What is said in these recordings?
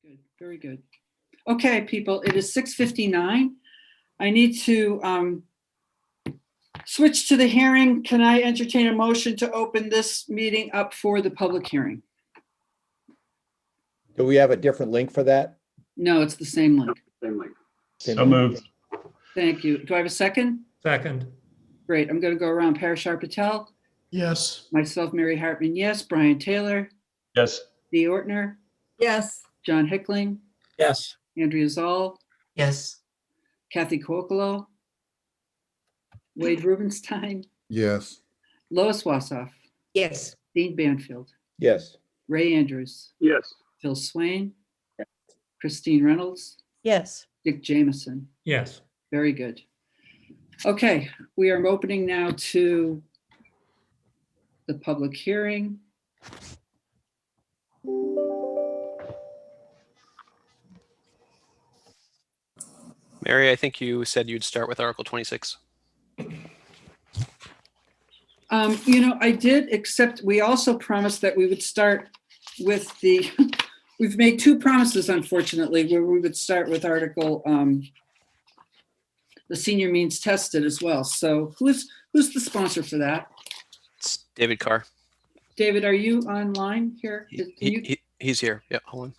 Good, very good. Okay, people, it is 6:59. I need to switch to the hearing. Can I entertain a motion to open this meeting up for the public hearing? Do we have a different link for that? No, it's the same link. Same So link. moved. Thank you. Do I have a second? Second. Great. I'm going to go around. Parashar Patel, Yes. myself, Mary Hartman, yes. Brian Taylor, Yes. Dee Ortner, Yes. John Hickling, Yes. Andrea Zoll, Yes. Kathy Kokolo, Wade Rubenstein, Yes. Lois Wassoff, Yes. Dean Banfield, Yes. Ray Andrews, Yes. Phil Swain, Christine Reynolds, Yes. Dick Jameson. Yes. Very good. Okay, we are opening now to the public hearing. Mary, I think you said you'd start with Article 26. I did, except we also promised that we would start with we've made two promises, unfortunately, where we would start with Article, the senior means tested as well. So who's the sponsor for that? It's David Carr. David, are you online here? He's here. Yeah, hold on.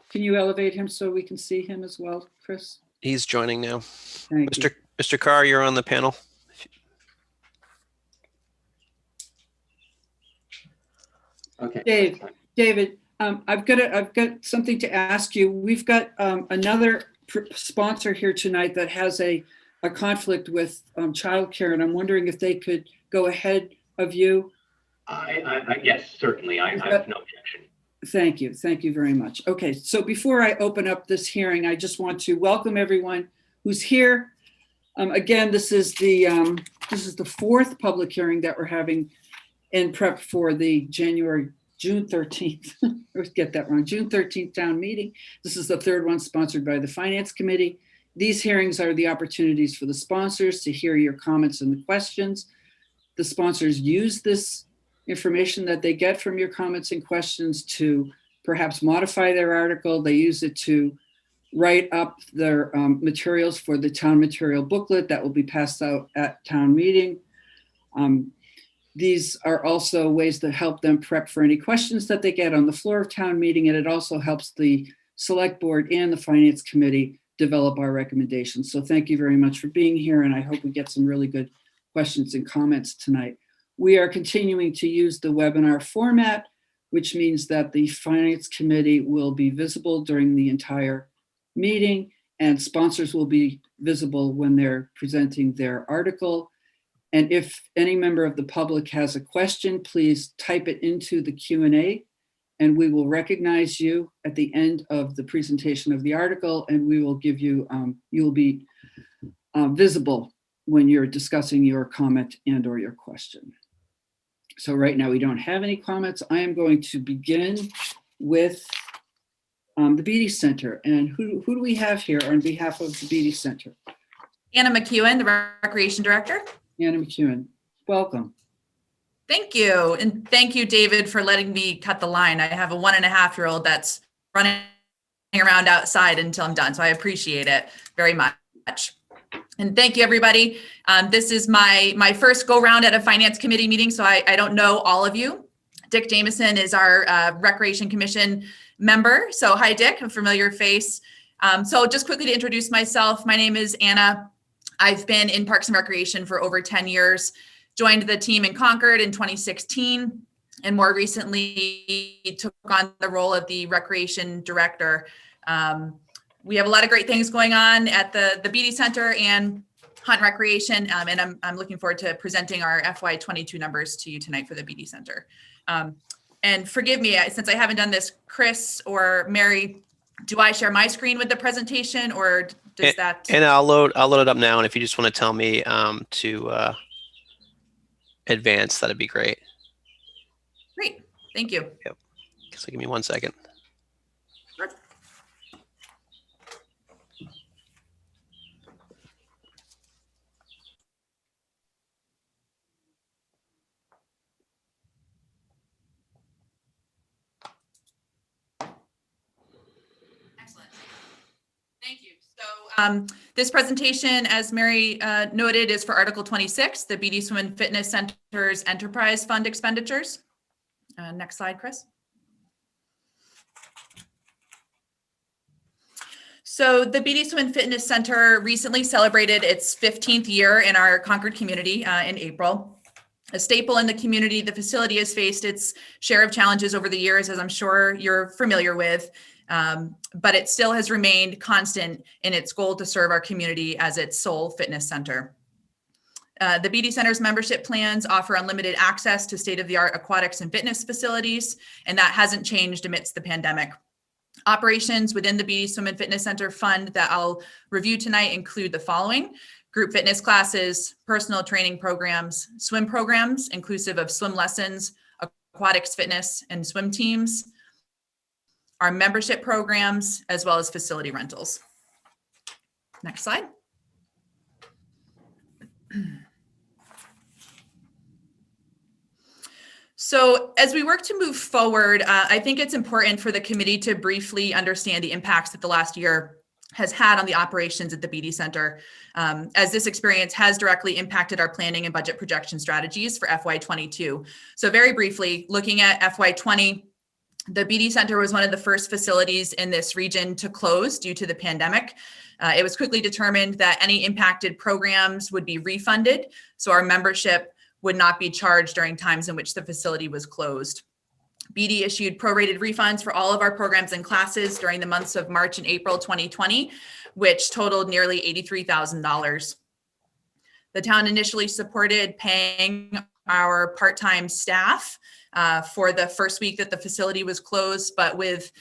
Can you elevate him so we can see him as well, Chris? He's joining now. Thank you. Mr. Carr, you're on the panel. Okay. David, I've got something to ask you. We've got another sponsor here tonight that has a conflict with childcare, and I'm wondering if they could go ahead of you. Yes, certainly. I have no objection. Thank you. Thank you very much. Okay, so before I open up this hearing, I just want to welcome everyone who's here. Again, this is the fourth public hearing that we're having in prep for the June 13th, I always get that wrong, June 13th town meeting. This is the third one sponsored by the Finance Committee. These hearings are the opportunities for the sponsors to hear your comments and the questions. The sponsors use this information that they get from your comments and questions to perhaps modify their article. They use it to write up their materials for the town material booklet that will be passed out at town meeting. These are also ways that help them prep for any questions that they get on the floor of town meeting, and it also helps the select board and the Finance Committee develop our recommendations. So thank you very much for being here, and I hope we get some really good questions and comments tonight. We are continuing to use the webinar format, which means that the Finance Committee will be visible during the entire meeting, and sponsors will be visible when they're presenting their article. And if any member of the public has a question, please type it into the Q&A, and we will recognize you at the end of the presentation of the article, and we will give you, you'll be visible when you're discussing your comment and or your question. So right now we don't have any comments. I am going to begin with the Beatty Center. And who do we have here on behalf of the Beatty Center? Anna McEwen, the Recreation Director. Anna McEwen, welcome. Thank you. And thank you, David, for letting me cut the line. I have a 1.5-year-old that's running around outside until I'm done. So I appreciate it very much. And thank you, everybody. This is my first go round at a Finance Committee meeting, so I don't know all of you. Dick Jameson is our Recreation Commission member. So hi, Dick, a familiar face. So just quickly to introduce myself, my name is Anna. I've been in Parks and Recreation for over 10 years, joined the team in Concord in 2016, and more recently took on the role of the Recreation Director. We have a lot of great things going on at the Beatty Center and Hunt Recreation, and I'm looking forward to presenting our FY22 numbers to you tonight for the Beatty Center. And forgive me, since I haven't done this, Chris or Mary, do I share my screen with the presentation, or does that? And I'll load it up now, and if you just want to tell me to advance, that'd be great. Great, thank you. Yep. So give me 1 second. Sure. This presentation, as Mary noted, is for Article 26, the BD Swim and Fitness Center's Enterprise Fund expenditures. Next slide, Chris. So the BD Swim and Fitness Center recently celebrated its 15th year in our Concord community in April. A staple in the community, the facility has faced its share of challenges over the years, as I'm sure you're familiar with, but it still has remained constant in its goal to serve our community as its sole fitness center. The BD Center's membership plans offer unlimited access to state-of-the-art aquatics and fitness facilities, and that hasn't changed amidst the pandemic. Operations within the BD Swim and Fitness Center fund that I'll review tonight include the following: group fitness classes, personal training programs, swim programs, inclusive of swim lessons, aquatics fitness, and swim teams, our membership programs, as well as facility rentals. Next slide. So as we work to move forward, I think it's important for the committee to briefly understand the impacts that the last year has had on the operations at the BD Center, as this experience has directly impacted our planning and budget projection strategies for FY22. So very briefly, looking at FY20, the BD Center was one of the first facilities in this region to close due to the pandemic. It was quickly determined that any impacted programs would be refunded, so our membership would not be charged during times in which the facility was closed. BD issued prorated refunds for all of our programs and classes during the months of March and April 2020, which totaled nearly $83,000. The town initially supported paying our part-time staff for the first week that the facility was closed, but with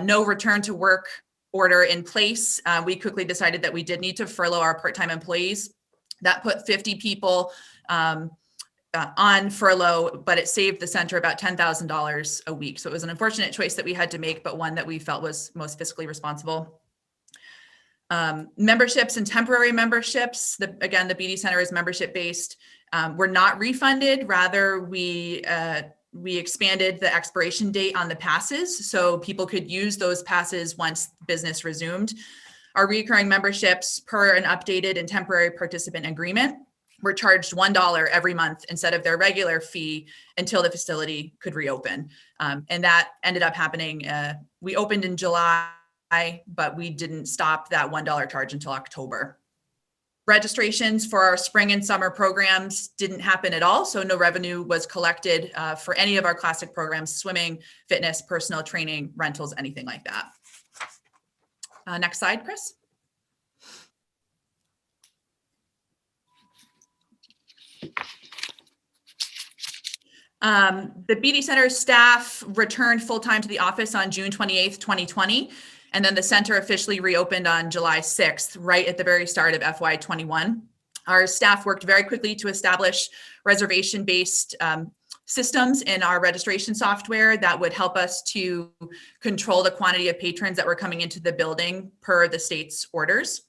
no return to work order in place, we quickly decided that we did need to furlough our part-time employees. That put 50 people on furlough, but it saved the center about $10,000 a week. So it was an unfortunate choice that we had to make, but one that we felt was most fiscally responsible. Memberships and temporary memberships, again, the BD Center is membership based, were not refunded. Rather, we expanded the expiration date on the passes so people could use those passes once business resumed. Our recurring memberships, per an updated and temporary participant agreement, were charged $1 every month instead of their regular fee until the facility could reopen. And that ended up happening. We opened in July, but we didn't stop that $1 charge until October. Registrations for our spring and summer programs didn't happen at all, so no revenue was collected for any of our classic programs: swimming, fitness, personal training, rentals, anything like that. Next slide, Chris. The BD Center staff returned full-time to the office on June 28th, 2020, and then the center officially reopened on July 6th, right at the very start of FY21. Our staff worked very quickly to establish reservation-based systems in our registration software that would help us to control the quantity of patrons that were coming into the building per the state's orders.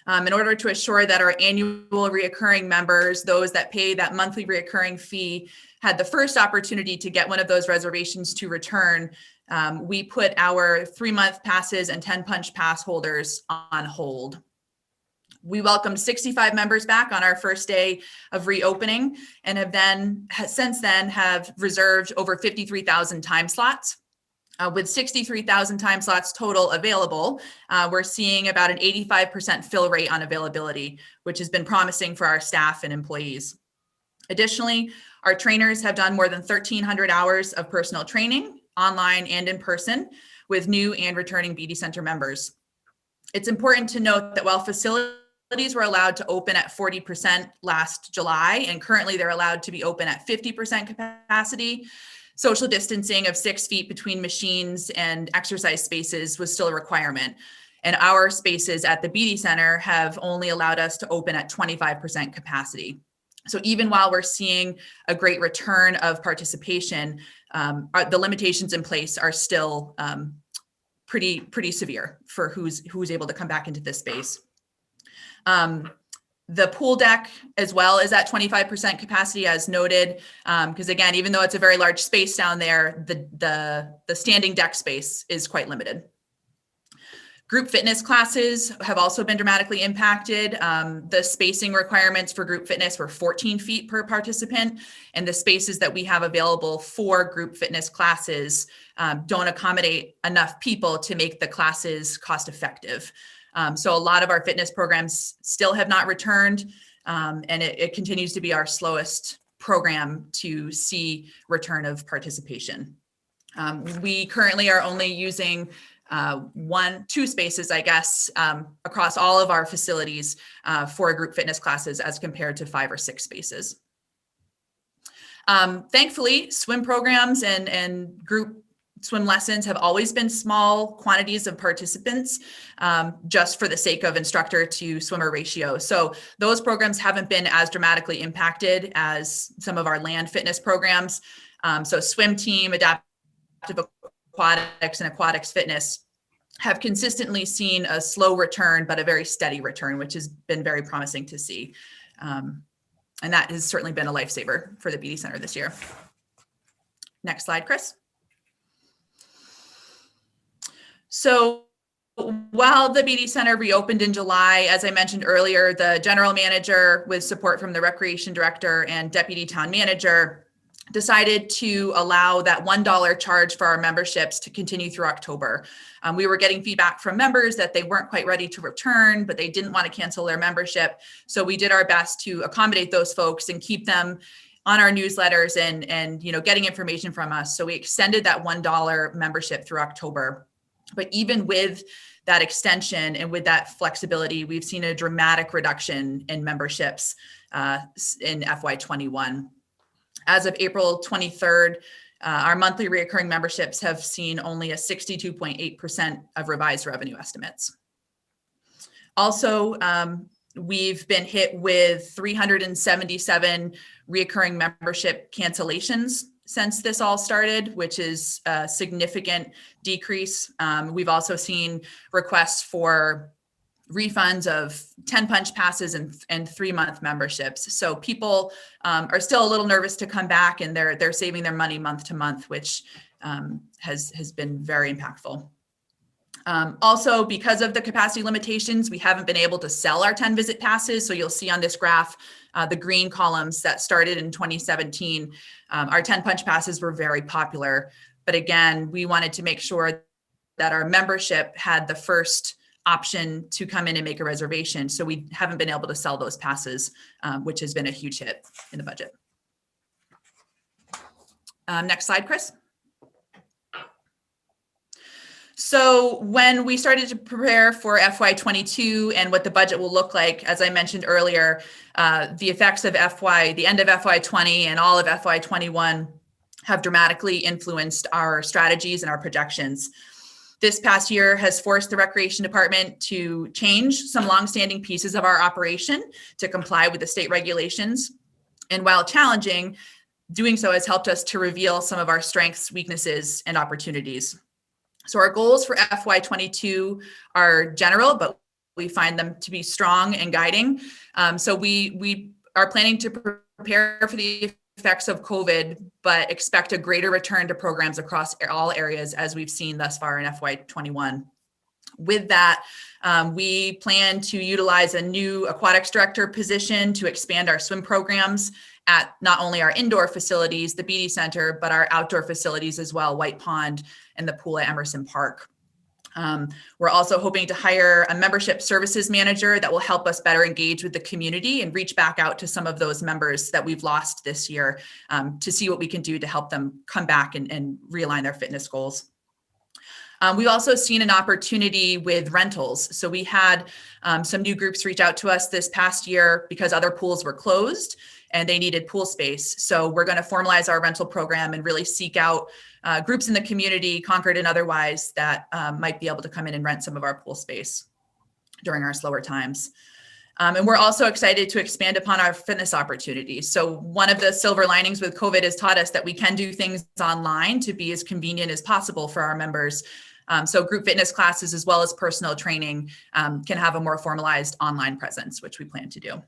In order to assure that our annual reoccurring members, those that pay that monthly reoccurring fee, had the first opportunity to get one of those reservations to return, we put our 3-month passes and 10 punch pass holders on hold. We welcomed 65 members back on our first day of reopening and have since then have reserved over 53,000 time slots. With 63,000 time slots total available, we're seeing about an 85% fill rate on availability, which has been promising for our staff and employees. Additionally, our trainers have done more than 1,300 hours of personal training, online and in person, with new and returning BD Center members. It's important to note that while facilities were allowed to open at 40% last July, and currently they're allowed to be open at 50% capacity, social distancing of 6 feet between machines and exercise spaces was still a requirement. And our spaces at the BD Center have only allowed us to open at 25% capacity. So even while we're seeing a great return of participation, the limitations in place are still pretty severe for who's able to come back into this space. The pool deck as well is at 25% capacity, as noted, because again, even though it's a very large space down there, the standing deck space is quite limited. Group fitness classes have also been dramatically impacted. The spacing requirements for group fitness were 14 feet per participant, and the spaces that we have available for group fitness classes don't accommodate enough people to make the classes cost effective. So a lot of our fitness programs still have not returned, and it continues to be our slowest program to see return of participation. We currently are only using 2 spaces, I guess, across all of our facilities for group fitness classes as compared to 5 or 6 spaces. Thankfully, swim programs and group swim lessons have always been small quantities of participants, just for the sake of instructor to swimmer ratio. So those programs haven't been as dramatically impacted as some of our land fitness programs. So swim team, adaptive aquatics, and aquatics fitness have consistently seen a slow return, but a very steady return, which has been very promising to see. And that has certainly been a lifesaver for the BD Center this year. Next slide, Chris. So while the BD Center reopened in July, as I mentioned earlier, the general manager, with support from the recreation director and deputy town manager, decided to allow that $1 charge for our memberships to continue through October. We were getting feedback from members that they weren't quite ready to return, but they didn't want to cancel their membership. So we did our best to accommodate those folks and keep them on our newsletters and getting information from us. So we extended that $1 membership through October. But even with that extension and with that flexibility, we've seen a dramatic reduction in memberships in FY21. As of April 23rd, our monthly recurring memberships have seen only a 62.8% of revised revenue estimates. Also, we've been hit with 377 recurring membership cancellations since this all started, which is a significant decrease. We've also seen requests for refunds of 10 punch passes and 3-month memberships. So people are still a little nervous to come back, and they're saving their money month to month, which has been very impactful. Also, because of the capacity limitations, we haven't been able to sell our 10 visit passes. So you'll see on this graph, the green columns that started in 2017, our 10 punch passes were very popular. But again, we wanted to make sure that our membership had the first option to come in and make a reservation. So we haven't been able to sell those passes, which has been a huge hit in the budget. Next slide, Chris. So when we started to prepare for FY22 and what the budget will look like, as I mentioned earlier, the effects of the end of FY20 and all of FY21 have dramatically influenced our strategies and our projections. This past year has forced the Recreation Department to change some longstanding pieces of our operation to comply with the state regulations. And while challenging, doing so has helped us to reveal some of our strengths, weaknesses, and opportunities. So our goals for FY22 are general, but we find them to be strong and guiding. So we are planning to prepare for the effects of COVID, but expect a greater return to programs across all areas as we've seen thus far in FY21. With that, we plan to utilize a new aquatics director position to expand our swim programs at not only our indoor facilities, the BD Center, but our outdoor facilities as well, White Pond and the pool at Emerson Park. We're also hoping to hire a membership services manager that will help us better engage with the community and reach back out to some of those members that we've lost this year to see what we can do to help them come back and realign their fitness goals. We've also seen an opportunity with rentals. So we had some new groups reach out to us this past year because other pools were closed and they needed pool space. So we're going to formalize our rental program and really seek out groups in the community, Concord and otherwise, that might be able to come in and rent some of our pool space during our slower times. And we're also excited to expand upon our fitness opportunities. So one of the silver linings with COVID has taught us that we can do things online to be as convenient as possible for our members. So group fitness classes as well as personal training can have a more formalized online presence, which we plan to do.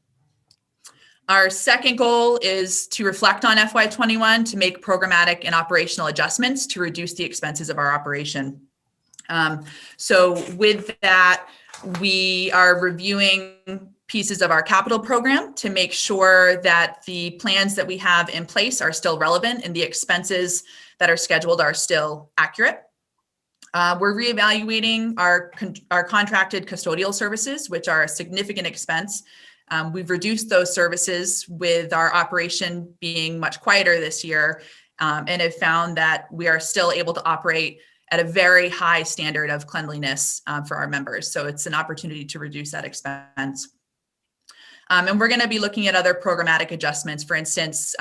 Our second goal is to reflect on FY21 to make programmatic and operational adjustments to reduce the expenses of our operation. So with that, we are reviewing pieces of our capital program to make sure that the plans that we have in place are still relevant and the expenses that are scheduled are still accurate. We're reevaluating our contracted custodial services, which are a significant expense. We've reduced those services with our operation being much quieter this year, and have found that we are still able to operate at a very high standard of cleanliness for our members. So it's an opportunity to reduce that expense. And we're going to be looking at other programmatic adjustments. For instance,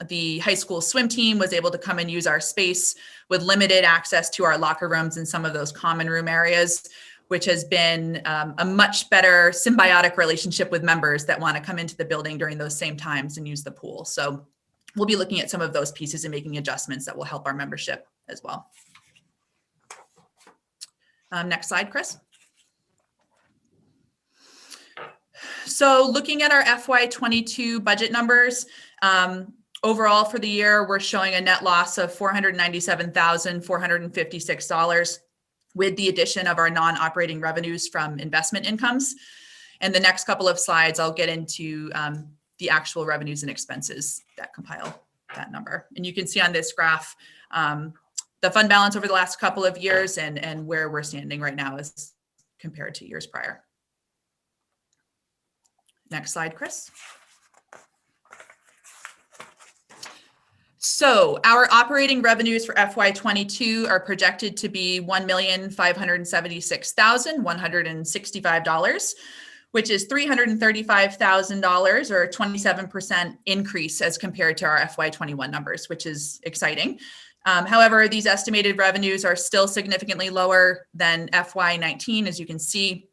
the high school swim team was able to come and use our space with limited access to our locker rooms and some of those common room areas, which has been a much better symbiotic relationship with members that want to come into the building during those same times and use the pool. So we'll be looking at some of those pieces and making adjustments that will help our membership as well. Next slide, Chris. So looking at our FY22 budget numbers, overall for the year, we're showing a net loss of $497,456 with the addition of our non-operating revenues from investment incomes. And the next couple of slides, I'll get into the actual revenues and expenses that compile that number. And you can see on this graph, the fund balance over the last couple of years and where we're standing right now as compared to years prior. Next slide, Chris. So our operating revenues for FY22 are projected to be $1,576,165, which is $335,000 or a 27% increase as compared to our FY21 numbers, which is exciting. However, these estimated revenues are still significantly lower than FY19, as you can see,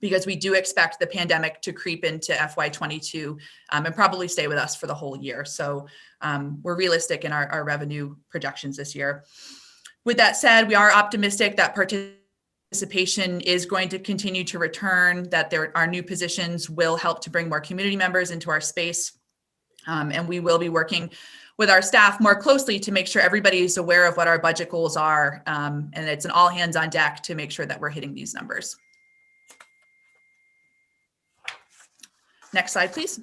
because we do expect the pandemic to creep into FY22 and probably stay with us for the whole year. So we're realistic in our revenue projections this year. With that said, we are optimistic that participation is going to continue to return, that our new positions will help to bring more community members into our space. And we will be working with our staff more closely to make sure everybody is aware of what our budget goals are. And it's an all hands on deck to make sure that we're hitting these numbers. Next slide, please.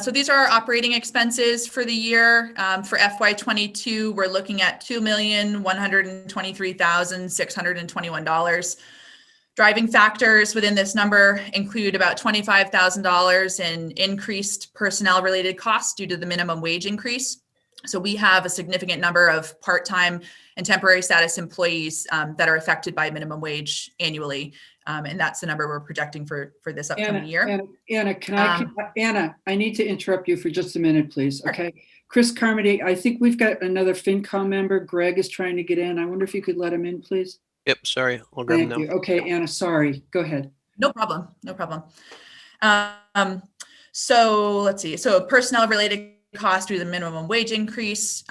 So these are our operating expenses for the year. For FY22, we're looking at $2,123,621. Driving factors within this number include about $25,000 in increased personnel-related costs due to the minimum wage increase. So we have a significant number of part-time and temporary status employees that are affected by minimum wage annually. And that's the number we're projecting for this upcoming year. Anna, I need to interrupt you for just a minute, please. Okay. Chris Carmody, I think we've got another FinCom member. Greg is trying to get in. I wonder if you could let him in, please. Yep, sorry, I'll grab him Thank now. you. Okay, Anna, sorry. Go ahead. No problem. No problem. So let's see. So personnel related costs due to the minimum wage increase.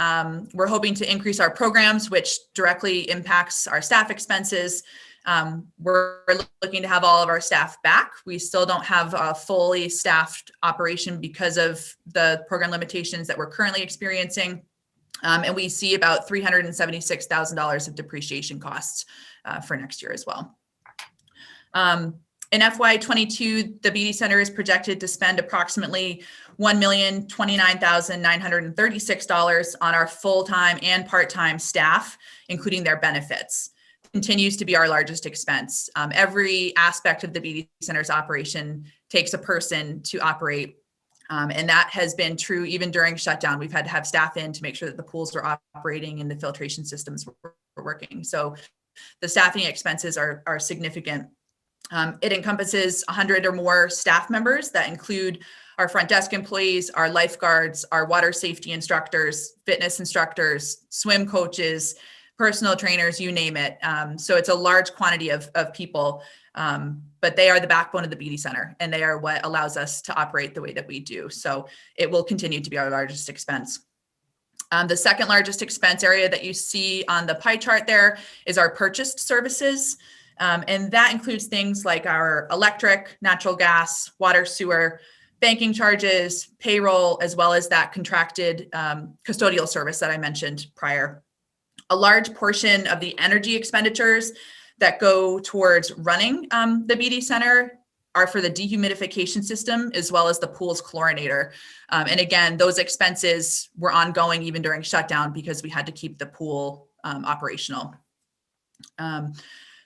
We're hoping to increase our programs, which directly impacts our staff expenses. We're looking to have all of our staff back. We still don't have a fully staffed operation because of the program limitations that we're currently experiencing. And we see about $376,000 of depreciation costs for next year as well. In FY22, the BD Center is projected to spend approximately $1,029,936 on our full-time and part-time staff, including their benefits. Continues to be our largest expense. Every aspect of the BD Center's operation takes a person to operate. And that has been true even during shutdown. We've had to have staff in to make sure that the pools are operating and the filtration systems were working. So the staffing expenses are significant. It encompasses 100 or more staff members that include our front desk employees, our lifeguards, our water safety instructors, fitness instructors, swim coaches, personal trainers, you name it. So it's a large quantity of people, but they are the backbone of the BD Center and they are what allows us to operate the way that we do. So it will continue to be our largest expense. The second largest expense area that you see on the pie chart there is our purchased services. And that includes things like our electric, natural gas, water, sewer, banking charges, payroll, as well as that contracted custodial service that I mentioned prior. A large portion of the energy expenditures that go towards running the BD Center are for the dehumidification system as well as the pool's chlorinator. And again, those expenses were ongoing even during shutdown because we had to keep the pool operational.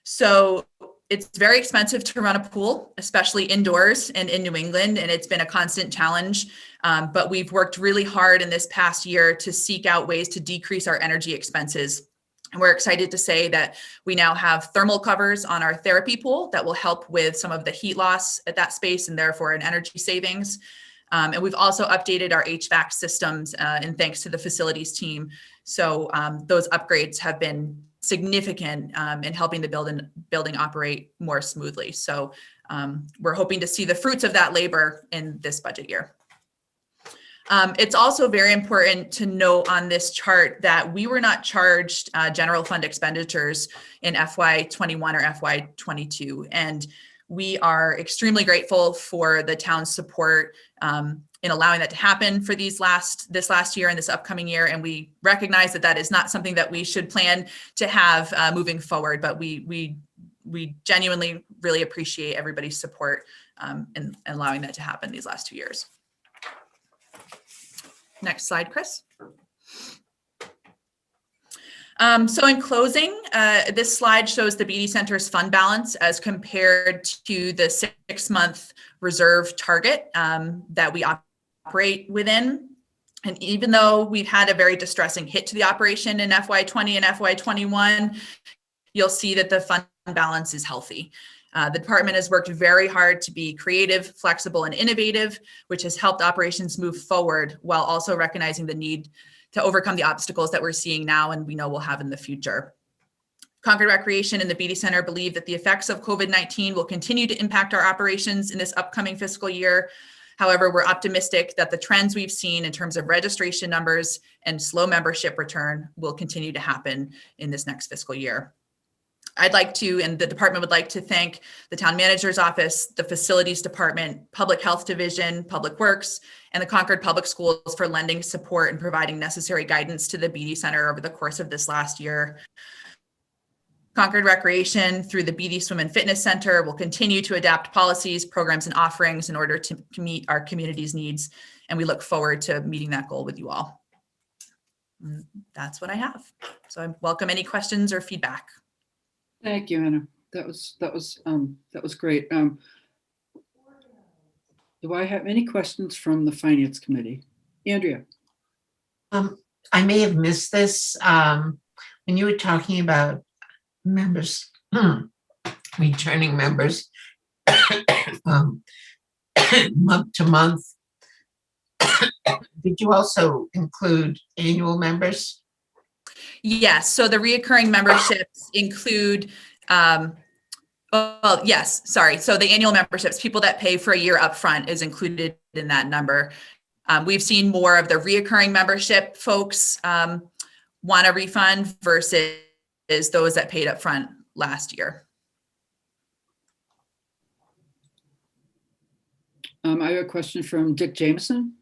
So it's very expensive to run a pool, especially indoors and in New England, and it's been a constant challenge. But we've worked really hard in this past year to seek out ways to decrease our energy expenses. And we're excited to say that we now have thermal covers on our therapy pool that will help with some of the heat loss at that space and therefore an energy savings. And we've also updated our HVAC systems and thanks to the facilities team. So those upgrades have been significant in helping the building operate more smoothly. So we're hoping to see the fruits of that labor in this budget year. It's also very important to note on this chart that we were not charged general fund expenditures in FY21 or FY22. And we are extremely grateful for the town's support in allowing that to happen for this last year and this upcoming year. And we recognize that that is not something that we should plan to have moving forward, but we genuinely really appreciate everybody's support in allowing that to happen these last 2 years. Next slide, Chris. So in closing, this slide shows the BD Center's fund balance as compared to the 6-month reserve target that we operate within. And even though we've had a very distressing hit to the operation in FY20 and FY21, you'll see that the fund balance is healthy. The department has worked very hard to be creative, flexible, and innovative, which has helped operations move forward while also recognizing the need to overcome the obstacles that we're seeing now and we know we'll have in the future. Concord Recreation and the BD Center believe that the effects of COVID-19 will continue to impact our operations in this upcoming fiscal year. However, we're optimistic that the trends we've seen in terms of registration numbers and slow membership return will continue to happen in this next fiscal year. I'd like to, and the department would like to thank the town manager's office, the facilities department, public health division, public works, and the Concord Public Schools for lending support and providing necessary guidance to the BD Center over the course of this last year. Concord Recreation through the BD Swim and Fitness Center will continue to adapt policies, programs, and offerings in order to meet our community's needs. And we look forward to meeting that goal with you all. And that's what I have. So I welcome any questions or feedback. Thank you, Anna. That was great. Do I have any questions from the Finance Committee? Andrea? I may have missed this. When you were talking about members, returning members, month to month, did you also include annual members? Yes, so the reoccurring memberships include, yes, sorry. So the annual memberships, people that pay for a year upfront is included in that number. We've seen more of the reoccurring membership folks want a refund versus those that paid upfront last year. I have a question from Dick Jameson.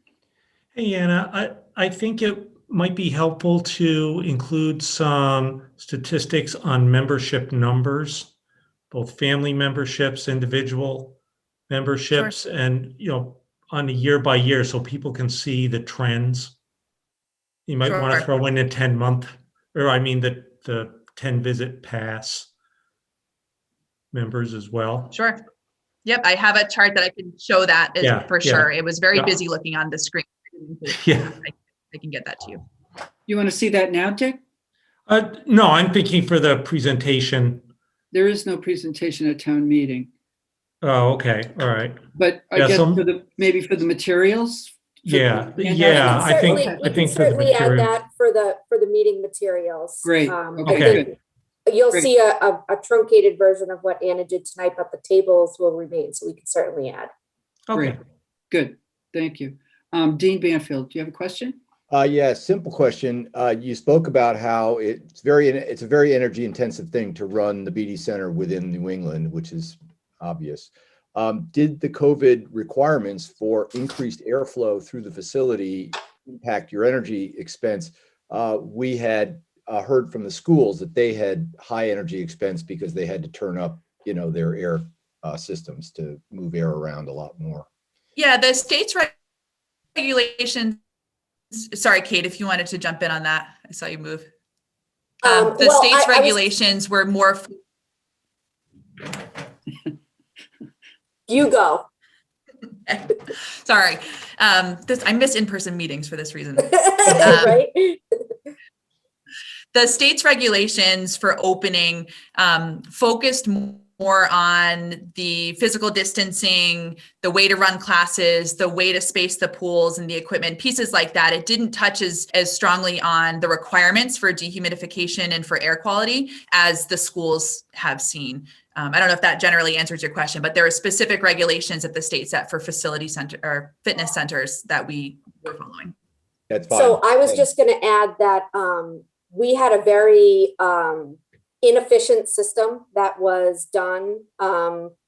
Hey, Anna, I think it might be helpful to include some statistics on membership numbers, both family memberships, individual memberships, Sure. and, on a year by year so people can see the trends. You might want to Sure. throw in a 10-month, or I mean the 10 visit pass members as well. Sure. Yep, I have a chart that I can show that for sure. It was very busy looking on the screen. Yeah. I can get that to you. You want to see that now, Dick? No, I'm thinking for the presentation. There is no presentation at town meeting, Oh, okay. All right. but I Yeah, guess some- maybe for the materials. Yeah. We Yeah. I think for the certainly add material. that for the meeting materials. Great. I Okay, think you'll Great. see a truncated version of what Anna did tonight, but the tables will remain, so we can certainly add. Okay. Great. Good. Thank you. Dean Banfield, do you have a question? Yeah, simple question. You spoke about how it's a very energy intensive thing to run the BD Center within New England, which is obvious. Did the COVID requirements for increased airflow through the facility impact your energy expense? We had heard from the schools that they had high energy expense because they had to turn up, their air systems to move air around a lot more. Yeah, the state's regulations. Sorry, Kate, if you wanted to jump in on that, I saw you move. The well, state's I was- regulations were more. You go. Sorry, I miss in-person meetings for this reason. Right? The state's regulations for opening focused more on the physical distancing, the way to run classes, the way to space the pools and the equipment, pieces like that. It didn't touch as strongly on the requirements for dehumidification and for air quality as the schools have seen. I don't know if that generally answers your question, but there are specific regulations that the state set for facility center or fitness centers that we were following. That's fine. So I was just going to add that we had a very inefficient system that was done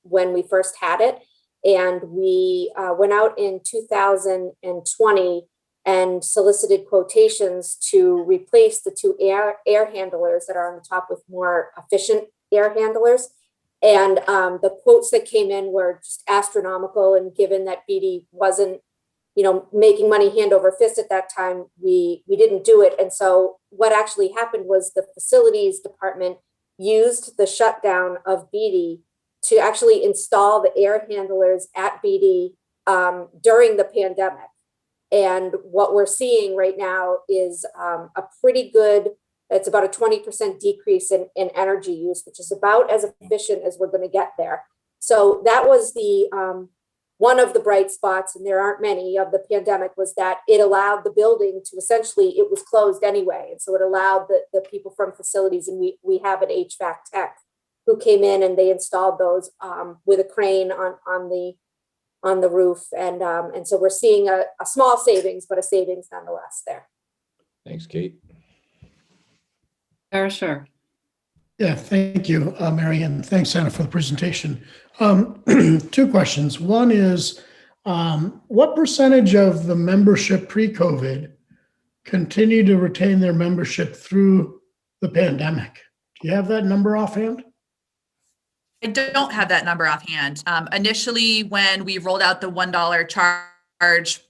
when we first had it. And we went out in 2020 and solicited quotations to replace the two air handlers that are on the top with more efficient air handlers. And the quotes that came in were just astronomical. And given that BD wasn't, making money hand over fist at that time, we didn't do it. And so what actually happened was the facilities department used the shutdown of BD to actually install the air handlers at BD during the pandemic. And what we're seeing right now is a pretty good, it's about a 20% decrease in energy use, which is about as efficient as we're going to get there. So that was the one of the bright spots, and there aren't many, of the pandemic, was that it allowed the building to essentially, it was closed anyway. And so it allowed the people from facilities, and we have an HVAC tech who came in and they installed those with a crane on the roof. And so we're seeing a small savings, but a savings nonetheless there. Thanks, Kate. Parashar. Yeah, thank you, Mary, and thanks, Anna, for the presentation. 2 questions. One is, what percentage of the membership pre-COVID continue to retain their membership through the pandemic? Do you have that number offhand? I don't have that number offhand. Initially, when we rolled out the $1 charge,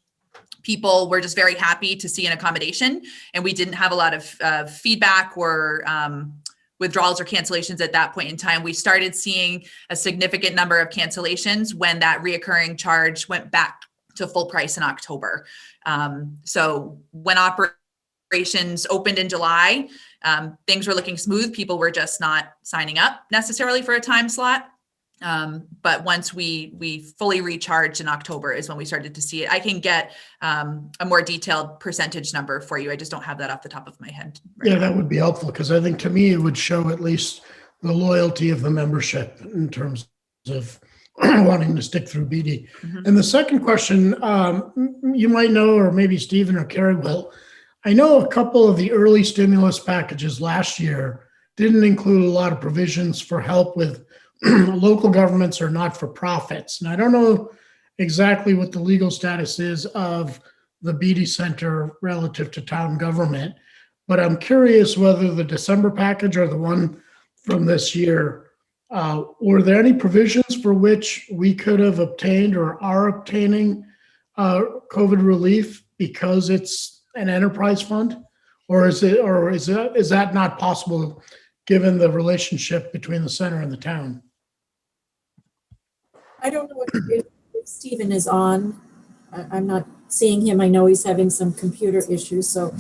people were just very happy to see an accommodation, and we didn't have a lot of feedback or withdrawals or cancellations at that point in time. We started seeing a significant number of cancellations when that reoccurring charge went back to full price in October. So when operations opened in July, things were looking smooth. People were just not signing up necessarily for a time slot. But once we fully recharged in October is when we started to see it. I can get a more detailed percentage number for you. I just don't have that off the top of my head. Yeah, that would be helpful, because I think to me, it would show at least the loyalty of the membership in terms of wanting to stick through BD. Mhm. And the second question, you might know, or maybe Stephen or Carrie will, I know a couple of the early stimulus packages last year didn't include a lot of provisions for help with local governments or not-for-profits. And I don't know exactly what the legal status is of the BD Center relative to town government, but I'm curious whether the December package or the one from this year, were there any provisions for which we could have obtained or are obtaining COVID relief because it's an enterprise fund? Or is that not possible given the relationship between the center and the town? I don't know if Stephen is on. I'm not seeing him. I know he's having some computer issues, so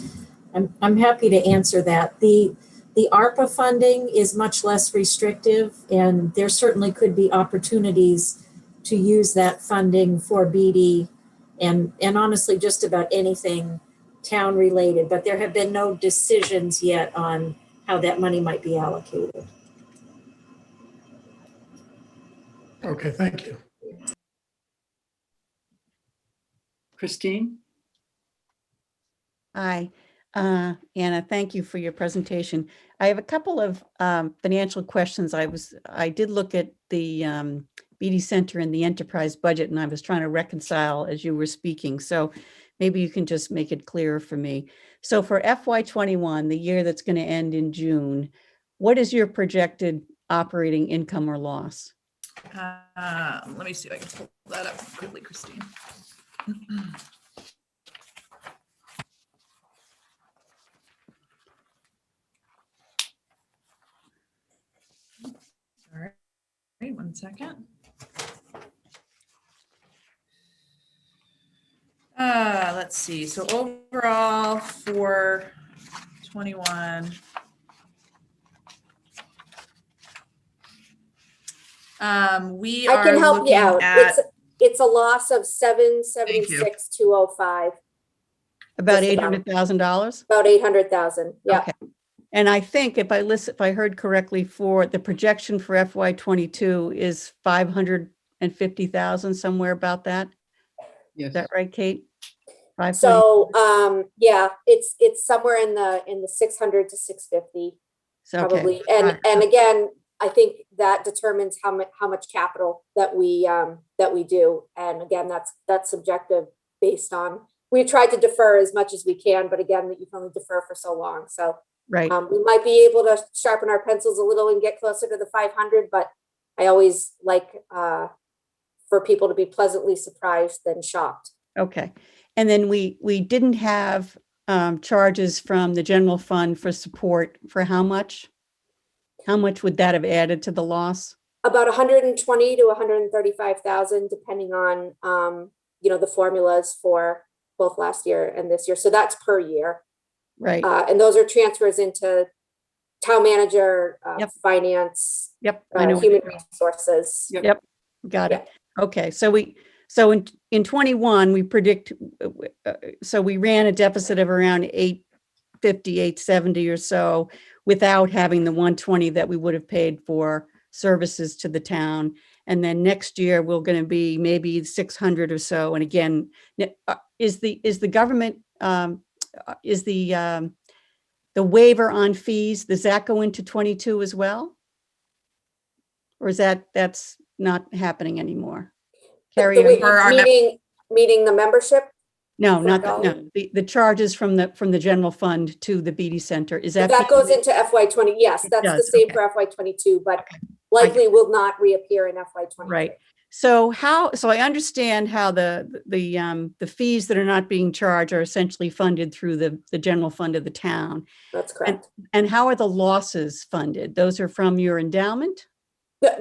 I'm happy to answer that. The ARPA funding is much less restrictive, and there certainly could be opportunities to use that funding for BD and honestly just about anything town related, but there have been no decisions yet on how that money might be allocated. Okay, thank you. Christine? Hi, Anna, thank you for your presentation. I have a couple of financial questions. I did look at the BD Center and the enterprise budget, and I was trying to reconcile as you were speaking. So maybe you can just make it clearer for me. So for FY21, the year that's going to end in June, what is your projected operating income or loss? Let me see if I can pull that up quickly, Christine. All right, 1 second. Let's see. So overall for 21, we I are can help you looking out. at It's a loss of $776,205, About Just about. $800,000? about 800,000. Yeah. Okay. And I think if I heard correctly, for the projection for FY22 is 550,000, somewhere about that. Yes. Is that right, Kate? 540? So yeah, it's somewhere in the 600 to 650 So, okay. probably. And again, I think that determines how much capital that we do. And again, that's subjective based on, we tried to defer as much as we can, but again, that you can only defer for so long. So Right. we might be able to sharpen our pencils a little and get closer to the 500, but I always like for people to be pleasantly surprised than shocked. Okay. And then we didn't have charges from the general fund for support for how much? How much would that have added to the loss? About 120 to 135,000, depending on the formulas for both last year and this year. So that's per year. Right. And those are transfers into town manager, Yep. finance, Yep. I know. human resources. Yep. Got it. Okay. So in 21, we predict, so we ran a deficit of around 850, 870 or so without having the 120 that we would have paid for services to the town. And then next year, we're going to be maybe 600 or so. And again, is the government, is the waiver on fees, does that go into 22 as well? Or is that's not happening anymore? Carrie, Meaning the membership? no, not the charges from the general fund to the BD Center. Is that goes into FY20? Yes, that's the same for FY22, but likely will not reappear in FY20. Right. So I understand how the fees that are not being charged are essentially funded through the general fund of the town. That's correct. And how are the losses funded? Those are from your endowment?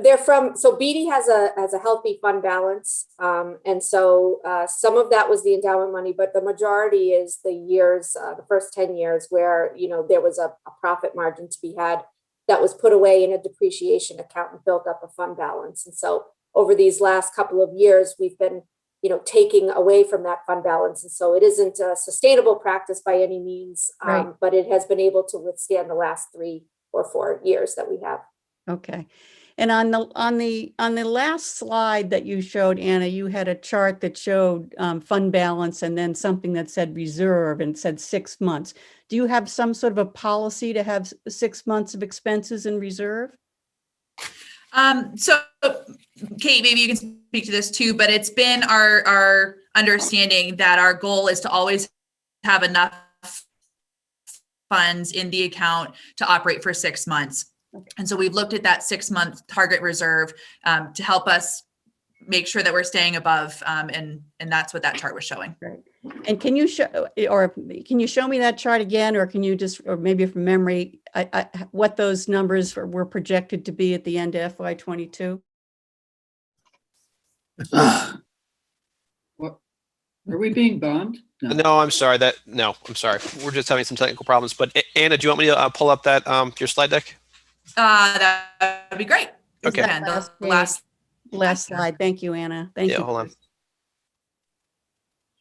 They're so BD has a healthy fund balance. And so some of that was the endowment money, but the majority is the first 10 years where, there was a profit margin to be had that was put away in a depreciation account and built up a fund balance. And so over these last couple of years, we've been, taking away from that fund balance. And so it isn't a sustainable practice by any means, Right. But it has been able to withstand the last 3 or 4 years that we have. Okay. And on the last slide that you showed, Anna, you had a chart that showed fund balance and then something that said reserve and said 6 months. Do you have some sort of a policy to have 6 months of expenses in reserve? So Kate, maybe you can speak to this too, but it's been our understanding that our goal is to always have enough funds in the account to operate for 6 months. Okay. And so we've looked at that 6-month target reserve to help us make sure that we're staying above, and that's what that chart was showing. Right. And can you show me that chart again, or can you just, or maybe from memory, what those numbers were projected to be at the end of FY22? What? Are we being bombed? No, I'm sorry. I'm sorry. We're just having some technical problems. But Anna, do you want me to pull up that your slide deck? That would be great. Okay. The last slide. Thank you, Anna. Thank you. Yeah, hold on.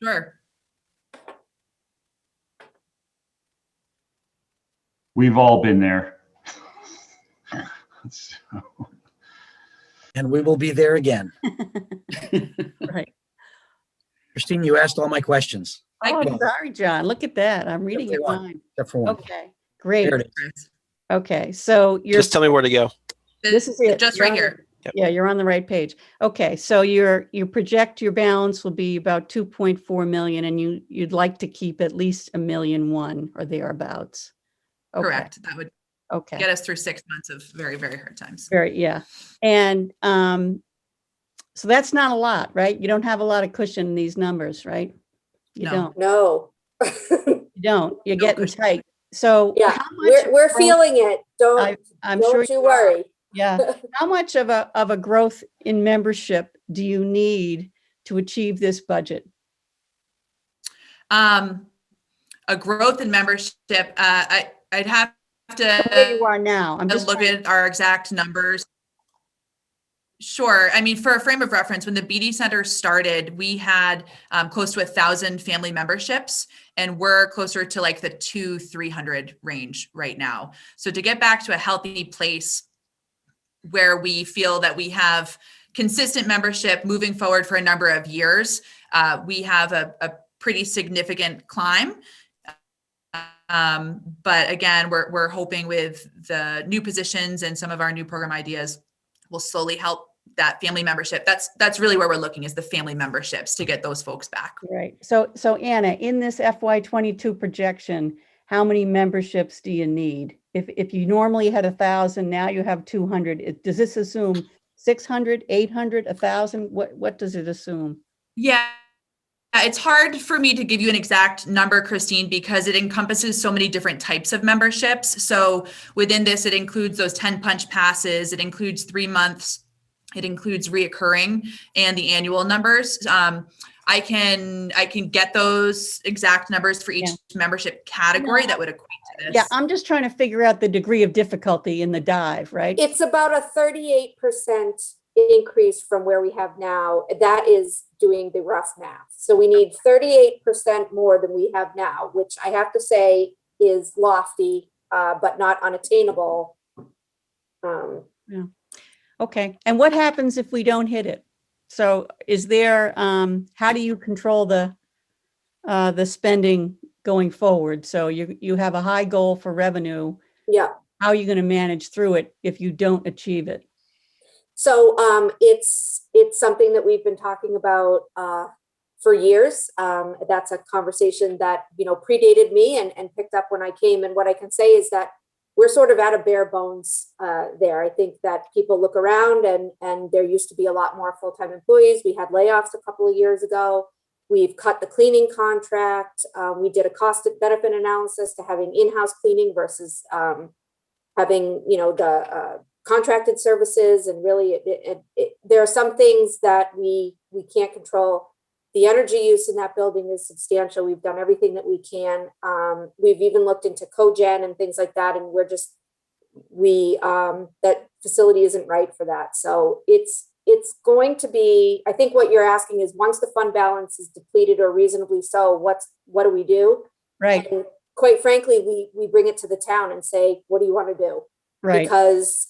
Sure. We've all been there. And we will be there again. Right. Christine, you asked all my questions. Oh, sorry, John. Look at that. I'm reading your mind. Except for one. Okay, great. There it is. Okay, so you're Just tell me where to go. This is it. Just right here. Yeah, you're on the right page. Okay, so you project your balance will be about 2.4 million, and you'd like to keep at least 1.1 million or thereabouts. Okay. Correct. That would Okay. get us through 6 months of very, very hard times. Yeah. And so that's not a lot, right? You don't have a lot of cushion in these numbers, right? You No. don't. No. You don't. You're No getting cushion. tight. So Yeah, how much we're growth- feeling it. I'm Don't sure you worry. Yeah. How much of a growth in membership do you need to achieve this budget? A growth in membership, I'd have Where you to are now. I'm just look at our exact numbers. Sure. I mean, for a frame of reference, when the BD Center started, we had close to 1,000 family memberships, and we're closer to like the 200-300 range right now. So to get back to a healthy place where we feel that we have consistent membership moving forward for a number of years, we have a pretty significant climb. But again, we're hoping with the new positions and some of our new program ideas will slowly help that family membership. That's really where we're looking, is the family memberships, to get those folks back. right. So Anna, in this FY22 projection, how many memberships do you need? If you normally had 1,000, now you have 200. Does this assume 600, 800, 1,000? What does it assume? Yeah. It's hard for me to give you an exact number, Christine, because it encompasses so many different types of memberships. So within this, it includes those 10 punch passes, it includes 3 months, it includes reoccurring, and the annual numbers. I can get those exact numbers for each membership category that would equate to this. Yeah, I'm just trying to figure out the degree of difficulty in the dive, right? It's about a 38% increase from where we have now. That is doing the rough math. So we need 38% more than we have now, which I have to say is lofty, but not unattainable. Yeah. Okay. And what happens if we don't hit it? So is there, how do you control the spending going forward? So you have a high goal for revenue. Yeah. How are you going to manage through it if you don't achieve it? So it's something that we've been talking about for years. That's a conversation that, predated me and picked up when I came. And what I can say is that we're sort of at a bare bones there. I think that people look around and there used to be a lot more full-time employees. We had layoffs a couple of years ago. We've cut the cleaning contract. We did a cost benefit analysis to having in-house cleaning versus having, the contracted services. And really, there are some things that we can't control. The energy use in that building is substantial. We've done everything that we can. We've even looked into cogen and things like that. And that facility isn't right for that. So it's going to be, I think what you're asking is, once the fund balance is depleted or reasonably so, what do we do? Right. And quite frankly, we bring it to the town and say, what do you want to do? Right. Because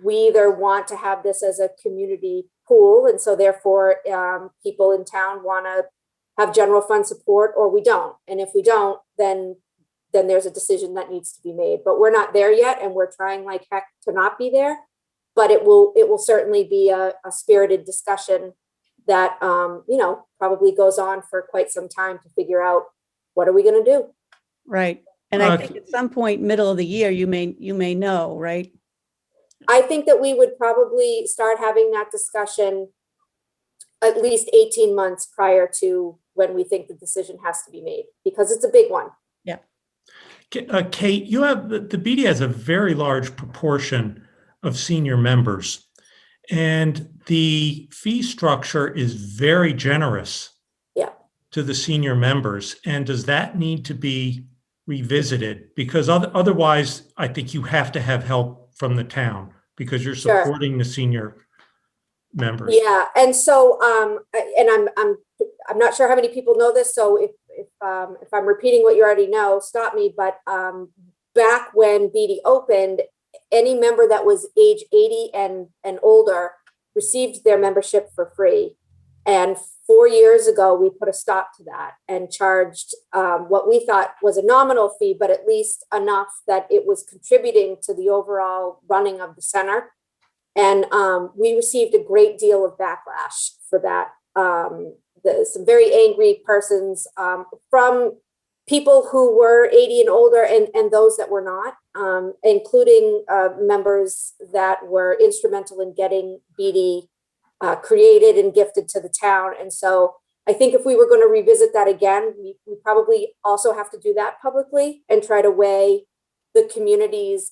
we either want to have this as a community pool, and so therefore people in town want to have general fund support, or we don't. And if we don't, then there's a decision that needs to be made. But we're not there yet, and we're trying like heck to not be there. But it will certainly be a spirited discussion that probably goes on for quite some time to figure out what are we going to do. Right. And I think at some point, middle of the year, you may know, right? I think that we would probably start having that discussion at least 18 months prior to when we think the decision has to be made, because it's a big one. Yeah. Kate, you have the BD has a very large proportion of senior members, and the fee structure is very generous to the senior members. And does that need to be revisited? Because otherwise, I think you have to have help from the town, because you're supporting the senior members. Yeah, and so and I'm not sure how many people know this, so if I'm repeating what you already know, stop me. But back when BD opened, any member that was age 80 and older received their membership for free. And 4 years ago, we put a stop to that and charged what we thought was a nominal fee, but at least enough that it was contributing to the overall running of the center. And we received a great deal of backlash for that. Some very angry persons from people who were 80 and older and those that were not, including members that were instrumental in getting BD created and gifted to the town. And so I think if we were going to revisit that again, we probably also have to do that publicly and try to weigh the community's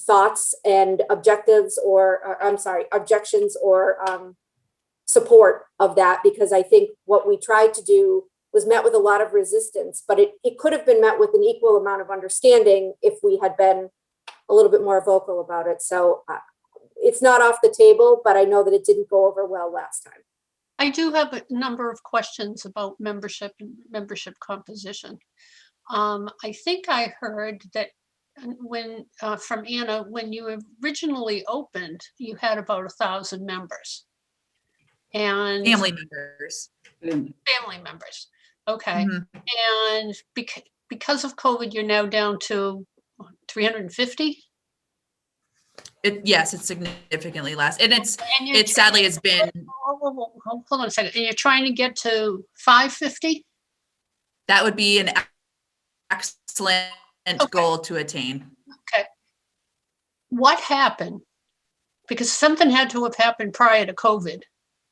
thoughts and objectives, or I'm sorry, objections or support of that, because I think what we tried to do was met with a lot of resistance, but it could have been met with an equal amount of understanding if we had been a little bit more vocal about it. So it's not off the table, but I know that it didn't go over well last time. I do have a number of questions about membership and membership composition. I think I heard that when from Anna, when you originally opened, you had about 1,000 members. And Family members. Family members. Okay. And because of COVID, you're now down to 350? Yes, it's significantly less. And it sadly has been. Hold on a second. And you're trying to get to 550? That would be an excellent goal to attain. Okay. What happened? Because something had to have happened prior to COVID.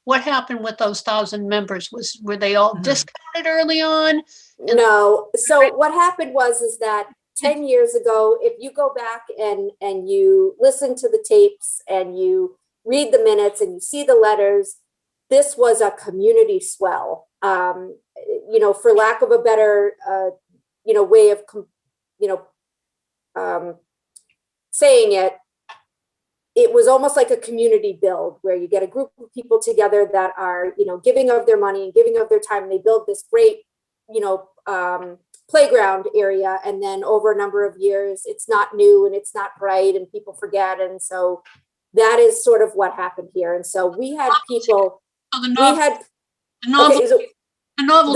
What happened with those 1,000 members? Were they all discounted early on? No. So what happened is that 10 years ago, if you go back and you listen to the tapes and you read the minutes and you see the letters, this was a community swell. For lack of a better, way of, saying it, it was almost like a community build where you get a group of people together that are, giving of their money and giving of their time. And they build this great, playground area. And then over a number of years, it's not new and it's not bright and people forget. And so that is sort of what happened here. And so we had people, the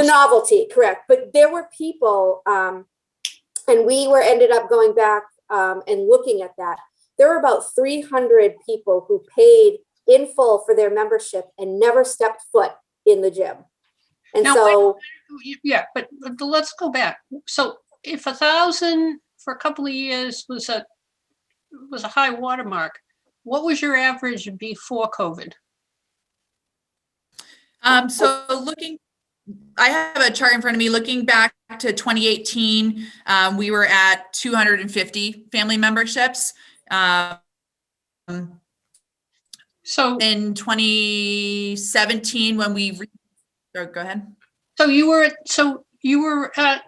novelty, correct. But there were people, and we ended up going back and looking at that. There were about 300 people who paid in full for their membership and never stepped foot in the gym. And now, so, yeah, but let's go back. So if 1,000 for a couple of years was a high watermark, what was your average before COVID? So I have a chart in front of me. Looking back to 2018, we were at 250 family memberships. So in 2017, when we go ahead. So you were at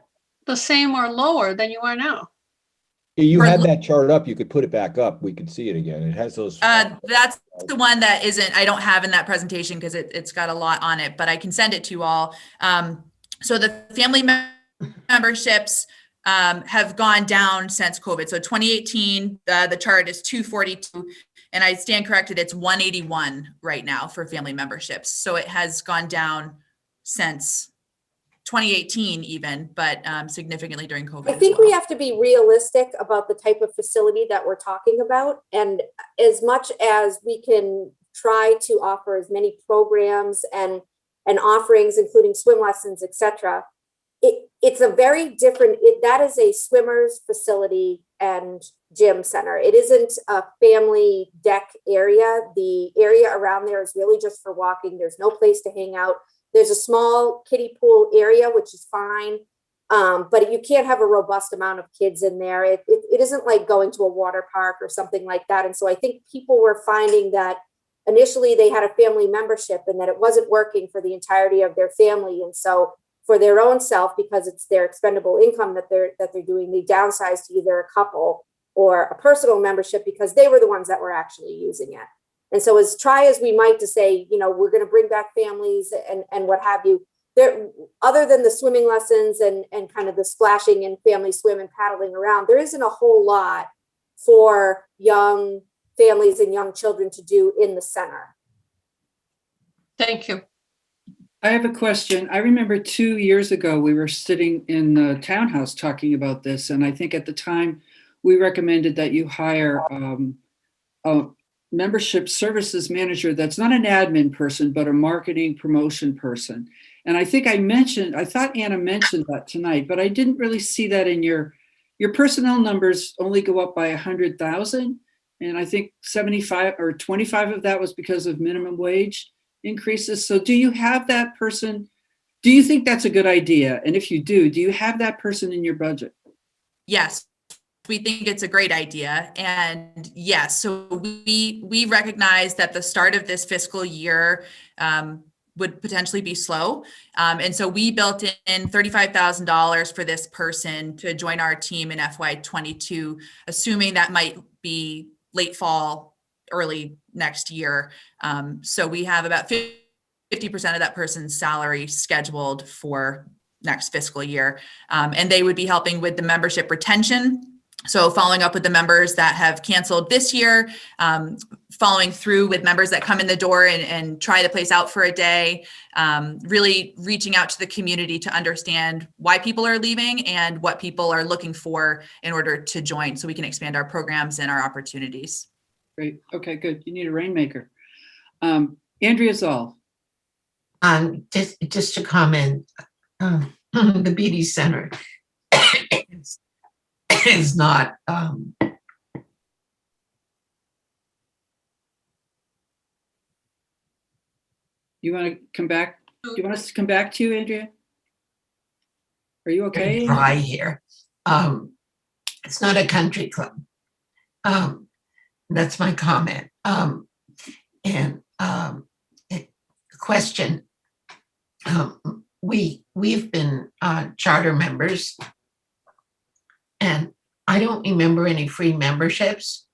the same or lower than you are now. You had that chart up. You could put it back up. We could see it again. It has those. That's the one that I don't have in that presentation because it's got a lot on it, but I can send it to you all. So the family memberships have gone down since COVID. So 2018, the chart is 242, and I stand corrected. It's 181 right now for family memberships. So it has gone down since 2018 even, but significantly during COVID. I think we have to be realistic about the type of facility that we're talking about. And as much as we can try to offer as many programs and offerings, including swim lessons, etc., it's a very different, that is a swimmer's facility and gym center. It isn't a family deck area. The area around there is really just for walking. There's no place to hang out. There's a small kiddie pool area, which is fine, but you can't have a robust amount of kids in there. It isn't like going to a water park or something like that. And so I think people were finding that initially they had a family membership and that it wasn't working for the entirety of their family. And so for their own self, because it's their expendable income that they're doing, they downsized to either a couple or a personal membership because they were the ones that were actually using it. And so as try as we might to say, we're going to bring back families and what have you, there, other than the swimming lessons and kind of the splashing and family swim and paddling around, there isn't a whole lot for young families and young children to do in the center. Thank you. I have a question. I remember 2 years ago, we were sitting in the townhouse talking about this. And I think at the time we recommended that you hire membership services manager that's not an admin person, but a marketing promotion person. And I think I thought Anna mentioned that tonight, but I didn't really see that in your personnel numbers only go up by 100,000. And I think 75 or 25 of that was because of minimum wage increases. So do you have that person? Do you think that's a good idea? And if you do you have that person in your budget? Yes, we think it's a great idea. And yes, so we recognize that the start of this fiscal year would potentially be slow. And so we built in $35,000 for this person to join our team in FY22, assuming that might be late fall, early next year. So we have about 50% of that person's salary scheduled for next fiscal year. And they would be helping with the membership retention. So following up with the members that have canceled this year, following through with members that come in the door and try the place out for a day, really reaching out to the community to understand why people are leaving and what people are looking for in order to join, so we can expand our programs and our opportunities. Great. Okay, good. You need a rainmaker. Andrea Zoll. Just to comment, the BD Center is not You want to come back? Do you want us to come back to you, Andrea? Are you okay? dry here. It's not a country club. That's my comment. Question. We've been charter members, and I don't remember any free memberships.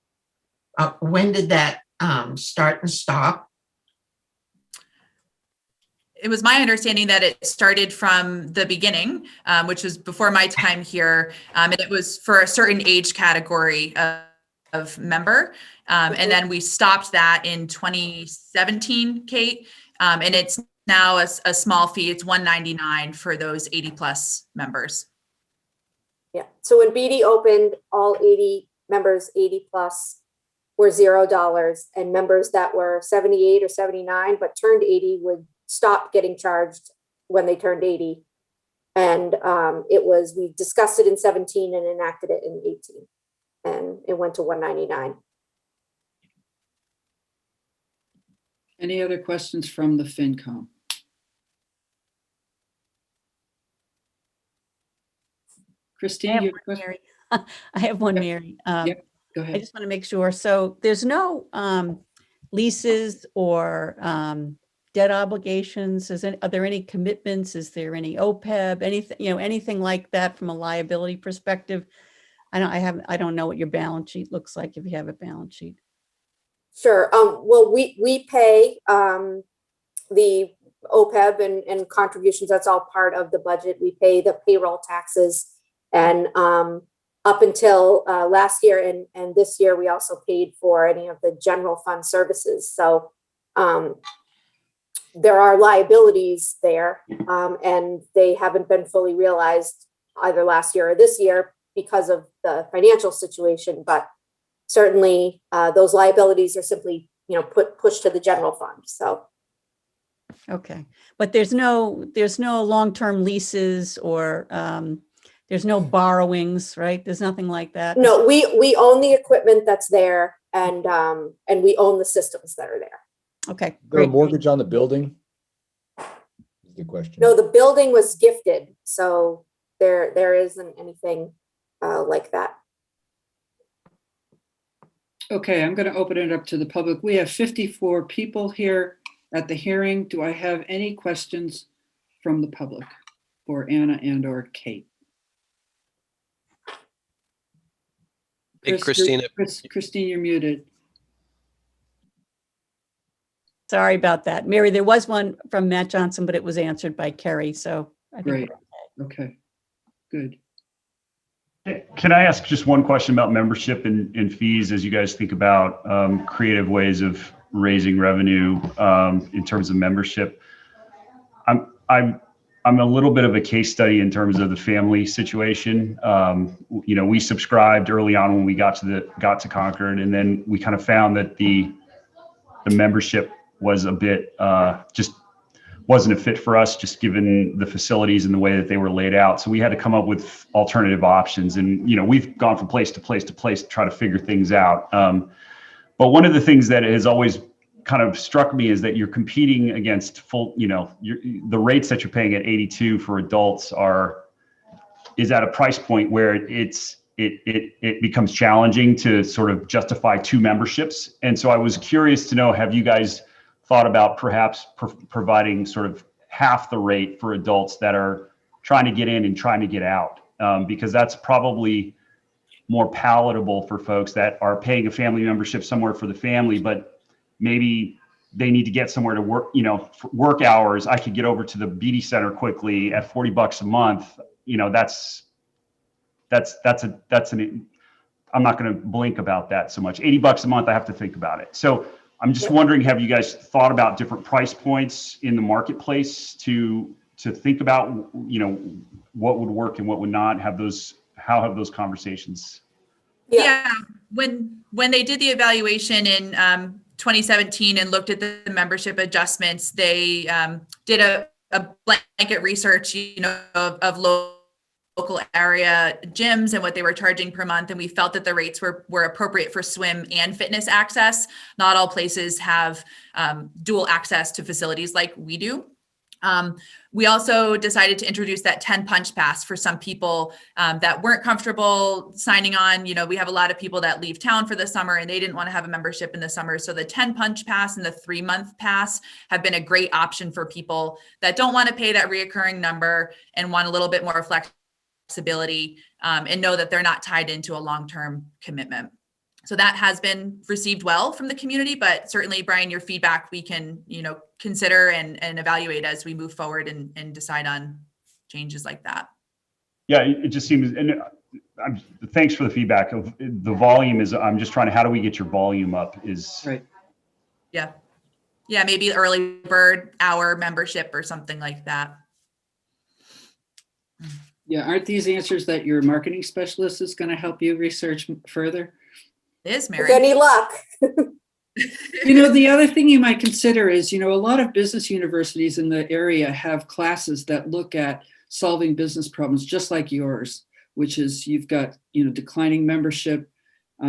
When did that start and stop? It was my understanding that it started from the beginning, which was before my time here, and it was for a certain age category of member. And then we stopped that in 2017, Kate, and it's now a small fee. It's $199 for those 80 plus members. Yeah. So when BD opened, all 80 members, 80 plus, were $0, and members that were 78 or 79 but turned 80 would stop getting charged when they turned 80. And we discussed it in 17 and enacted it in 18, and it went to $199. Any other questions from the FinCom? Christine, you have a question? Mary. I have one, Mary. Yep, go I ahead. just want to make sure. So there's no leases or debt obligations? Are there any commitments? Is there any OPEB? Anything, anything like that from a liability perspective? I don't know what your balance sheet looks like, if you have a balance sheet. Sure. Well, we pay the OPEB and contributions. That's all part of the budget. We pay the payroll taxes, and up until last year and this year, we also paid for any of the general fund services. So there are liabilities there, and they haven't been fully realized either last year or this year because of the financial situation. But certainly those liabilities are simply, pushed to the general fund. So. Okay, but there's no long-term leases or there's no borrowings, right? There's nothing like that. No, we own the equipment that's there, and we own the systems that are there. Okay, Is there a great. mortgage on the building? Is the question. No, the building was gifted, so there isn't anything like that. Okay, I'm going to open it up to the public. We have 54 people here at the hearing. Do I have any questions from the public for Anna and or Kate? Hey, Christina. Christine, you're muted. Sorry about that. Mary, there was one from Matt Johnson, but it was answered by Kerry, so I think Great. we're Okay, good. Can I ask just one question about membership and fees as you guys think about creative ways of raising revenue in terms of membership? I'm a little bit of a case study in terms of the family situation. We subscribed early on when we got to Concord, and then we kind of found that the the membership was a bit just wasn't a fit for us, just given the facilities and the way that they were laid out. So we had to come up with alternative options. And, you know, we've gone from place to place to place to try to figure things out. But one of the things that has always kind of struck me is that you're competing against full, you know, the rates that you're paying at 82 for adults is at a price point where it becomes challenging to sort of justify 2 memberships. And so I was curious to know, have you guys thought about perhaps providing sort of half the rate for adults that are trying to get in and trying to get out? Because that's probably more palatable for folks that are paying a family membership somewhere for the family, but maybe they need to get somewhere to work, you know, for work hours. I could get over to the BD center quickly at $40 a month. You know, I'm not going to blink about that so much. $80 a month, I have to think about it. So I'm just wondering, have you guys thought about different price points in the marketplace to think about, you know, what would work and what would not? How have those conversations? Yeah. When they did the evaluation in 2017 and looked at the membership adjustments, they did a blanket research, you know, of local area gyms and what they were charging per month. And we felt that the rates were appropriate for swim and fitness access. Not all places have dual access to facilities like we do. We also decided to introduce that 10 punch pass for some people that weren't comfortable signing on. You know, we have a lot of people that leave town for the summer and they didn't want to have a membership in the summer. So the 10 punch pass and the 3-month pass have been a great option for people that don't want to pay that reoccurring number and want a little bit more flexibility and know that they're not tied into a long-term commitment. So that has been received well from the community, but certainly, Brian, your feedback we can, you know, consider and evaluate as we move forward and decide on changes like that. Yeah, it just seems, and thanks for the feedback. Of the volume is, I'm just trying to, how do we get your volume up? Is right. Yeah, maybe early bird hour membership or something like that. Yeah, aren't these answers that your marketing specialist is going to help you research further? It is, Mary. With any luck. You know, the other thing you might consider is, you know, a lot of business universities in the area have classes that look at solving business problems just like yours, which is you've got, you know, declining membership,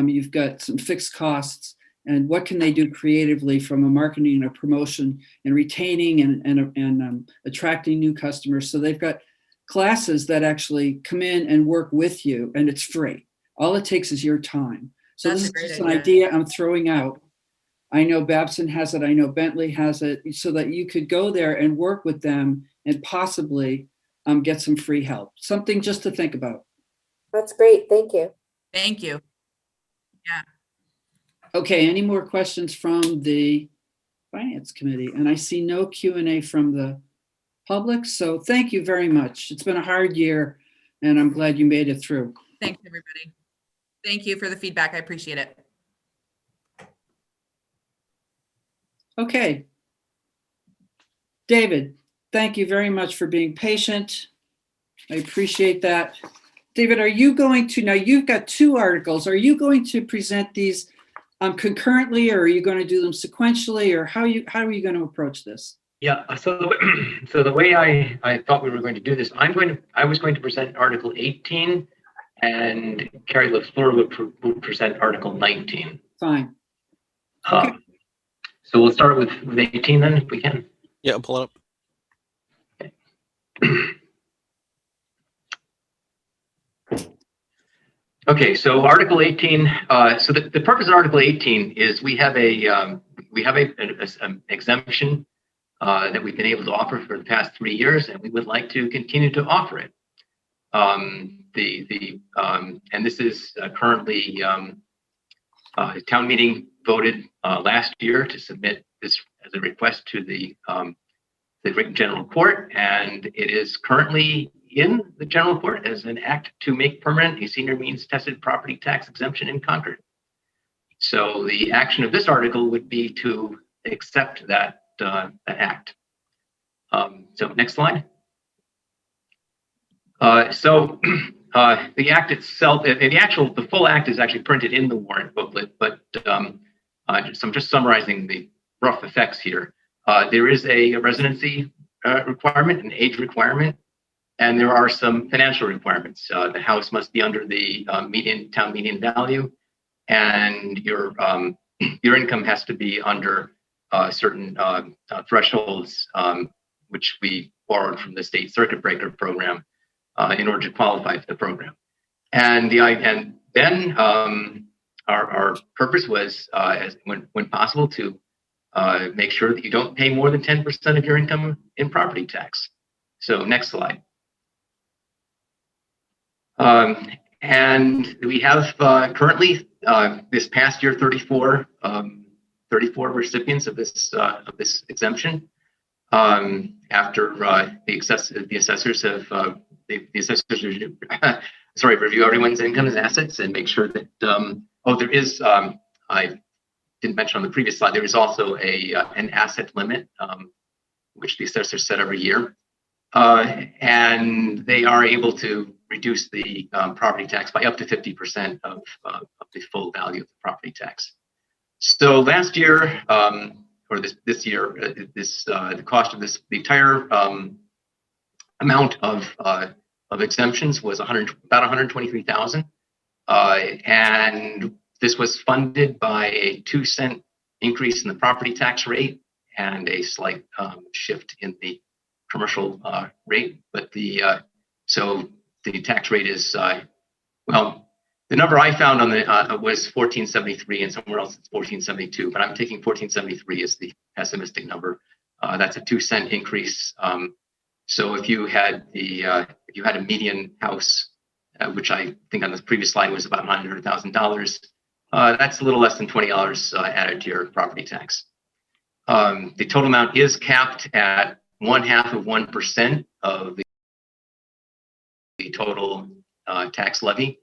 you've got some fixed costs, and what can they do creatively from a marketing and a promotion and retaining and attracting new customers. So they've got classes that actually come in and work with you, and it's free. All it takes is your time. So this is just an idea I'm throwing out. I know Babson has it. I know Bentley has it, so that you could go there and work with them and possibly get some free help. Something just to think about. That's great. Thank you. Thank you. Yeah. Okay. Any more questions from the Finance Committee? And I see no Q&A from the public. So thank you very much. It's been a hard year, and I'm glad you made it through. Thanks, everybody. Thank you for the feedback. I appreciate it. Okay. David, thank you very much for being patient. I appreciate that. David, are you going to, now you've got 2 articles. Are you going to present these concurrently, or are you going to do them sequentially, or how are you going to approach this? Yeah, so the way I thought we were going to do this, I was going to present Article 18, and Carrie LaFleur would present Article 19. Fine. Okay. So we'll start with 18 then, if we can. Yeah, I'll pull it up. Okay, so Article 18. So the purpose of Article 18 is we have an exemption that we've been able to offer for the past 3 years, and we would like to continue to offer it. And this is currently town meeting voted last year to submit this as a request to the General Court, and it is currently in the General Court as an act to make permanent a senior means tested property tax exemption in Concord. So the action of this article would be to accept that act. So next slide. The act itself, the full act is actually printed in the warrant booklet, but so I'm just summarizing rough effects here. There is a residency requirement, an age requirement, and there are some financial requirements. The house must be under the town median value, and your income has to be under certain thresholds, which we borrowed from the state circuit breaker program in order to qualify for the program. And then our purpose was, when possible, to make sure that you don't pay more than 10% of your income in property tax. So next slide. And we have currently this past year 34 recipients of this exemption. After the assessors have review everyone's income and assets and make sure that there is I didn't mention on the previous slide, there is also an asset limit which the assessors set every year, and they are able to reduce the property tax by up to 50% of the full value of the property tax. So last year, or this year, the cost of the entire amount of exemptions was about $123,000, and this was funded by a 2-cent increase in the property tax rate and a slight shift in the commercial rate. But so the tax rate is the number I found on the was 1473, and somewhere else it's 1472. But I'm taking 1473 as the pessimistic number. That's a 2-cent increase. So if you had a median house, which I think on the previous slide was about $900,000, that's a little less than $20 added to your property tax. The total amount is capped at 0.5% of the total tax levy.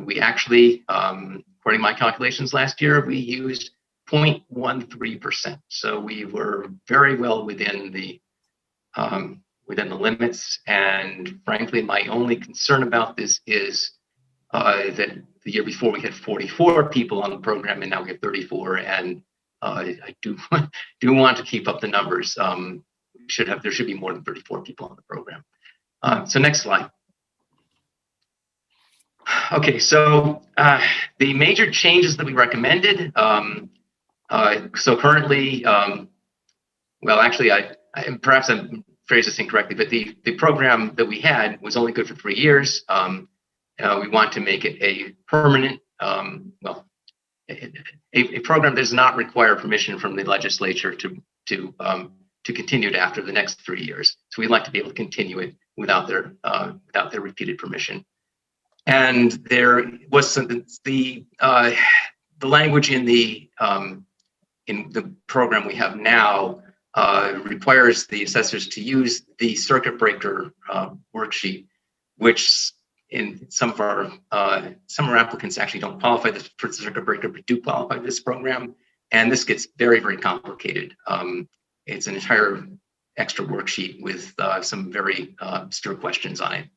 We actually, according to my calculations last year, we used 0.13%. So we were very well within the limits. And frankly, my only concern about this is that the year before we had 44 people on the program, and now we have 34. And I do want to keep up the numbers. There should be more than 34 people on the program. So next slide. Okay, so the major changes that we recommended. So currently, perhaps I phrased this incorrectly, but the program that we had was only good for 3 years. We want to make it a permanent, a program that does not require permission from the legislature to continue it after the next 3 years. So we'd like to be able to continue it without their repeated permission. And there was the language in the program we have now requires the assessors to use the circuit breaker worksheet, which in some of our applicants actually don't qualify for the circuit breaker, but do qualify for this program. And this gets very, very complicated. It's an entire extra worksheet with some very obscure questions on it.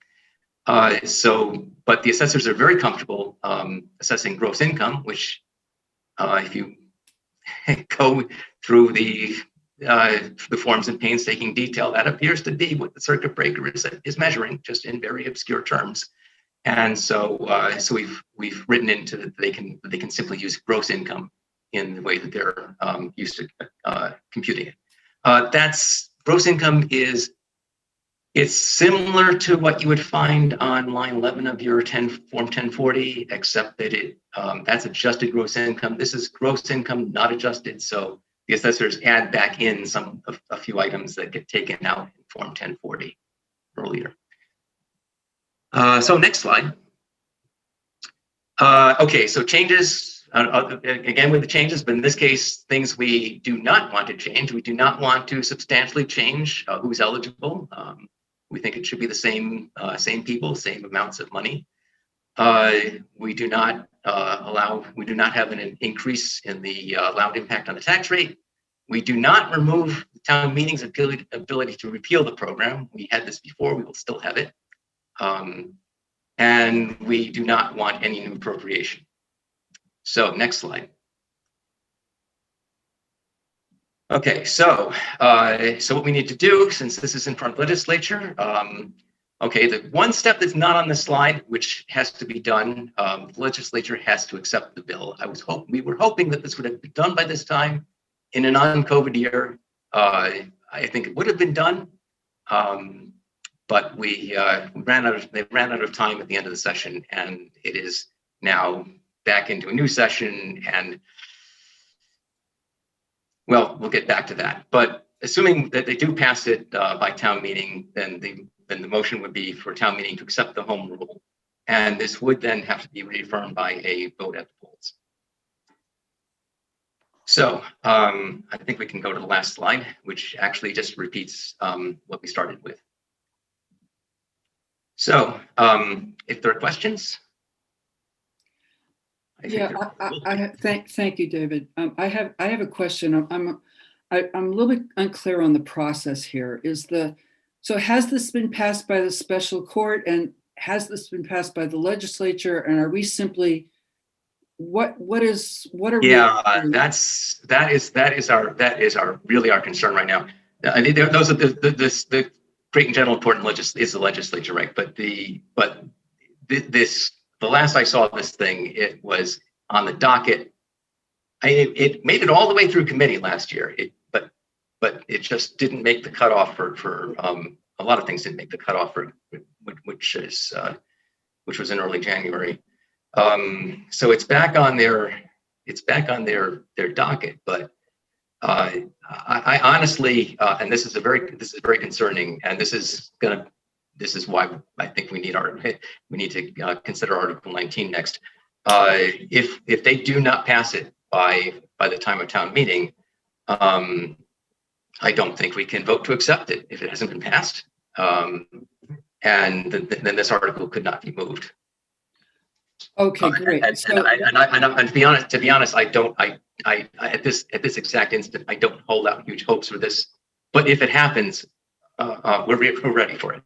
But the assessors are very comfortable assessing gross income, which if you go through the forms in painstaking detail, that appears to be what the circuit breaker is measuring, just in very obscure terms. And so we've written into that they can simply use gross income in the way that they're used to computing it. That's gross income it's similar to what you would find on line 11 of your Form 1040, except that that's adjusted gross income. This is gross income, not adjusted. So the assessors add back in a few items that get taken out in Form 1040 earlier. So next slide. Okay, so changes, again with the changes, but in this case, things we do not want to change. We do not want to substantially change who's eligible. We think it should be the same people, same amounts of money. We do not have an increase in the allowed impact on the tax rate. We do not remove the town meeting's ability to repeal the program. We had this before, we will still have it. And we do not want any new appropriation. So next slide. Okay, so what we need to do, since this is in front of legislature, okay, the one step that's not on the slide, which has to be done, the legislature has to accept the bill. We were hoping that this would have been done by this time in a non-COVID year. I think it would have been done, but they ran out of time at the end of the session, and it is now back into a new session. And well, we'll get back to that. But assuming that they do pass it by town meeting, then the motion would be for town meeting to accept the home rule. And this would then have to be reaffirmed by a vote at the polls. So I think we can go to the last slide, which actually just repeats what we started with. So if there are questions. Thank you, David. I have a question. I'm a little bit unclear on the process here. So has this been passed by the special court, and has this been passed by the legislature, and are we simply what are we? Yeah, that is our really our concern right now. I mean, those are the great and general important is the legislature, right? But the last I saw this thing, it was on the docket. It made it all the way through committee last year. But it just didn't make the cutoff for a lot of things didn't make the cutoff for which was in early January. So it's back on their docket. But I honestly, and this is very concerning, and this is why I think we need to consider Article 19 next. If they do not pass it by the time of town meeting, I don't think we can vote to accept it if it hasn't been passed, and then this article could not be moved. Okay, great. And to be honest, at this exact instant, I don't hold out huge hopes for this. But if it happens, we're ready for it.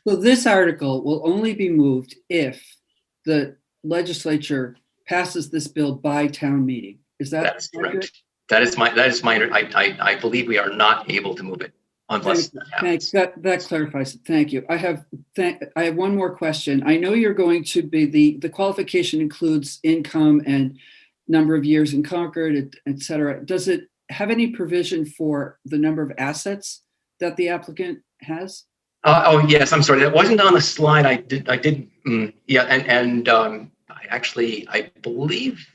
So this article will only be moved if the legislature passes this bill by town meeting. That's correct? That is my. I believe we are not able to move it unless that happens. That clarifies it. Thank you. I have one more question. I know you're going to be the qualification includes income and number of years in Concord, et cetera. Does it have any provision for the number of assets that the applicant has? Oh yes, I'm sorry. That wasn't on the slide. I did. Yeah, and I believe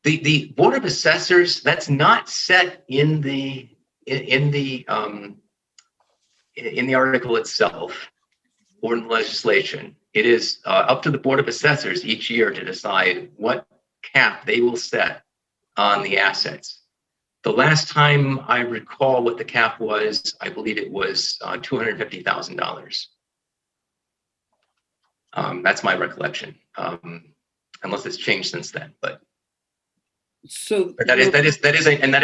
the Board of Assessors, that's not set in the article itself or in the legislation. It is up to the Board of Assessors each year to decide what cap they will set on the assets. The last time I recall what the cap was, I believe it was $250,000. That's my recollection, unless it's changed since then. But that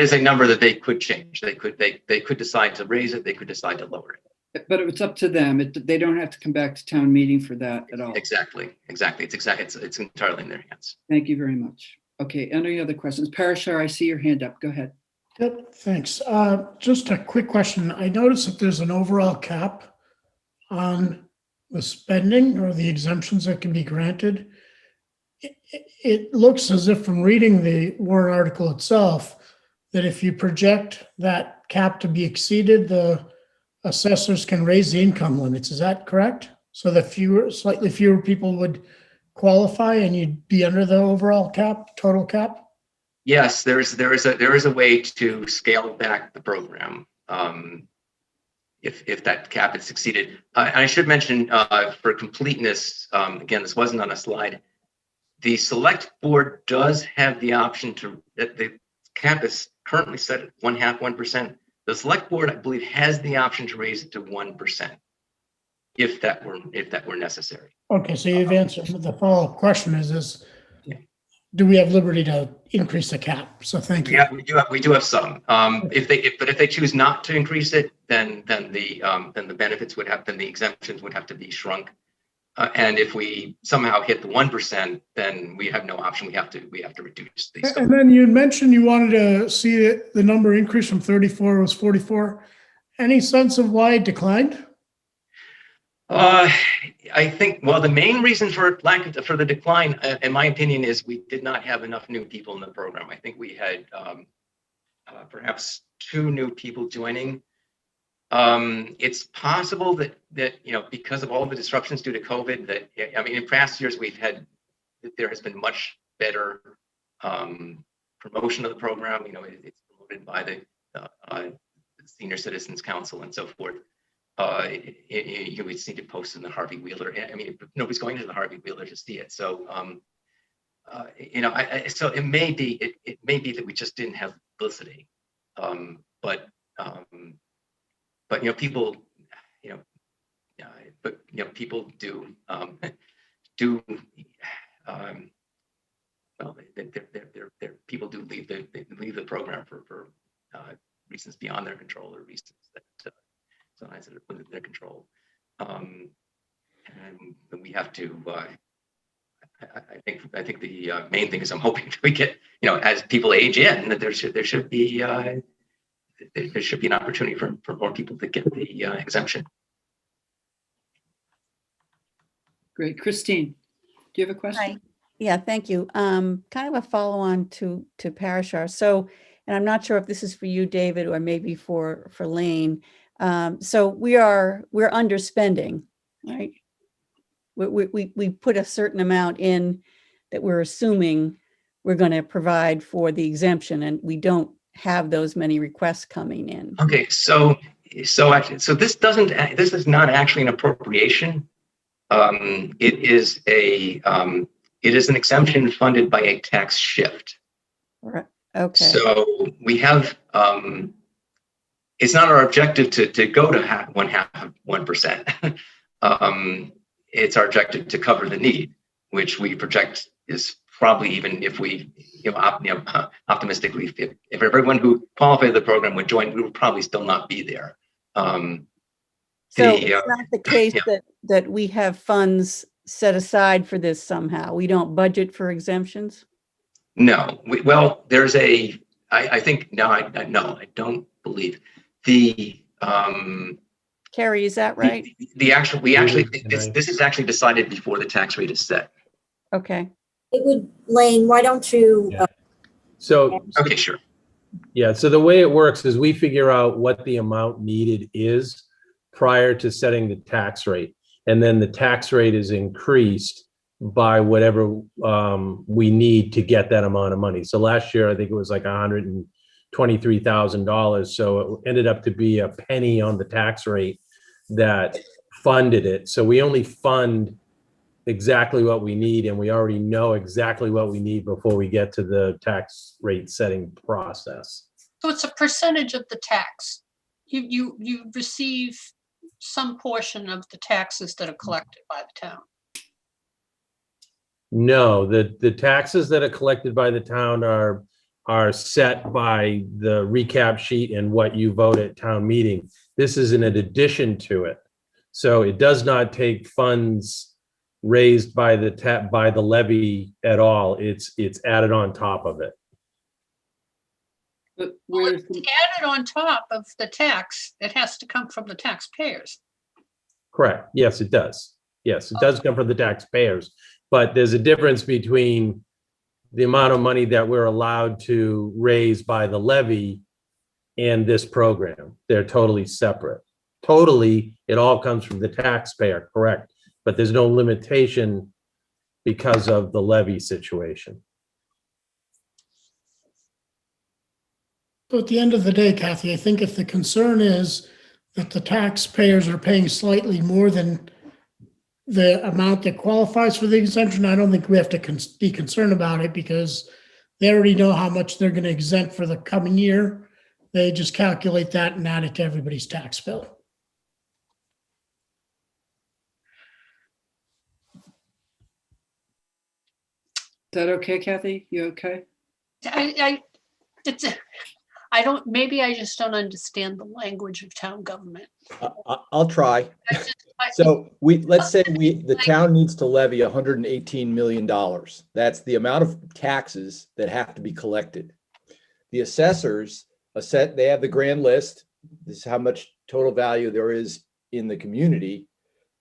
is a number that they could change. They could decide to raise it. They could decide to lower it. But it's up to them. They don't have to come back to town meeting for that at all. Exactly. It's entirely in their hands. Thank you very much. Okay. Any other questions? Parashar, I see your hand up. Go ahead. Yep, thanks. Just a quick question. I noticed that there's an overall cap on the spending or the exemptions that can be granted. It looks as if from reading the warrant article itself, that if you project that cap to be exceeded, the assessors can raise the income limits. Is that correct? So that slightly fewer people would qualify and you'd be under the overall cap, total cap? Yes, there is a way to scale back the program if that cap is exceeded. I should mention for completeness, again, this wasn't on a slide. The select board does have the option the cap is currently set at 1% The select board, I believe, has the option to raise it to 1% if that were necessary. Okay, so you've answered. The follow-up question is do we have liberty to increase the cap? So thank you. Yeah, we do have some. If they choose not to increase it, then the benefits the exemptions would have to be shrunk. And if we somehow hit the 1%, then we have no option. We have to reduce these. And then you mentioned you wanted to see the number increase from 34 was 44. Any sense of why it declined? I think, well, the main reason for the decline, in my opinion, is we did not have enough new people in the program. I think we had perhaps 2 new people joining. It's possible that because of all the disruptions due to COVID, that in past years there has been much better promotion of the program. It's promoted by the Senior Citizens Council and so forth. We just need to post in the Harvey Wheeler. Nobody's going to the Harvey Wheeler to see it. So, so it may be that we just didn't have publicity. But people, people do people do leave the program for reasons beyond their control, or reasons that sometimes that are within their control. And we have to. I think the main thing is I'm hoping that we get, as people age in, that there should be an opportunity for more people to get the exemption. Great. Christine, do you have a question? Hi. Yeah, thank you. Kind of a follow-on to Parashar. So, and I'm not sure if this is for you, David, or maybe for Lane. So we're underspending, right? We put a certain amount in that we're assuming we're going to provide for the exemption, and we don't have those many requests coming in. Okay, so this is not actually an appropriation. It is an exemption funded by a tax shift. Right. Okay. So we have. It's not our objective to go to 1%. It's our objective to cover the need, which we project is probably, even if we, optimistically, if everyone who qualified the program would join, we would probably still not be there. So it's not the case that we have funds set aside for this somehow. We don't budget for exemptions? No. There's I think, no, I don't believe. Carrie, is that right? This is actually decided before the tax rate is set. Okay. Lane, why don't you? Okay, sure. Yeah, so the way it works is we figure out what the amount needed is prior to setting the tax rate. And then the tax rate is increased by whatever we need to get that amount of money. So last year, I think it was like $123,000. So it ended up to be a penny on the tax rate that funded it. So we only fund exactly what we need, and we already know exactly what we need before we get to the tax rate setting process. So it's a percentage of the tax. You receive some portion of the taxes that are collected by the town. No, the taxes that are collected by the town are set by the recap sheet and what you vote at town meeting. This is in addition to it. So it does not take funds raised by the levy at all. It's added on top of it. But Well, it's added on top of the tax. It has to come from the taxpayers. Correct. Yes, it does. Yes, it does come from the taxpayers, but there's a difference between the amount of money that we're allowed to raise by the levy and this program. They're totally separate. Totally, it all comes from the taxpayer, correct? But there's no limitation because of the levy situation. So at the end of the day, Kathy, I think if the concern is that the taxpayers are paying slightly more than the amount that qualifies for the exemption, I don't think we have to be concerned about it, because they already know how much they're going to exempt for the coming year. They just calculate that and add it to everybody's tax bill. Is that okay, Kathy? You okay? I maybe I just don't understand the language of town government. I'll try. So let's say the town needs to levy $118 million. That's the amount of taxes that have to be collected. The assessors, they have the grand list. This is how much total value there is in the community.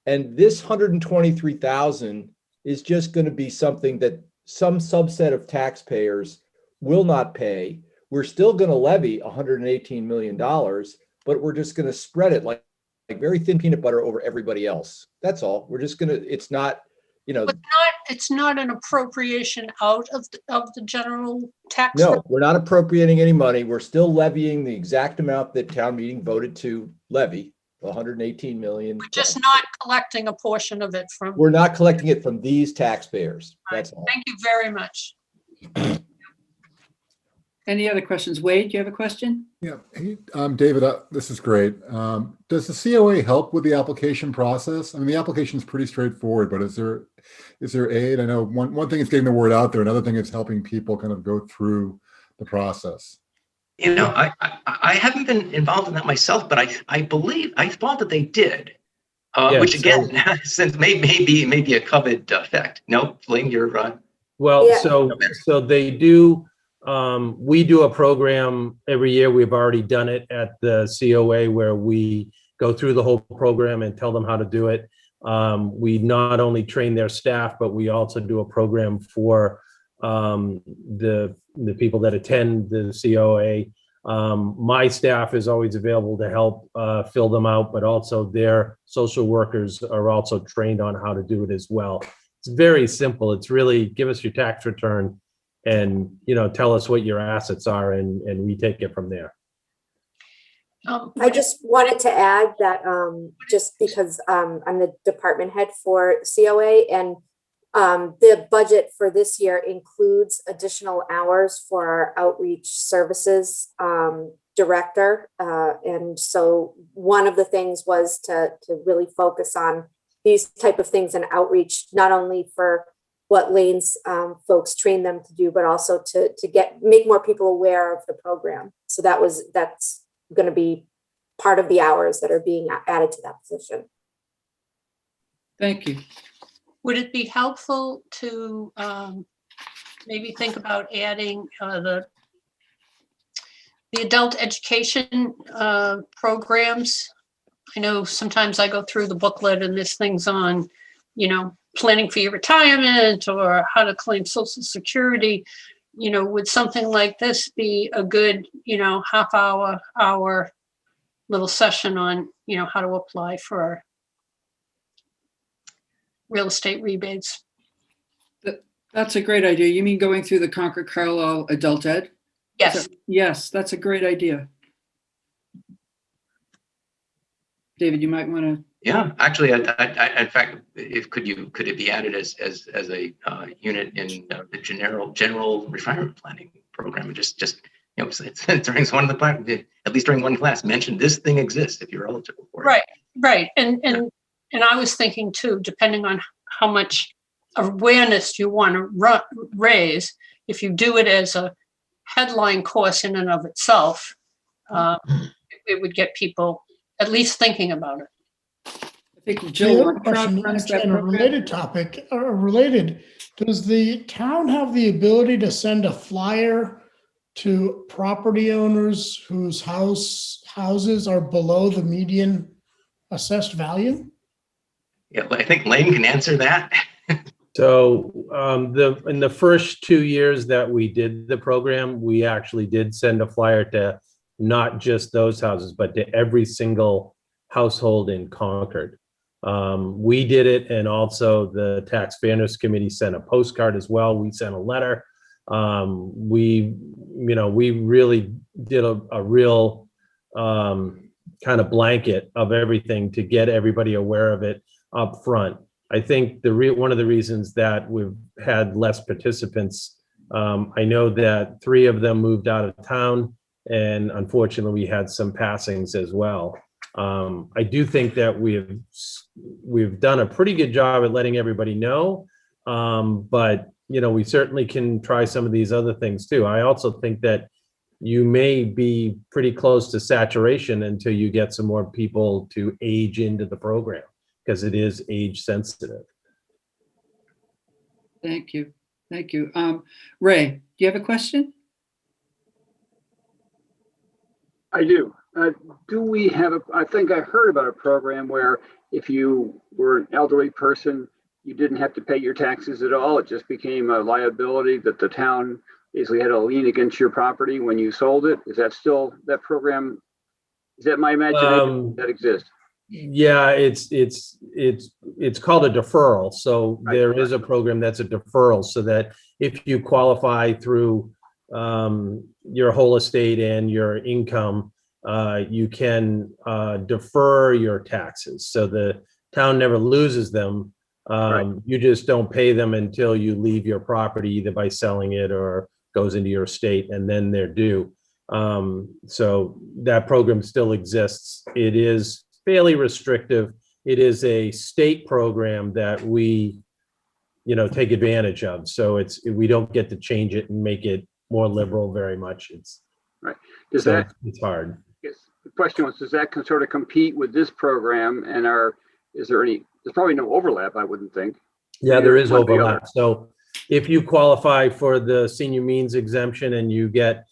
And this 123,000 is just going to be something that some subset of taxpayers will not pay. We're still going to levy $118 million, but we're just going to spread it like very thin peanut butter over everybody else. That's all. We're just going to, it's not, It's not an appropriation out of the general tax. No, we're not appropriating any money. We're still levying the exact amount that town meeting voted to levy, 118 million. We're just not collecting a portion of it from. We're not collecting it from these taxpayers. That's all. Thank you very much. Any other questions? Wade, do you have a question? Yeah, hey, David, this is great. Does the COA help with the application process? I mean, the application is pretty straightforward, but is there aid? I know one thing is getting the word out there. Another thing is helping people kind of go through the process. You know, I haven't been involved in that myself, but I thought that they did, which again, since may be a COVID effect. No, Flynn, you're right. Well, so they do. We do a program every year. We've already done it at the COA where we go through the whole program and tell them how to do it. We not only train their staff, but we also do a program for the people that attend the COA. My staff is always available to help fill them out, but also their social workers are also trained on how to do it as well. It's very simple. It's really give us your tax return and, tell us what your assets are and we take it from there. I just wanted to add that just because I'm the department head for COA and the budget for this year includes additional hours for our outreach services director. And so one of the things was to really focus on these type of things and outreach, not only for what Lane's folks train them to do, but also to make more people aware of the program. So that's going to be part of the hours that are being added to that position. Thank you. Would it be helpful to maybe think about adding the adult education programs? I know sometimes I go through the booklet and there's things on, planning for your retirement or how to claim Social Security. Would something like this be a good, half hour little session on, how to apply for real estate rebates? That's a great idea. You mean going through the Concord Carlisle Adult Ed? Yes. Yes, that's a great idea. David, you might want to. Yeah, actually, in fact, could it be added as a unit in the general retirement planning program? And just during one of the at least during one class, mention this thing exists if you're eligible for it. Right, and I was thinking too, depending on how much awareness you want to raise, if you do it as a headline course in and of itself, it would get people at least thinking about it. I think Jill question, actually, on a related topic, does the town have the ability to send a flyer to property owners whose houses are below the median assessed value? Yeah, I think Lane can answer that. So in the first 2 years that we did the program, we actually did send a flyer to not just those houses, but to every single household in Concord. We did it, and also the Tax Fairness Committee sent a postcard as well. We sent a letter. We really did a real kind of blanket of everything to get everybody aware of it up front. I think one of the reasons that we've had less participants, I know that 3 of them moved out of town, and unfortunately we had some passings as well. I do think that we've done a pretty good job at letting everybody know, but we certainly can try some of these other things too. I also think that you may be pretty close to saturation until you get some more people to age into the program, because it is age sensitive. Thank you. Thank you. Ray, do you have a question? I do. Do we have I think I heard about a program where if you were an elderly person, you didn't have to pay your taxes at all. It just became a liability that the town basically had a lien against your property when you sold it. Is that still that program? Is that my imagination that exists? Yeah, it's called a deferral. So there is a program that's a deferral, so that if you qualify through your whole estate and your income, you can defer your taxes. So the town never loses them. You just don't pay them until you leave your property, either by selling it or goes into your estate, and then they're due. So that program still exists. It is fairly restrictive. It is a state program that we, take advantage of. So we don't get to change it and make it more liberal very much. It's right. It's hard. Yes. The question was, does that sort of compete with this program? And there's probably no overlap, I wouldn't think. Yeah, there is overlap. So if you qualify for the senior means exemption and you get,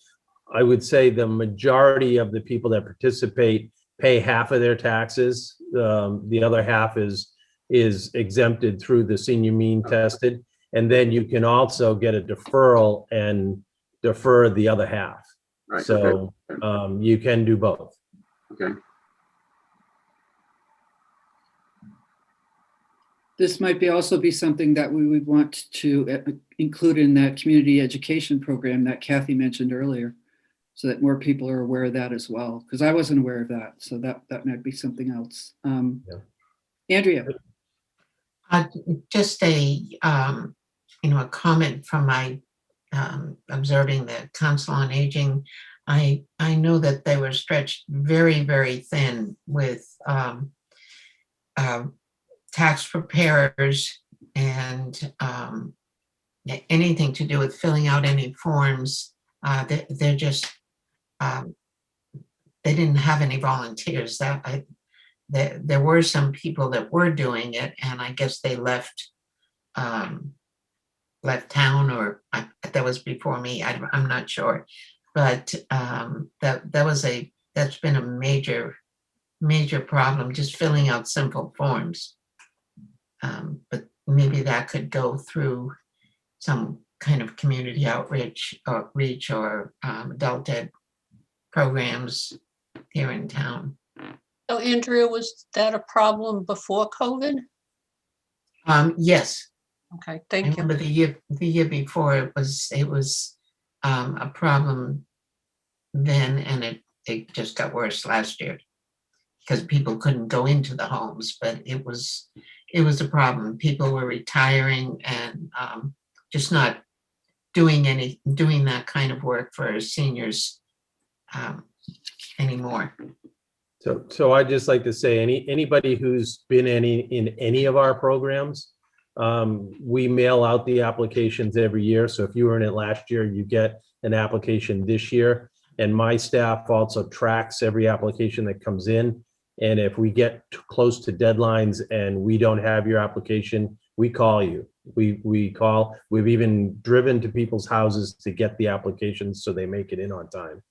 I would say the majority of the people that participate pay half of their taxes. The other half is exempted through the senior mean tested. And then you can also get a deferral and defer the other half. Right. So you can do both. Okay. This might also be something that we would want to include in that community education program that Kathy mentioned earlier, so that more people are aware of that as well. Because I wasn't aware of that, so that might be something else. Andrea, just a comment from my observing the Council on Aging. I know that they were stretched very, very thin with tax preparers and anything to do with filling out any forms. They're just they didn't have any volunteers. There were some people that were doing it, and I guess they left town, or that was before me. I'm not sure, but that's been a major problem, just filling out simple forms. But maybe that could go through some kind of community outreach or adult ed programs here in town. So Andrea, was that a problem before COVID? Yes. Okay, thank you. I remember the year before it was a problem then, and it just got worse last year because people couldn't go into the homes, but it was a problem. People were retiring and just not doing that kind of work for seniors anymore. So I'd just like to say anybody who's been in any of our programs, we mail out the applications every year. So if you were in it last year, you get an application this year. And my staff also tracks every application that comes in. And if we get close to deadlines and we don't have your application, we call you. We call. We've even driven to people's houses to get the applications so they make it in on time.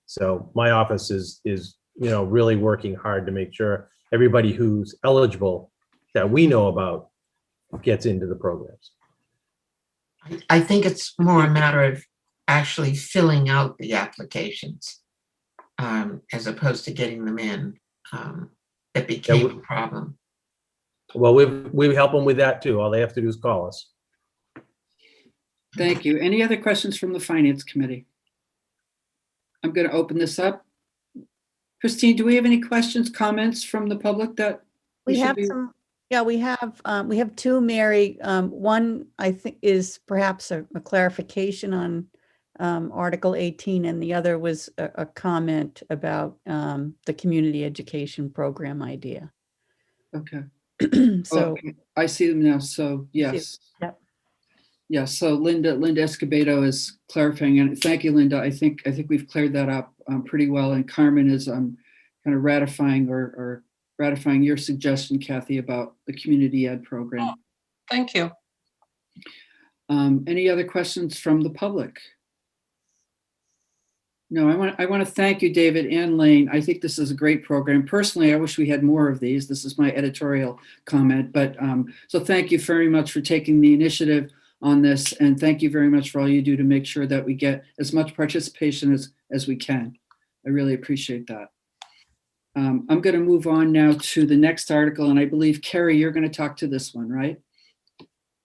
So my office is really working hard to make sure everybody who's eligible that we know about gets into the programs. I think it's more a matter of actually filling out the applications as opposed to getting them in. That became a problem. Well, we help them with that too. All they have to do is call us. thank you. Any other questions from the Finance Committee? I'm going to open this up. Christine, do we have any questions, comments from the public that we have some? Yeah, we have two, Mary. One I think is perhaps a clarification on Article 18, and the other was a comment about the community education program idea. Okay. So okay. I see them now. So yes. Yep. Yeah, so Linda Escobedo is clarifying, and thank you, Linda. I think we've cleared that up pretty well, and Carmen is kind of ratifying or ratifying your suggestion, Kathy, about the community ed program. Thank you. Any other questions from the public? No, I want to thank you, David and Lane. I think this is a great program. Personally, I wish we had more of these. This is my editorial comment, but so thank you very much for taking the initiative on this, and thank you very much for all you do to make sure that we get as much participation as we can. I really appreciate that. I'm going to move on now to the next article, and I believe, Carrie, you're going to talk to this one, right?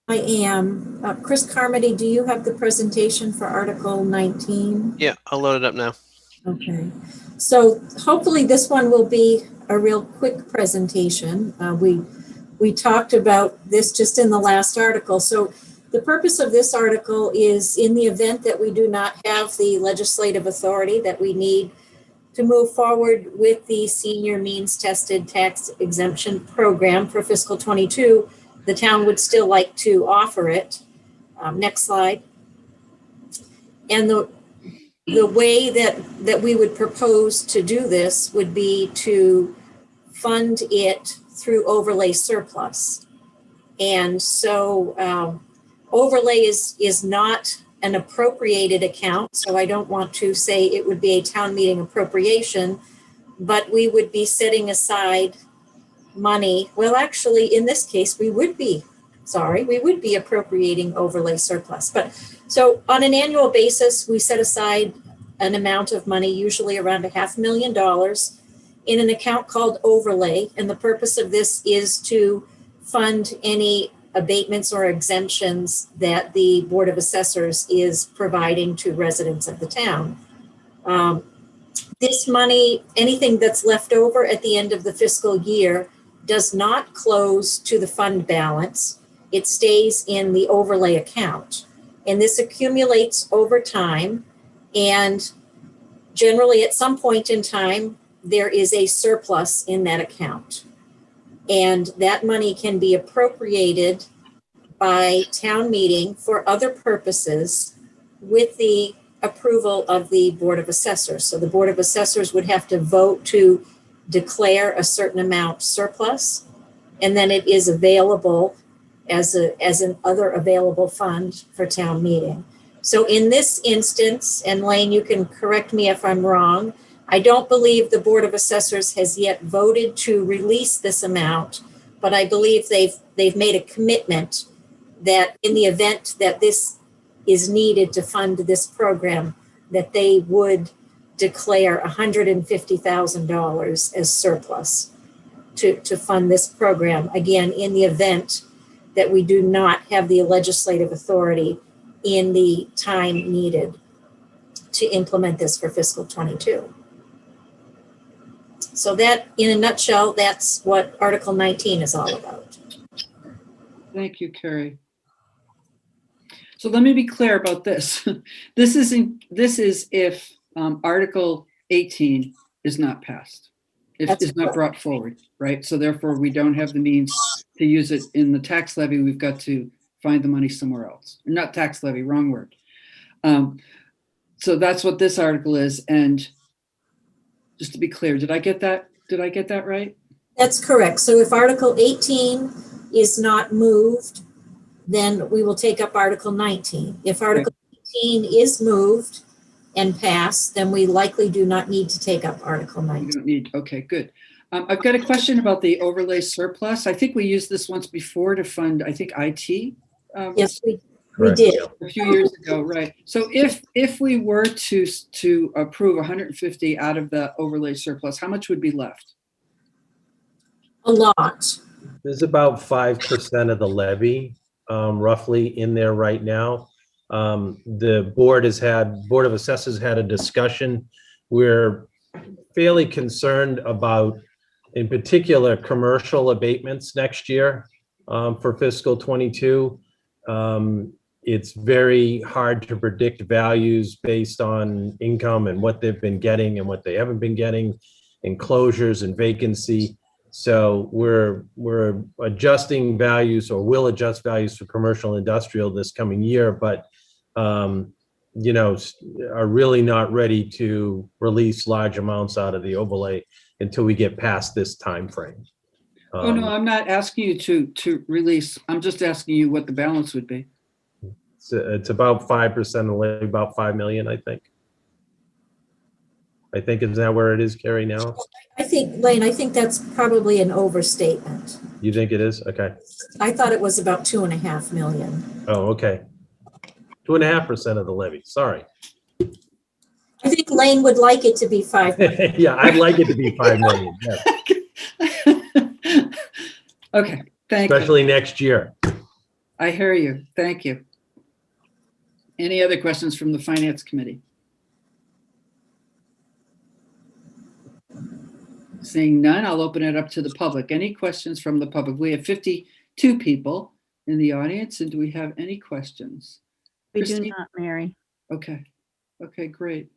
I am. Chris Carmody, do you have the presentation for Article 19? Yeah, I'll load it up now. Okay. So hopefully this one will be a real quick presentation. We talked about this just in the last article. So the purpose of this article is, in the event that we do not have the legislative authority that we need to move forward with the senior means tested tax exemption program for fiscal 22, the town would still like to offer it. Next slide. And the way that we would propose to do this would be to fund it through overlay surplus. And so overlay is not an appropriated account, so I don't want to say it would be a town meeting appropriation, but we would be setting aside money. Well, actually, in this case, we would be appropriating overlay surplus. But so on an annual basis, we set aside an amount of money, usually around $500,000, in an account called overlay. And the purpose of this is to fund any abatements or exemptions that the Board of Assessors is providing to residents of the town. This money, anything that's left over at the end of the fiscal year, does not close to the fund balance. It stays in the overlay account. And this accumulates over time. And generally at some point in time, there is a surplus in that account. And that money can be appropriated by town meeting for other purposes with the approval of the Board of Assessors. So the Board of Assessors would have to vote to declare a certain amount surplus, and then it is available as an other available fund for town meeting. So in this instance, and Lane, you can correct me if I'm wrong, I don't believe the Board of Assessors has yet voted to release this amount, but I believe they've made a commitment that in the event that this is needed to fund this program, that they would declare $150,000 as surplus to fund this program. Again, in the event that we do not have the legislative authority in the time needed to implement this for fiscal 22. So that, in a nutshell, that's what Article 19 is all about. Thank you, Carrie. So let me be clear about this. This is if Article 18 is not passed, if it's not brought forward, right? So therefore, we don't have the means to use it in the tax levy. We've got to find the money somewhere else. Not tax levy, wrong word. So that's what this article is. And just to be clear, did I get that? Did I get that right? That's correct. So if Article 18 is not moved, then we will take up Article 19. If Article 18 is moved and passed, then we likely do not need to take up Article 19. You don't need, okay, good. I've got a question about the overlay surplus. I think we used this once before to fund, I think, IT. Yes, we did. A few years ago, right. So if we were to approve 150 out of the overlay surplus, how much would be left? A lot. There's about 5% of the levy roughly in there right now. The Board of Assessors had a discussion. We're fairly concerned about, in particular, commercial abatements next year for fiscal 22. It's very hard to predict values based on income and what they've been getting and what they haven't been getting, and closures and vacancy. So we're adjusting values, or will adjust values for commercial and industrial this coming year, but you know, are really not ready to release large amounts out of the overlay until we get past this time frame. Oh, no, I'm not asking you to release. I'm just asking you what the balance would be. It's about 5% of the levy, about 5 million, I think. Is that where it is, Carrie, now? I think, Lane, I think that's probably an overstatement. You think it is? Okay. I thought it was about 2.5 million. Oh, okay. 2.5% of the levy. Sorry. I think Lane would like it to be 5 million. Yeah, I'd like it to be 5 million. Yes. Okay, thank you. Especially next year. I hear you. Thank you. Any other questions from the Finance Committee? Seeing none, I'll open it up to the public. Any questions from the public? We have 52 people in the audience, and do we have any questions? We Christine? do not, Mary. Okay. Okay, great.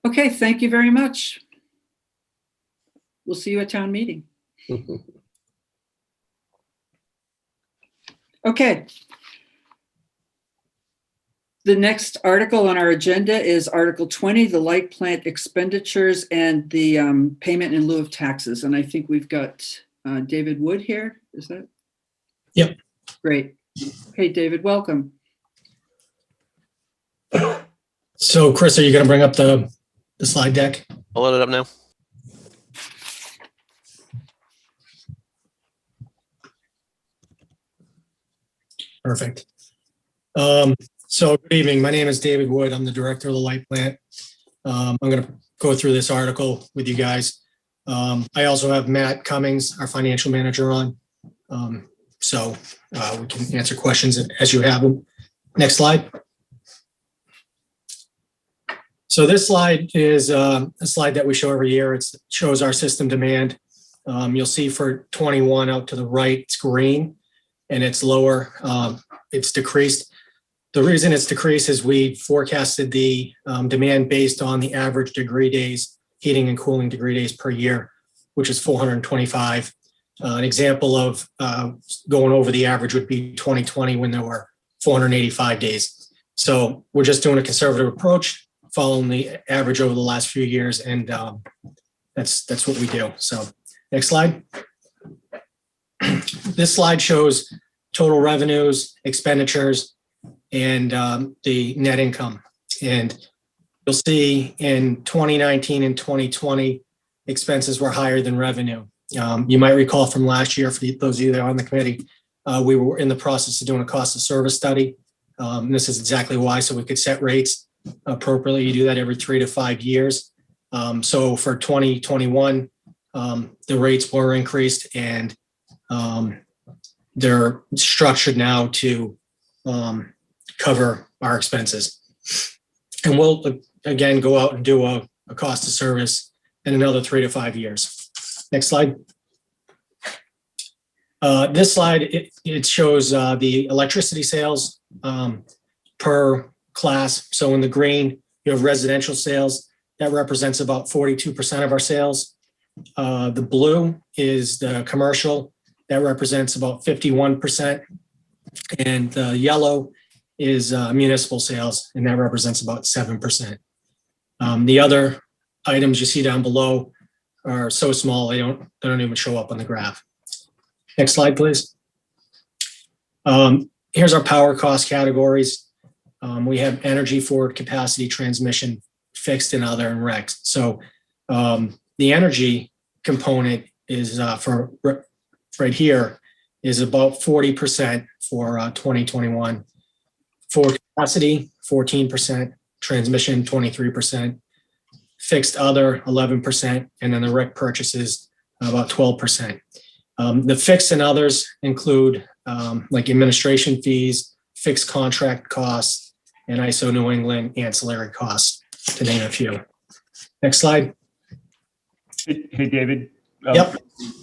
Okay, thank you very much. We'll see you at town meeting. Okay. The next article on our agenda is Article 20, the light plant expenditures and the payment in lieu of taxes. And I think we've got David Wood here. Is that? Yep. Great. Hey, David, welcome. So, Chris, are you going to bring up the slide deck? I'll load it up now. Perfect. So good evening. My name is David Wood. I'm the director of the light plant. I'm going to go through this article with you guys. I also have Matt Cummings, our financial manager, on. So we can answer questions as you have them. Next slide. So this slide is a slide that we show every year. It shows our system demand. You'll see for 21 out to the right, it's green, and it's lower. It's decreased. The reason it's decreased is we forecasted the demand based on the average degree days, heating and cooling degree days per year, which is 425. An example of going over the average would be 2020 when there were 485 days. So we're just doing a conservative approach, following the average over the last few years, and that's what we do. So next slide. This slide shows total revenues, expenditures, and the net income. And you'll see in 2019 and 2020, expenses were higher than revenue. You might recall from last year, for those of you that are on the committee, we were in the process of doing a cost of service study. And this is exactly why, so we could set rates appropriately. You do that every 3 to 5 years. So for 2021, the rates were increased, and they're structured now to cover our expenses. And we'll again go out and do a cost of service in another 3 to 5 years. Next slide. This slide, it shows the electricity sales per class. So in the green, you have residential sales. That represents about 42% of our sales. The blue is the commercial. That represents about 51%. And the yellow is municipal sales, and that represents about 7%. The other items you see down below are so small they don't even show up on the graph. Next slide, please. Here's our power cost categories. We have energy, forward capacity, transmission, fixed, and other, and recs. So the energy component is for right here is about 40% for 2021. Forward capacity, 14%, transmission, 23%, fixed other, 11%, and then the rec purchases, about 12%. The fixed and others include like administration fees, fixed contract costs, and ISO New England ancillary costs, to name a few. Next slide. Hey, David. Yep.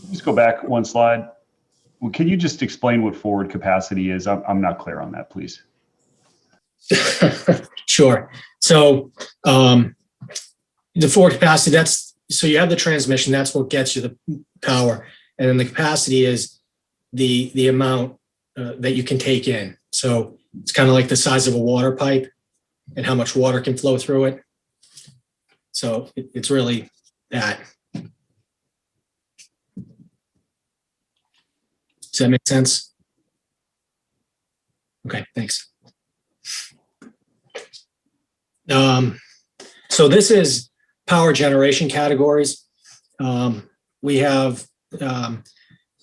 Just go back one slide. Well, can you just explain what forward capacity is? I'm not clear on that, please. Sure. So the forward capacity, that's so you have the transmission, that's what gets you the power. And then the capacity is the amount that you can take in. So it's kind of like the size of a water pipe and how much water can flow through it. So it's really that. Does that make sense? Okay, thanks. So this is power generation categories. We have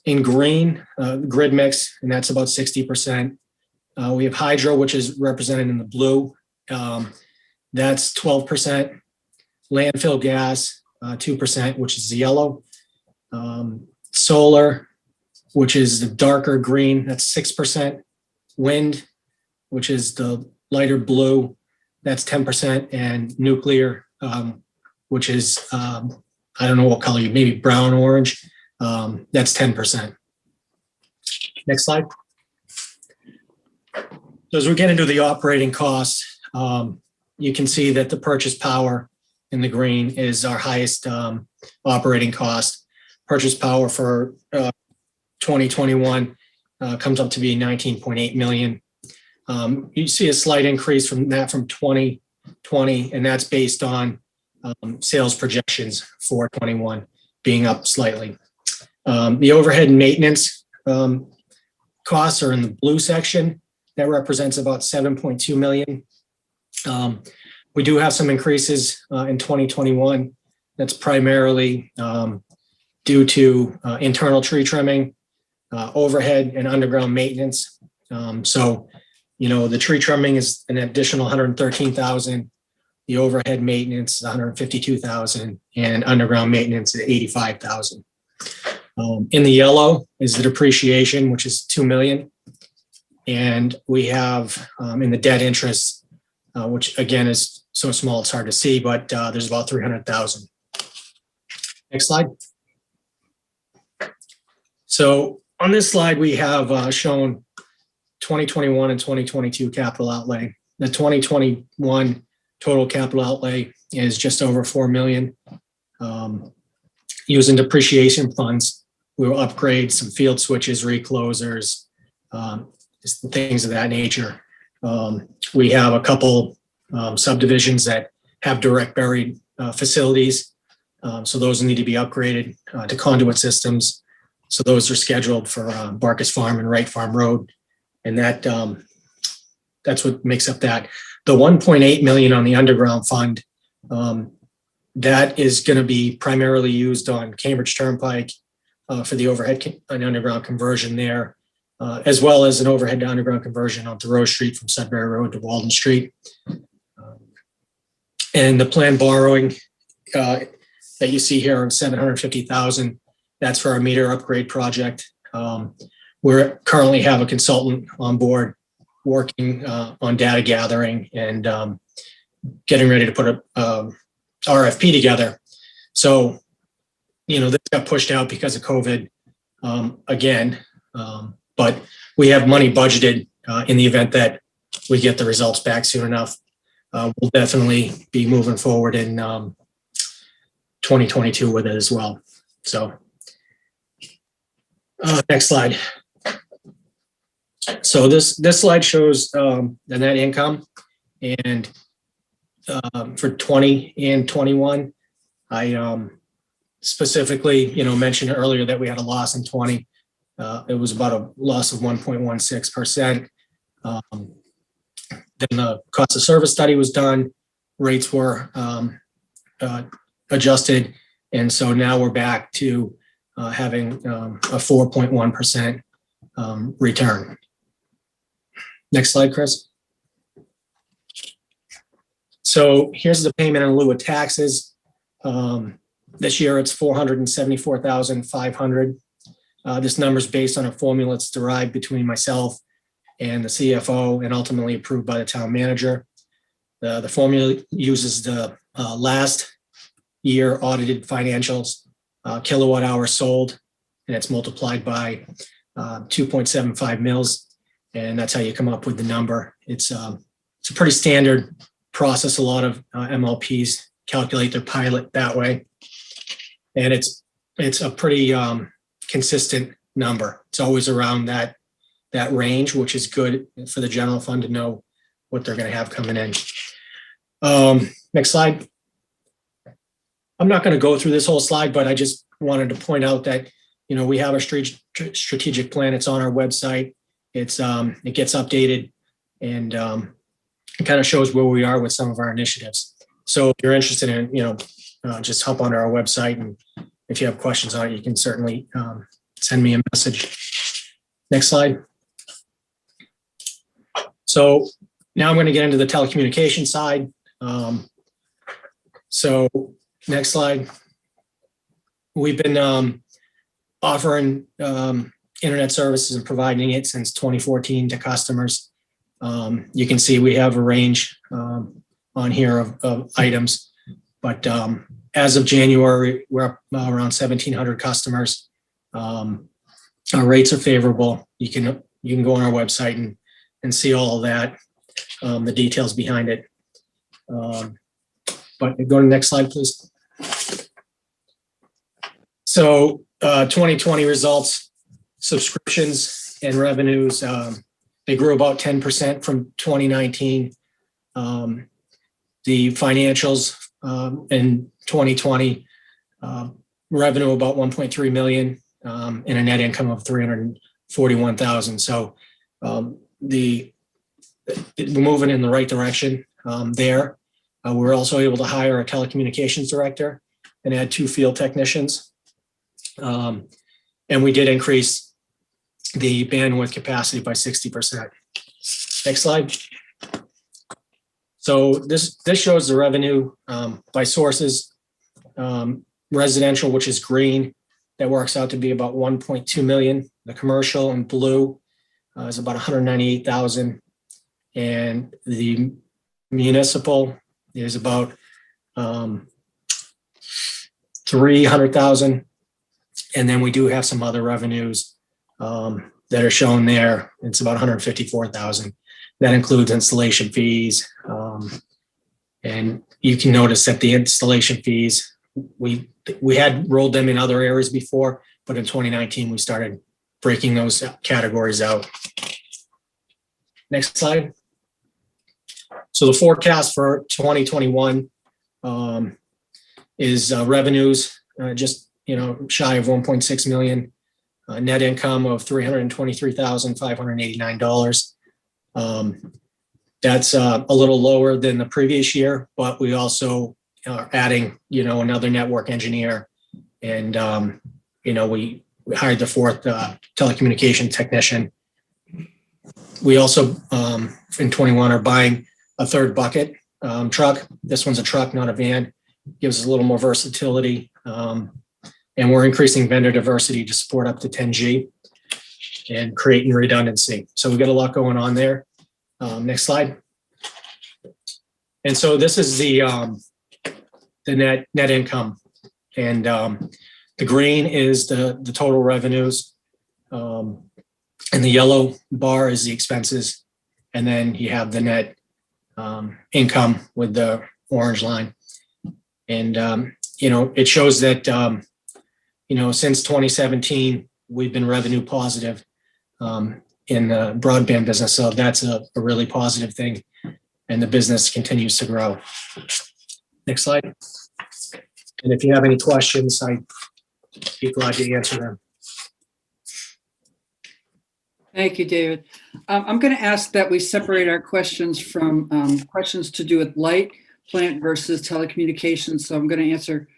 in green, grid mix, and that's about 60%. We have hydro, which is represented in the blue. That's 12%. Landfill gas, 2%, which is the yellow. Solar, which is the darker green, that's 6%. Wind, which is the lighter blue, that's 10%. And nuclear, which is, I don't know what color, maybe brown, orange, that's 10%. Next slide. So as we get into the operating costs, you can see that the purchase power in the green is our highest operating cost. Purchase power for 2021 comes up to be 19.8 million. You see a slight increase from that from 2020, and that's based on sales projections for 21 being up slightly. The overhead and maintenance costs are in the blue section. That represents about 7.2 million. We do have some increases in 2021. That's primarily due to internal tree trimming, overhead and underground maintenance. So, the tree trimming is an additional 113,000. The overhead maintenance is 152,000, and underground maintenance is 85,000. In the yellow is the depreciation, which is 2 million. And we have in the debt interest, which again is so small it's hard to see, but there's about 300,000. Next slide. So on this slide, we have shown 2021 and 2022 capital outlay. The 2021 total capital outlay is just over 4 million. Using depreciation funds, we will upgrade some field switches, reclosers, things of that nature. We have a couple subdivisions that have direct buried facilities. So those need to be upgraded to conduit systems. So those are scheduled for Barkus Farm and Wright Farm Road. And that's what makes up that. The 1.8 million on the underground fund, that is going to be primarily used on Cambridge Turnpike for the overhead and underground conversion there, as well as an overhead to underground conversion on Thoreau Street from Sudbury Road to Walden Street. And the planned borrowing that you see here of 750,000, that's for our meter upgrade project. We currently have a consultant on board working on data gathering and getting ready to put a RFP together. So, this got pushed out because of COVID again, but we have money budgeted in the event that we get the results back soon enough. We'll definitely be moving forward in 2022 with it as well. So next slide. So this slide shows the net income, and for 20 and 21, I specifically, mentioned earlier that we had a loss in 20. It was about a loss of 1.16%. Then the cost of service study was done, rates were adjusted, and so now we're back to having a 4.1% return. Next slide, Chris. So here's the payment in lieu of taxes. This year it's 474,500. This number is based on a formula that's derived between myself and the CFO and ultimately approved by the town manager. The formula uses the last year audited financials, kilowatt hours sold, and it's multiplied by 2.75 mils. And that's how you come up with the number. It's a pretty standard process. A lot of MLPs calculate their pilot that way. And it's a pretty consistent number. It's always around that range, which is good for the general fund to know what they're going to have coming in. Next slide. I'm not going to go through this whole slide, but I just wanted to point out that, you know, we have a strategic plan. It's on our website. It gets updated, and it kind of shows where we are with some of our initiatives. So if you're interested in, you know, just hop onto our website, and if you have questions on it, you can certainly send me a message. Next slide. So now I'm going to get into the telecommunication side. So next slide. We've been offering internet services and providing it since 2014 to customers. You can see we have a range on here of items, but as of January, we're up around 1,700 customers. Our rates are favorable. You can go on our website and see all of that, the details behind it. But go to the next slide, please. So 2020 results, subscriptions and revenues, they grew about 10% from 2019. The financials in 2020, revenue about 1.3 million and a net income of 341,000. So we're moving in the right direction there. We're also able to hire a telecommunications director and add 2 field technicians. And we did increase the bandwidth capacity by 60%. Next slide. So this shows the revenue by sources. Residential, which is green, that works out to be about 1.2 million. The commercial in blue is about 198,000. And the municipal is about 300,000. And then we do have some other revenues that are shown there. It's about 154,000. That includes installation fees. And you can notice that the installation fees, we had rolled them in other areas before, but in 2019, we started breaking those categories out. Next slide. So the forecast for 2021 is revenues just shy of 1.6 million, net income of $323,589. That's a little lower than the previous year, but we also are adding, another network engineer, and we hired the 4th telecommunication technician. We also in 21 are buying a 3rd bucket truck. This one's a truck, not a van. Gives us a little more versatility. And we're increasing vendor diversity to support up to 10G and creating redundancy. So we've got a lot going on there. Next slide. And so this is the net income. And the green is the total revenues. And the yellow bar is the expenses. And then you have the net income with the orange line. And, it shows that, since 2017, we've been revenue positive in the broadband business. So that's a really positive thing. And the business continues to grow. Next slide. And if you have any questions, I'd be glad to answer them. Thank you, David. I'm going to ask that we separate our questions from questions to do with light plant versus telecommunications. So I'm going to answer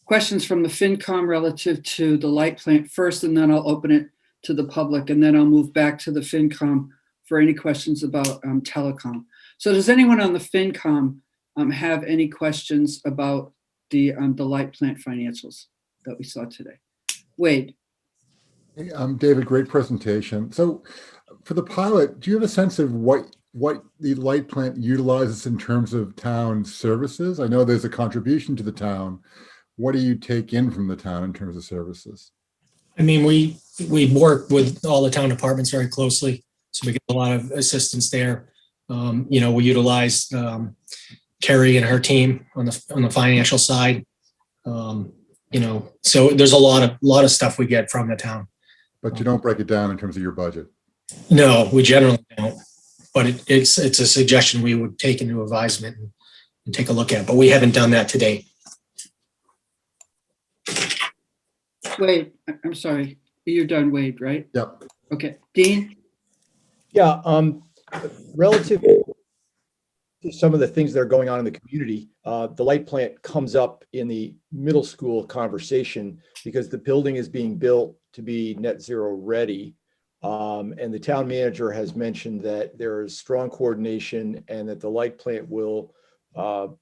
questions from the FinCom relative to the light plant first, and then I'll open it to the public, and then I'll move back to the FinCom for any questions about telecom. So does anyone on the FinCom have any questions about the light plant financials that we saw today? Wade. Hey, David, great presentation. So for the pilot, do you have a sense of what the light plant utilizes in terms of town services? I know there's a contribution to the town. What do you take in from the town in terms of services? I mean, we work with all the town departments very closely, so we get a lot of assistance there. We utilize Carrie and her team on the financial side. So there's a lot of stuff we get from the town. But you don't break it down in terms of your budget. No, we generally don't, but it's a suggestion we would take into advisement and take a look at, but we haven't done that to date. Wade, I'm sorry. You're done, Wade, right? Yep. Okay. Dean? Yeah, relative to some of the things that are going on in the community, the light plant comes up in the middle school conversation because the building is being built to be net zero ready. And the town manager has mentioned that there is strong coordination and that the light plant will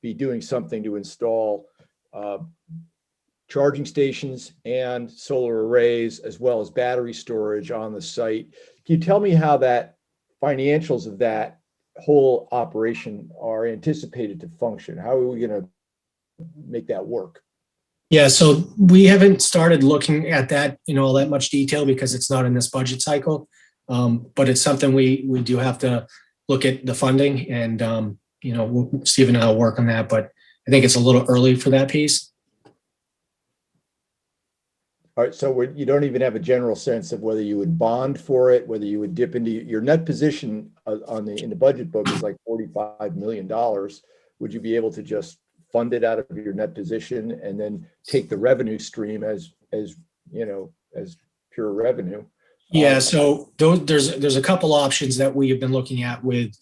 be doing something to install charging stations and solar arrays, as well as battery storage on the site. Can you tell me how that financials of that whole operation are anticipated to function? How are we going to make that work? Yeah, so we haven't started looking at that in all that much detail because it's not in this budget cycle. But it's something we do have to look at the funding and, Stephen and I'll work on that, but I think it's a little early for that piece. All right, so you don't even have a general sense of whether you would bond for it, whether you would dip into your net position in the budget book is like $45 million. Would you be able to just fund it out of your net position and then take the revenue stream as pure revenue? Yeah, so there's a couple options that we have been looking at with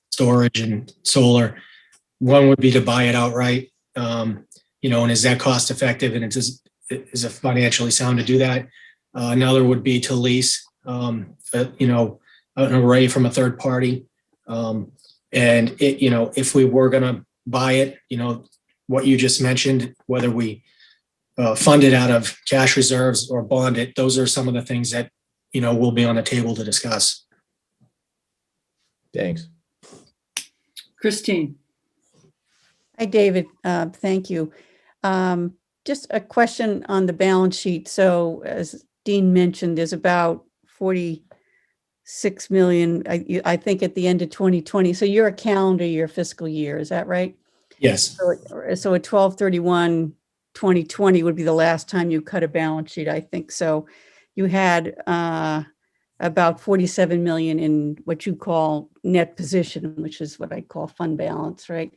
storage and solar. One would be to buy it outright, and is that cost effective and is it financially sound to do that? Another would be to lease, an array from a third party. And if we were going to buy it, what you just mentioned, whether we fund it out of cash reserves or bond it, those are some of the things that, will be on the table to discuss. Thanks. Christine? Hi, David. Thank you. Just a question on the balance sheet. So as Dean mentioned, there's about 46 million, I think at the end of 2020. So you're a calendar year fiscal year, is that right? Yes. So at 12/31/2020 would be the last time you cut a balance sheet, I think. So you had about 47 million in what you call net position, which is what I call fund balance, right?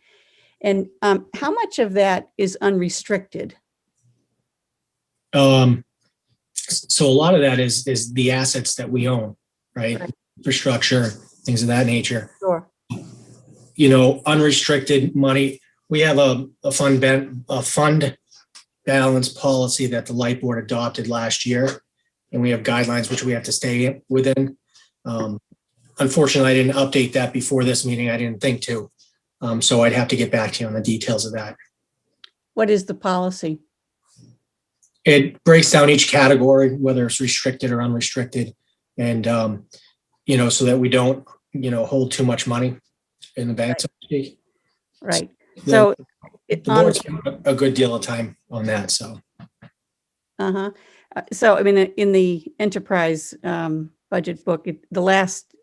And how much of that is unrestricted? So a lot of that is the assets that we own, right? Infrastructure, things of that nature. Sure. Unrestricted money. We have a fund balance policy that the Light Board adopted last year, and we have guidelines which we have to stay within. Unfortunately, I didn't update that before this meeting. I didn't think to. So I'd have to get back to you on the details of that. What is the policy? It breaks down each category, whether it's restricted or unrestricted, and so that we don't, hold too much money in the bank, so to speak. Right. So the board spent a good deal of time on that. So. So I mean, in the enterprise budget book, the last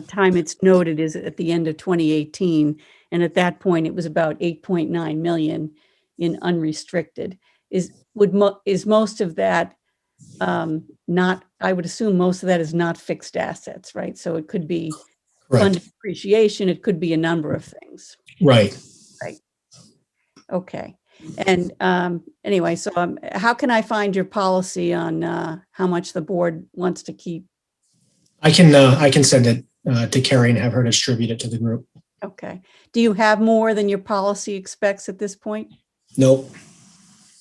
time it's noted is at the end of 2018, and at that point it was about 8.9 million in unrestricted. Is most of that not? I would assume most of that is not fixed assets, right? So it could be fund depreciation. It could be a number of things. Right. Right. Okay. And anyway, so how can I find your policy on how much the board wants to keep? I can send it to Carrie and have her distribute it to the group. Okay. Do you have more than your policy expects at this point? Nope.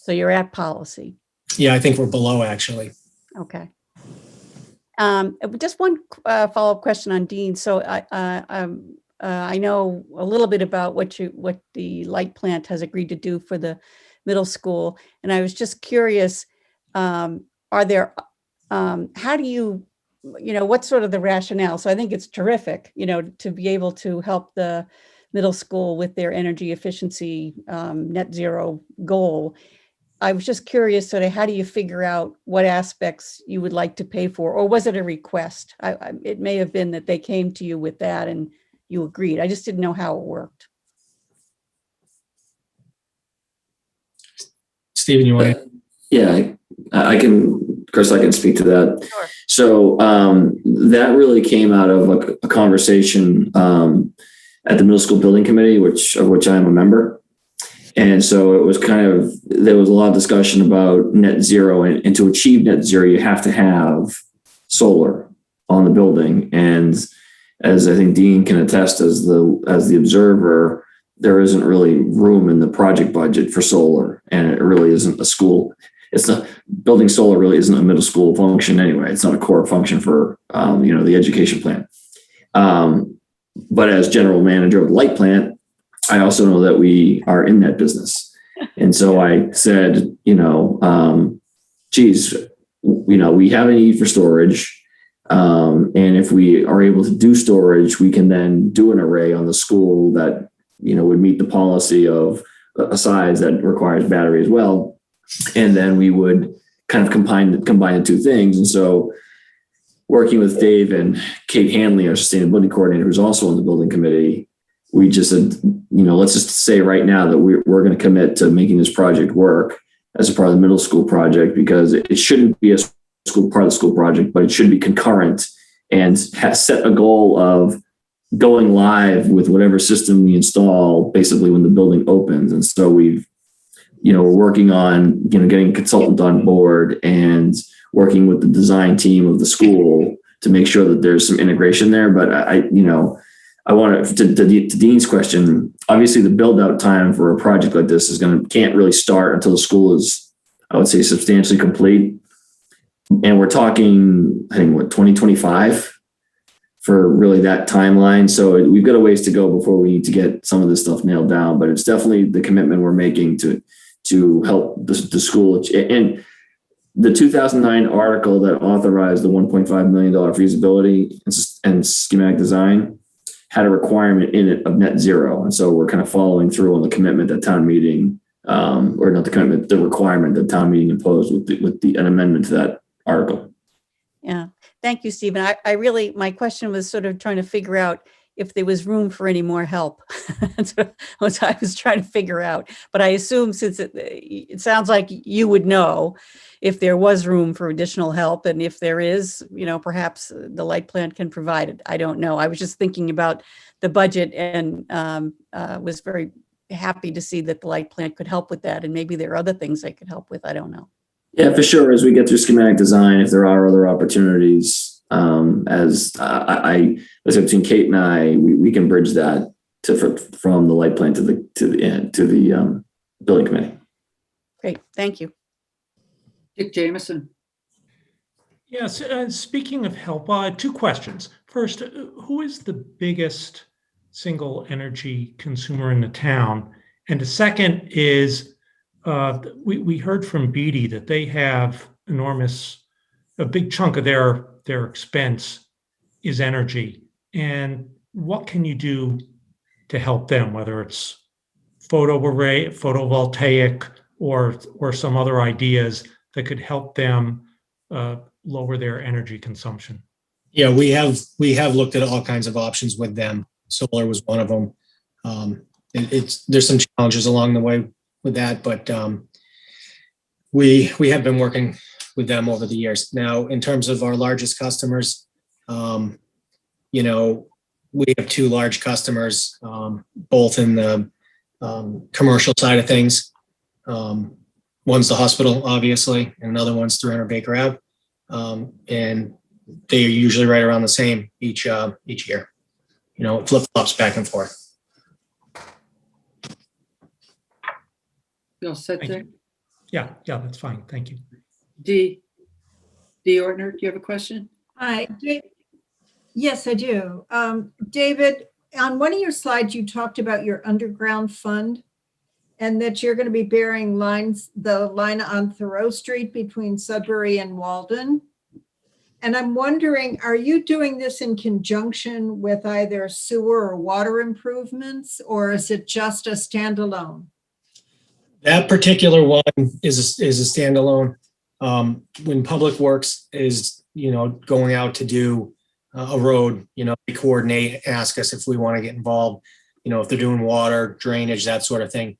So you're at policy. Yeah, I think we're below actually. Okay. Just one follow-up question on Dean. So I know a little bit about what the light plant has agreed to do for the middle school, and I was just curious: how do you, what's sort of the rationale? So I think it's terrific, to be able to help the middle school with their energy efficiency net zero goal. I was just curious, sort of, how do you figure out what aspects you would like to pay for, or was it a request? It may have been that they came to you with that and you agreed. I just didn't know how it worked. Stephen, you want to? Yeah, I can, Chris, I can speak to that. Sure. So that really came out of a conversation at the middle school building committee, of which I am a member. And so it was there was a lot of discussion about net zero, and to achieve net zero, you have to have solar on the building. And as I think Dean can attest as the observer, there isn't really room in the project budget for solar, and it really isn't a school. It's not building solar really isn't a middle school function anyway. It's not a core function for the education plan. But as general manager of the light plant, I also know that we are in that business. And so I said, geez, we have a need for storage. And if we are able to do storage, we can then do an array on the school that, would meet the policy of a size that requires battery as well. And then we would kind of combine the two things. And so working with Dave and Kate Hanley, our sustainability coordinator, who's also on the building committee, we just said, let's just say right now that we're going to commit to making this project work as a part of the middle school project, because it shouldn't be a part of the school project, but it should be concurrent and set a goal of going live with whatever system we install basically when the building opens. And so we're working on, getting a consultant on board and working with the design team of the school to make sure that there's some integration there. But I want to Dean's question, obviously the build out time for a project like this can't really start until the school is, I would say, substantially complete. And we're talking, I think, 2025 for really that timeline. So we've got a ways to go before we need to get some of this stuff nailed down, but it's definitely the commitment we're making to help the school. And the 2009 article that authorized the $1.5 million feasibility and schematic design had a requirement in it of net zero. And so we're kind of following through on the commitment that town meeting, or not the commitment, the requirement that town meeting imposed with an amendment to that article. Yeah. Thank you, Stephen. My question was sort of trying to figure out if there was room for any more help. That's what I was trying to figure out. But I assume since it sounds like you would know if there was room for additional help, and if there is, perhaps the light plant can provide it. I don't know. I was just thinking about the budget and was very happy to see that the light plant could help with that. And maybe there are other things they could help with. I don't know. Yeah, for sure. As we get through schematic design, if there are other opportunities, as I said, between Kate and I, we can bridge that from the light plant to the building committee. Great, thank you. Dick Jameson. Yes, speaking of help, two questions. First, who is the biggest single energy consumer in the town? And the second is, we heard from Beatty that they have a big chunk of their expense is energy. And what can you do to help them, whether it's photovoltaic or some other ideas that could help them lower their energy consumption? Yeah, we have looked at all kinds of options with them. Solar was one of them. There's some challenges along the way with that, but we have been working with them over the years. Now, in terms of our largest customers, we have two large customers, both in the commercial side of things. One's the hospital, obviously, and another one's 300 Baker Ave. And they are usually right around the same each year. It flip-flops back and forth. You all set there? Yeah, that's fine. Thank you. D. Ortner, do you have a question? Hi. Yes, I do. David, on one of your slides, you talked about your underground fund and that you're going to be burying the line on Thoreau Street between Sudbury and Walden. And I'm wondering, are you doing this in conjunction with either sewer or water improvements, or is it just a standalone? That particular one is a standalone. When Public Works is, going out to do a road, they coordinate, ask us if we want to get involved, if they're doing water, drainage, that sort of thing.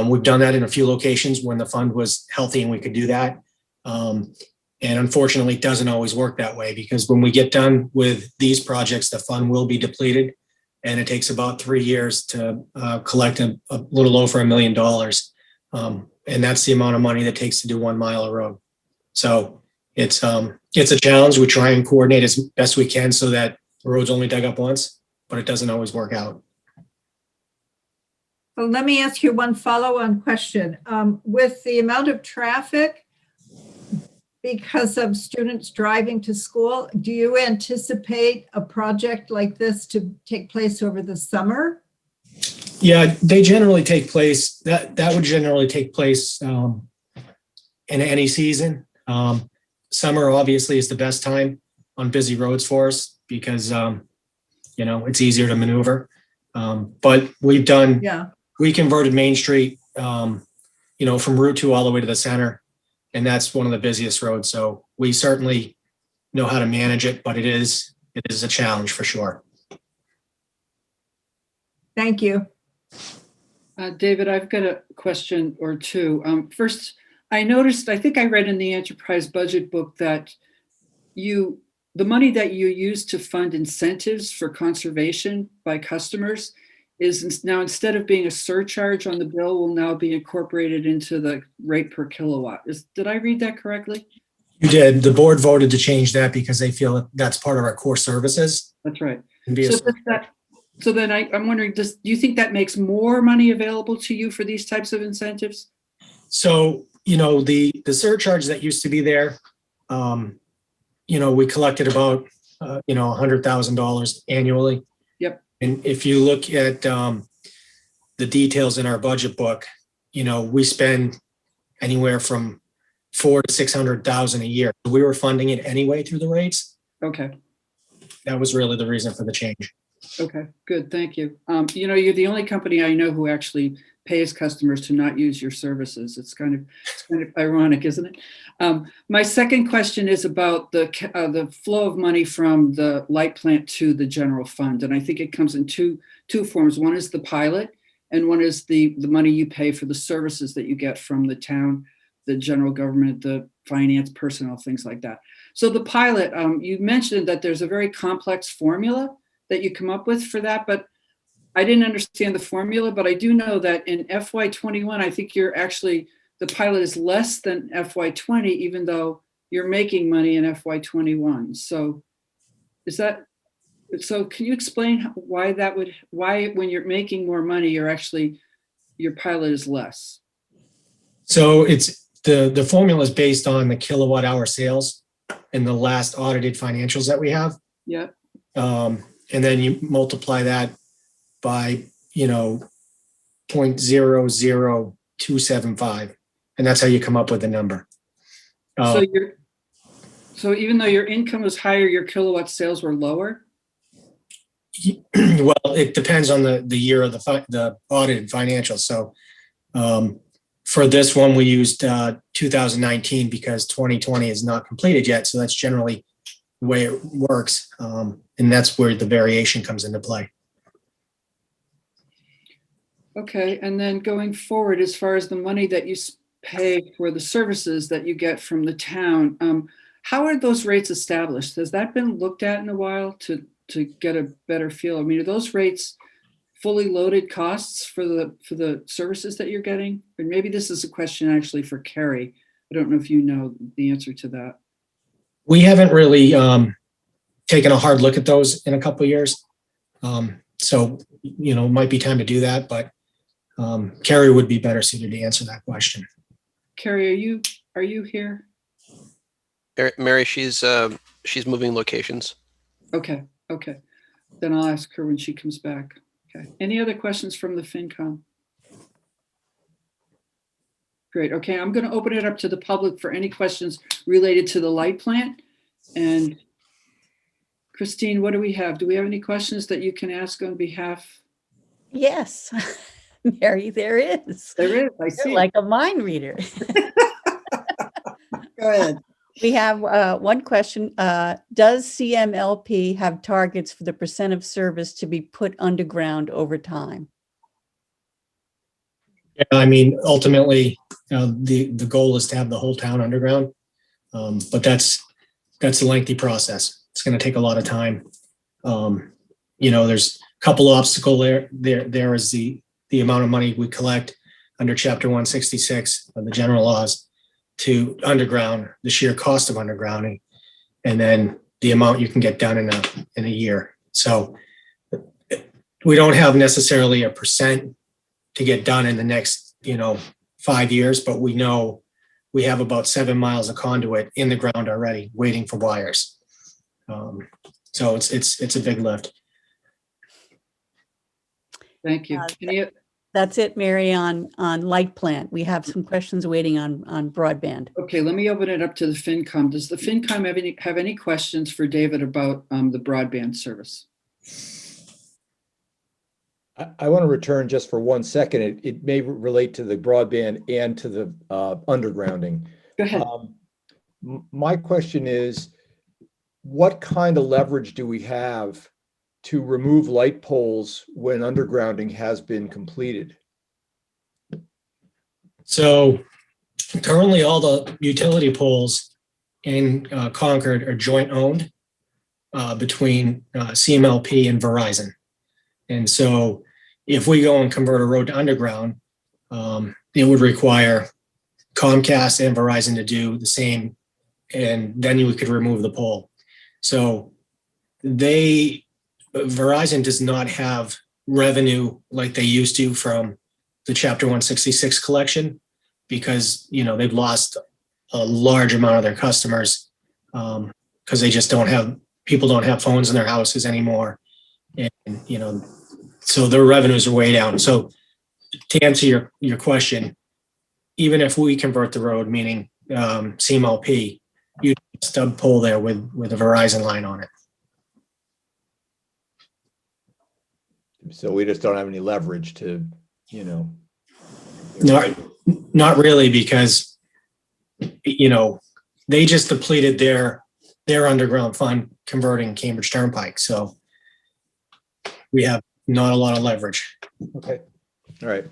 We've done that in a few locations when the fund was healthy and we could do that. And unfortunately, it doesn't always work that way, because when we get done with these projects, the fund will be depleted, and it takes about 3 years to collect a little over $1 million. And that's the amount of money that it takes to do 1 mile of road. So it's a challenge. We try and coordinate as best we can so that the road's only dug up once, but it doesn't always work out. Well, let me ask you one follow-on question. With the amount of traffic because of students driving to school, do you anticipate a project like this to take place over the summer? Yeah, they generally take place. That would generally take place in any season. Summer obviously is the best time on busy roads for us because it's easier to maneuver. But we've done. Yeah. We converted Main Street, from Route 2 all the way to the center, and that's one of the busiest roads. So we certainly know how to manage it, but it is a challenge for sure. Thank you. David, I've got a question or two. First, I noticed, I think I read in the enterprise budget book that the money that you use to fund incentives for conservation by customers is now, instead of being a surcharge on the bill, will now be incorporated into the rate per kilowatt. Did I read that correctly? You did. The board voted to change that because they feel that that's part of our core services. That's right. So, so then I'm wondering, do you think that makes more money available to you for these types of incentives? So, the surcharge that used to be there, we collected about, $100,000 annually. Yep. And if you look at the details in our budget book, we spend anywhere from $400,000 to $600,000 a year. We were funding it anyway through the rates. Okay. That was really the reason for the change. Okay, good. Thank you. You're the only company I know who actually pays customers to not use your services. It's kind of ironic, isn't it? My second question is about the flow of money from the light plant to the general fund, and I think it comes in two forms. One is the pilot, and one is the money you pay for the services that you get from the town, the general government, the finance personnel, things like that. So the pilot, you mentioned that there's a very complex formula that you come up with for that, but I didn't understand the formula, but I do know that in FY21, I think the pilot is less than FY20, even though you're making money in FY21. So can you explain why when you're making more money, your pilot is less? So it's the formula is based on the kilowatt hour sales and the last audited financials that we have. Yeah. And then you multiply that by, 0.00275. And that's how you come up with the number. So even though your income was higher, your kilowatt sales were lower? Well, it depends on the year of the audited financials. So for this one, we used 2019 because 2020 is not completed yet. So that's generally the way it works. And that's where the variation comes into play. Okay, and then going forward, as far as the money that you pay for the services that you get from the town, how are those rates established? Has that been looked at in a while to get a better feel? I mean, are those rates fully loaded costs for the services that you're getting? And maybe this is a question actually for Carrie. I don't know if you know the answer to that. We haven't really taken a hard look at those in a couple of years. So, it might be time to do that, but Carrie would be better suited to answer that question. Carrie, are you here? Mary, she's moving locations. Okay. Then I'll ask her when she comes back. Okay. Any other questions from the FinCom? Great. Okay, I'm going to open it up to the public for any questions related to the light plant. And Christine, what do we have? Do we have any questions that you can ask on behalf? Yes, Mary, there is. There is. I see. You're like a mind reader. Go ahead. We have one question. Does CMLP have targets for the % of service to be put underground over time? I mean, ultimately, the goal is to have the whole town underground. But that's a lengthy process. It's going to take a lot of time. There's a couple obstacles there. There is the amount of money we collect under Chapter 166 of the general laws to underground, the sheer cost of undergrounding, and then the amount you can get done in a year. So we don't have necessarily a percent to get done in the next 5 years, but we know we have about 7 miles of conduit in the ground already waiting for wires. So it's a big lift. Thank you. That's it, Mary, on light plant. We have some questions waiting on broadband. Okay, let me open it up to the FinCom. Does the FinCom have any questions for David about the broadband service? I want to return just for 1 second. It may relate to the broadband and to the undergrounding. Go ahead. My question is, what kind of leverage do we have to remove light poles when undergrounding has been completed? So currently all the utility poles in Concord are joint owned between CMLP and Verizon. And so if we go and convert a road to underground, it would require Comcast and Verizon to do the same, and then we could remove the pole. So Verizon does not have revenue like they used to from the Chapter 166 collection because, they've lost a large amount of their customers because they just people don't have phones in their houses anymore. And, so their revenues are way down. So to answer your question, even if we convert the road, meaning CMLP, you stub pole there with a Verizon line on it. So we just don't have any leverage to, Not really, because they just depleted their underground fund converting Cambridge Turnpike. So we have not a lot of leverage. Okay. All right.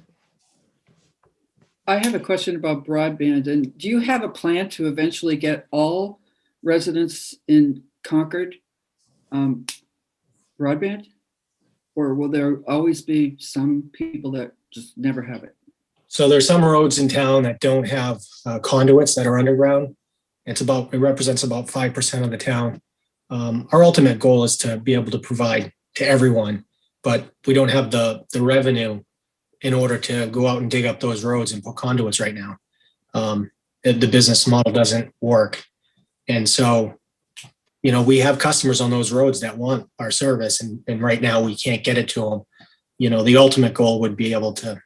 I have a question about broadband. And do you have a plan to eventually get all residents in Concord broadband? Or will there always be some people that just never have it? So there's some roads in town that don't have conduits that are underground. It represents about 5% of the town. Our ultimate goal is to be able to provide to everyone, but we don't have the revenue in order to go out and dig up those roads and put conduits right now. The business model doesn't work. And so, we have customers on those roads that want our service, and right now we can't get it to them. The ultimate goal would be able to,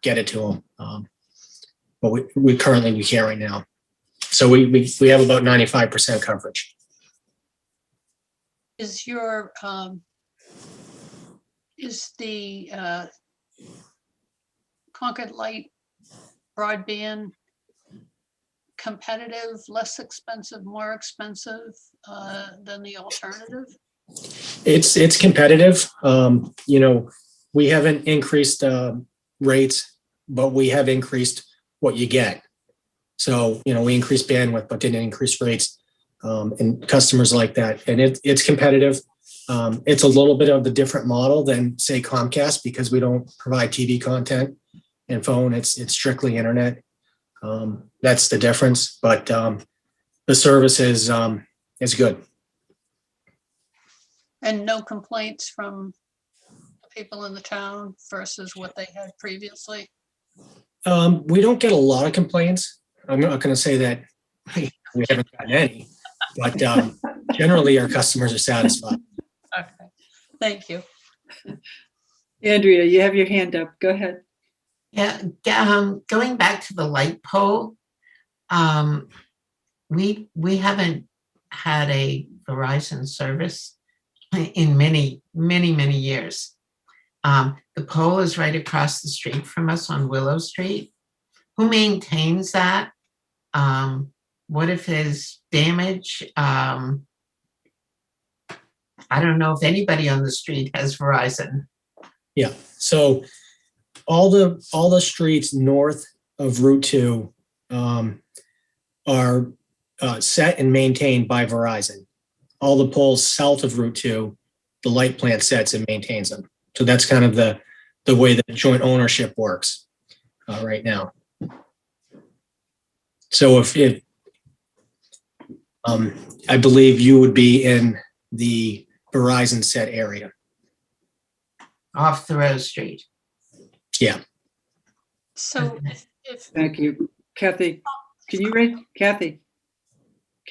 get it to them. But we currently can't right now. So we have about 95% coverage. Is the Concord Light broadband competitive, less expensive, more expensive than the alternative? It's competitive. We haven't increased rates, but we have increased what you get. So, we increased bandwidth, but didn't increase rates, and customers like that. And it's competitive. It's a little bit of a different model than, say, Comcast, because we don't provide TV content and phone. It's strictly internet. That's the difference. But the service is good. And no complaints from people in the town versus what they had previously? We don't get a lot of complaints. I'm not going to say that we haven't gotten any, but generally our customers are satisfied. Okay, thank you. Andrea, you have your hand up. Go ahead. Yeah, going back to the light pole, we haven't had a Verizon service in many years. The pole is right across the street from us on Willow Street. Who maintains that? What if there's damage? I don't know if anybody on the street has Verizon. Yeah, so all the streets north of Route 2 are set and maintained by Verizon. All the poles south of Route 2, the light plant sets and maintains them. So that's kind of the way that joint ownership works right now. So if I believe you would be in the Verizon set area. Off Thoreau Street. Yeah. So if Thank you. Kathy, can you raise, Kathy?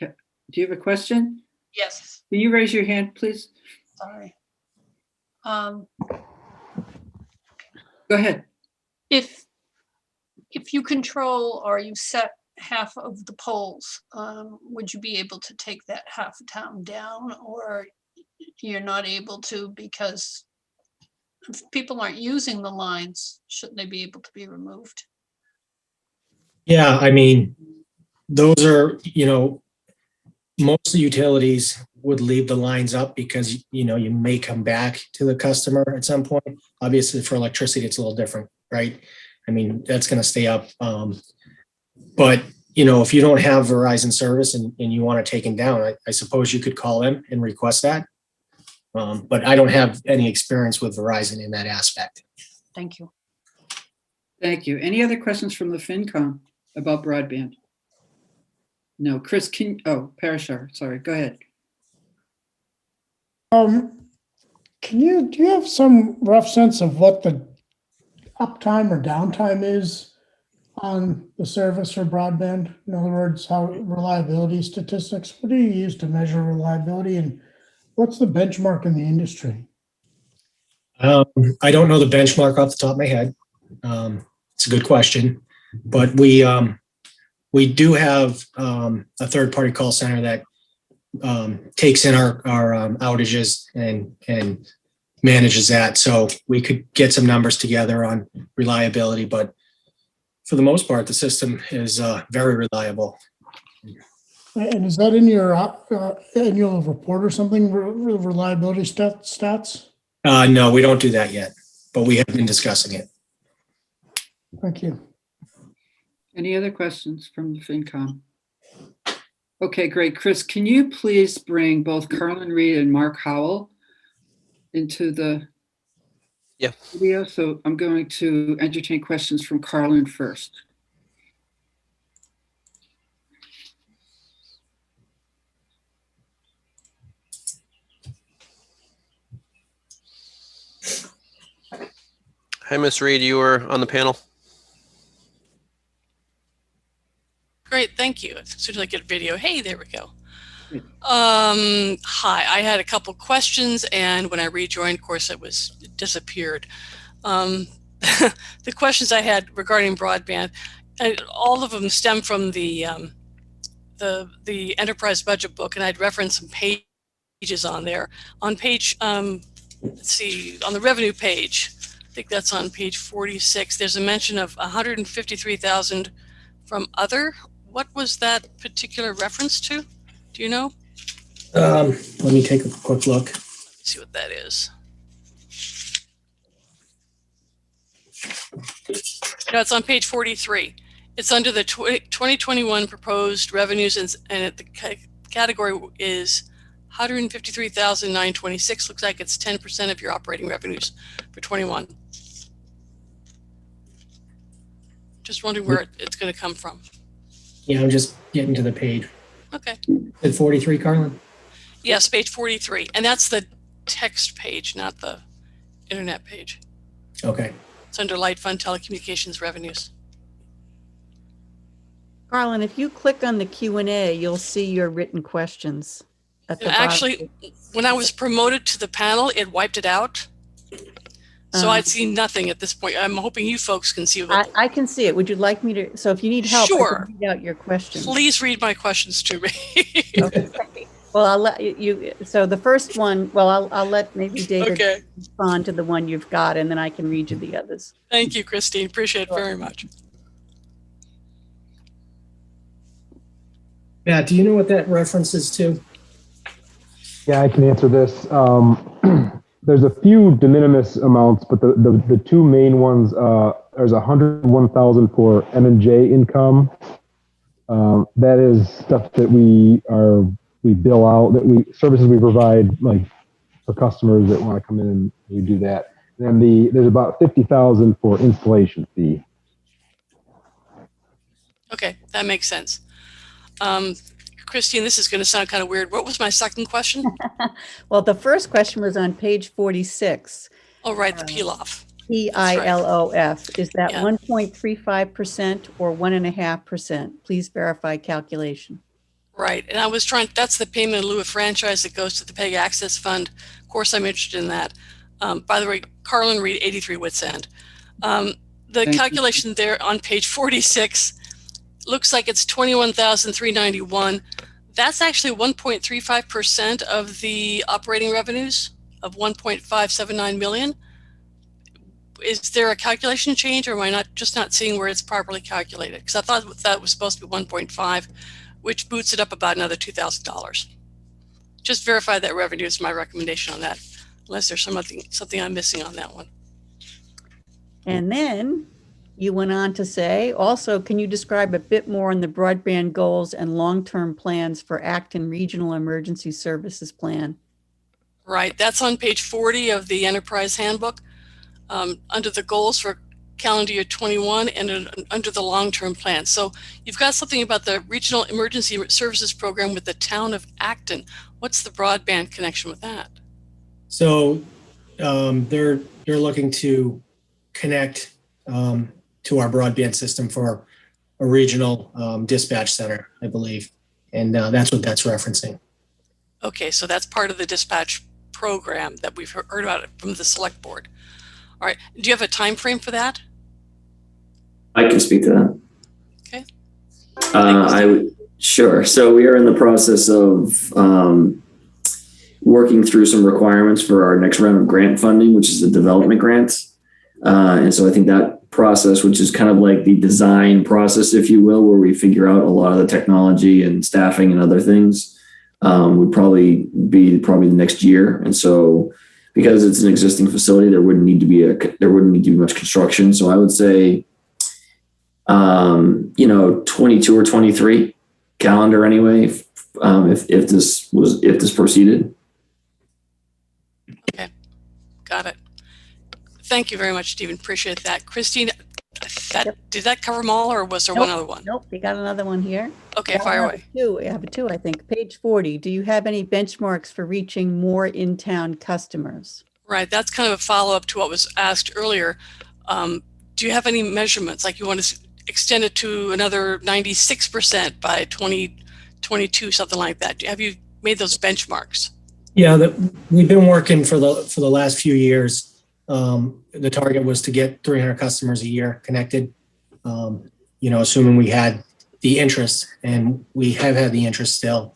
Do you have a question? yes, Can you raise your hand, please? sorry. Go ahead. If you control or you set half of the poles, would you be able to take that half of town down, or you're not able to because if people aren't using the lines, shouldn't they be able to be removed? Yeah, I mean, those are, most of the utilities would leave the lines up because, you may come back to the customer at some point. Obviously for electricity, it's a little different, right? I mean, that's going to stay up. But, if you don't have Verizon service and you want to take them down, I suppose you could call them and request that. But I don't have any experience with Verizon in that aspect. Thank you. Thank you. Any other questions from the FinCom about broadband? No, Chris, Parashar, sorry, go ahead. Do you have some rough sense of what the uptime or downtime is on the service for broadband? In other words, how reliability statistics, what do you use to measure reliability, and what's the benchmark in the industry? I don't know the benchmark off the top of my head. It's a good question, but we do have a third-party call center that takes in our outages and manages that. So we could get some numbers together on reliability, but for the most part, the system is very reliable. And is that in your annual report or something, reliability stats? No, we don't do that yet, but we have been discussing it. Thank you. Any other questions from the FinCom? Okay, great. Chris, can you please bring both Carlin Reed and Mark Howell into the video? So I'm going to entertain questions from Carlin first. Hi, Ms. Reed, you were on the panel. Great, thank you. As soon as I get a video, hey, there we go. Hi, I had a couple questions, and when I rejoined, of course, it disappeared. The questions I had regarding broadband, and all of them stem from the enterprise budget book, and I'd referenced some pages on there. On page, let's see, on the revenue page, I think that's on page 46. There's a mention of 153,000 from other. What was that particular reference to? Do you know? Let me take a quick look. Let's see what that is. No, it's on page 43. It's under the 2021 proposed revenues, and the category is 153,926. Looks like it's 10% of your operating revenues for 21. Just wondering where it's going to come from. Yeah, I'm just getting to the page. Okay. At 43, Carlin? Yes, page 43. And that's the text page, not the internet page. Okay. It's under Light Fund Telecommunications Revenues. Carlin, if you click on the Q&A, you'll see your written questions at the bottom. Actually, when I was promoted to the panel, it wiped it out. So I'd seen nothing at this point. I'm hoping you folks can see it. I can see it. Would you like me to? So if you need help, sure. I can read out your questions. Please read my questions to me. Okay. Well, I'll let you. So the first one, well, I'll let maybe David respond to the one you've got, and then I can read you the others. Thank you, Christine. Appreciate it very much. Matt, do you know what that reference is to? Yeah, I can answer this. there's a few de minimis amounts, but the two main ones, there's 101,000 for M&J income. That is stuff that we bill out, services we provide, like for customers that want to come in, and we do that. And then there's about 50,000 for installation fee. Okay, that makes sense. Christine, this is going to sound kind of weird. What was my second question? Well, the first question was on page 46. Oh, right, the peel-off. PILOF. Is that Yeah. 1.35% or 1.5%? Please verify calculation. Right, and I was trying, that's the payment in lieu of franchise that goes to the PEG Access Fund. Of course, I'm interested in that. By the way, Carlin Reed, 83 Wits End. The calculation there on page 46 looks like it's 21,391. That's actually 1.35% of the operating revenues of 1.579 million. Is there a calculation change, or am I not seeing where it's properly calculated? Because I thought that was supposed to be 1.5, which boots it up about another $2,000. Just verify that revenue is my recommendation on that, unless there's something I'm missing on that one. And then you went on to say, also, can you describe a bit more on the broadband goals and long-term plans for Acton Regional Emergency Services Plan? Right, that's on page 40 of the Enterprise Handbook, under the goals for calendar year 21 and under the long-term plan. So you've got something about the Regional Emergency Services Program with the town of Acton. What's the broadband connection with that? So they're looking to connect to our broadband system for a regional dispatch center, I believe. And that's what that's referencing. Okay, so that's part of the dispatch program that we've heard about it from the select board. All right, do you have a time frame for that? I can speak to that. Okay. Sure. So we are in the process of working through some requirements for our next round of grant funding, which is the development grants. And so I think that process, which is kind of like the design process, if you will, where we figure out a lot of the technology and staffing and other things, would probably be the next year. And so because it's an existing facility, there wouldn't need to be much construction. So I would say 22 or 23 calendar anyway, if this proceeded. Okay, got it. Thank you very much, Stephen. Appreciate that. Christine, did that cover them all, or was there one other one? Nope, we got another one here. Okay, fire away. I have two, I think. Page 40, do you have any benchmarks for reaching more in-town customers? Right, that's kind of a follow-up to what was asked earlier. Do you have any measurements, like you want to extend it to another 96% by 2022, something like that? Have you made those benchmarks? Yeah, we've been working for the last few years. The target was to get 300 customers a year connected, assuming we had the interest, and we have had the interest still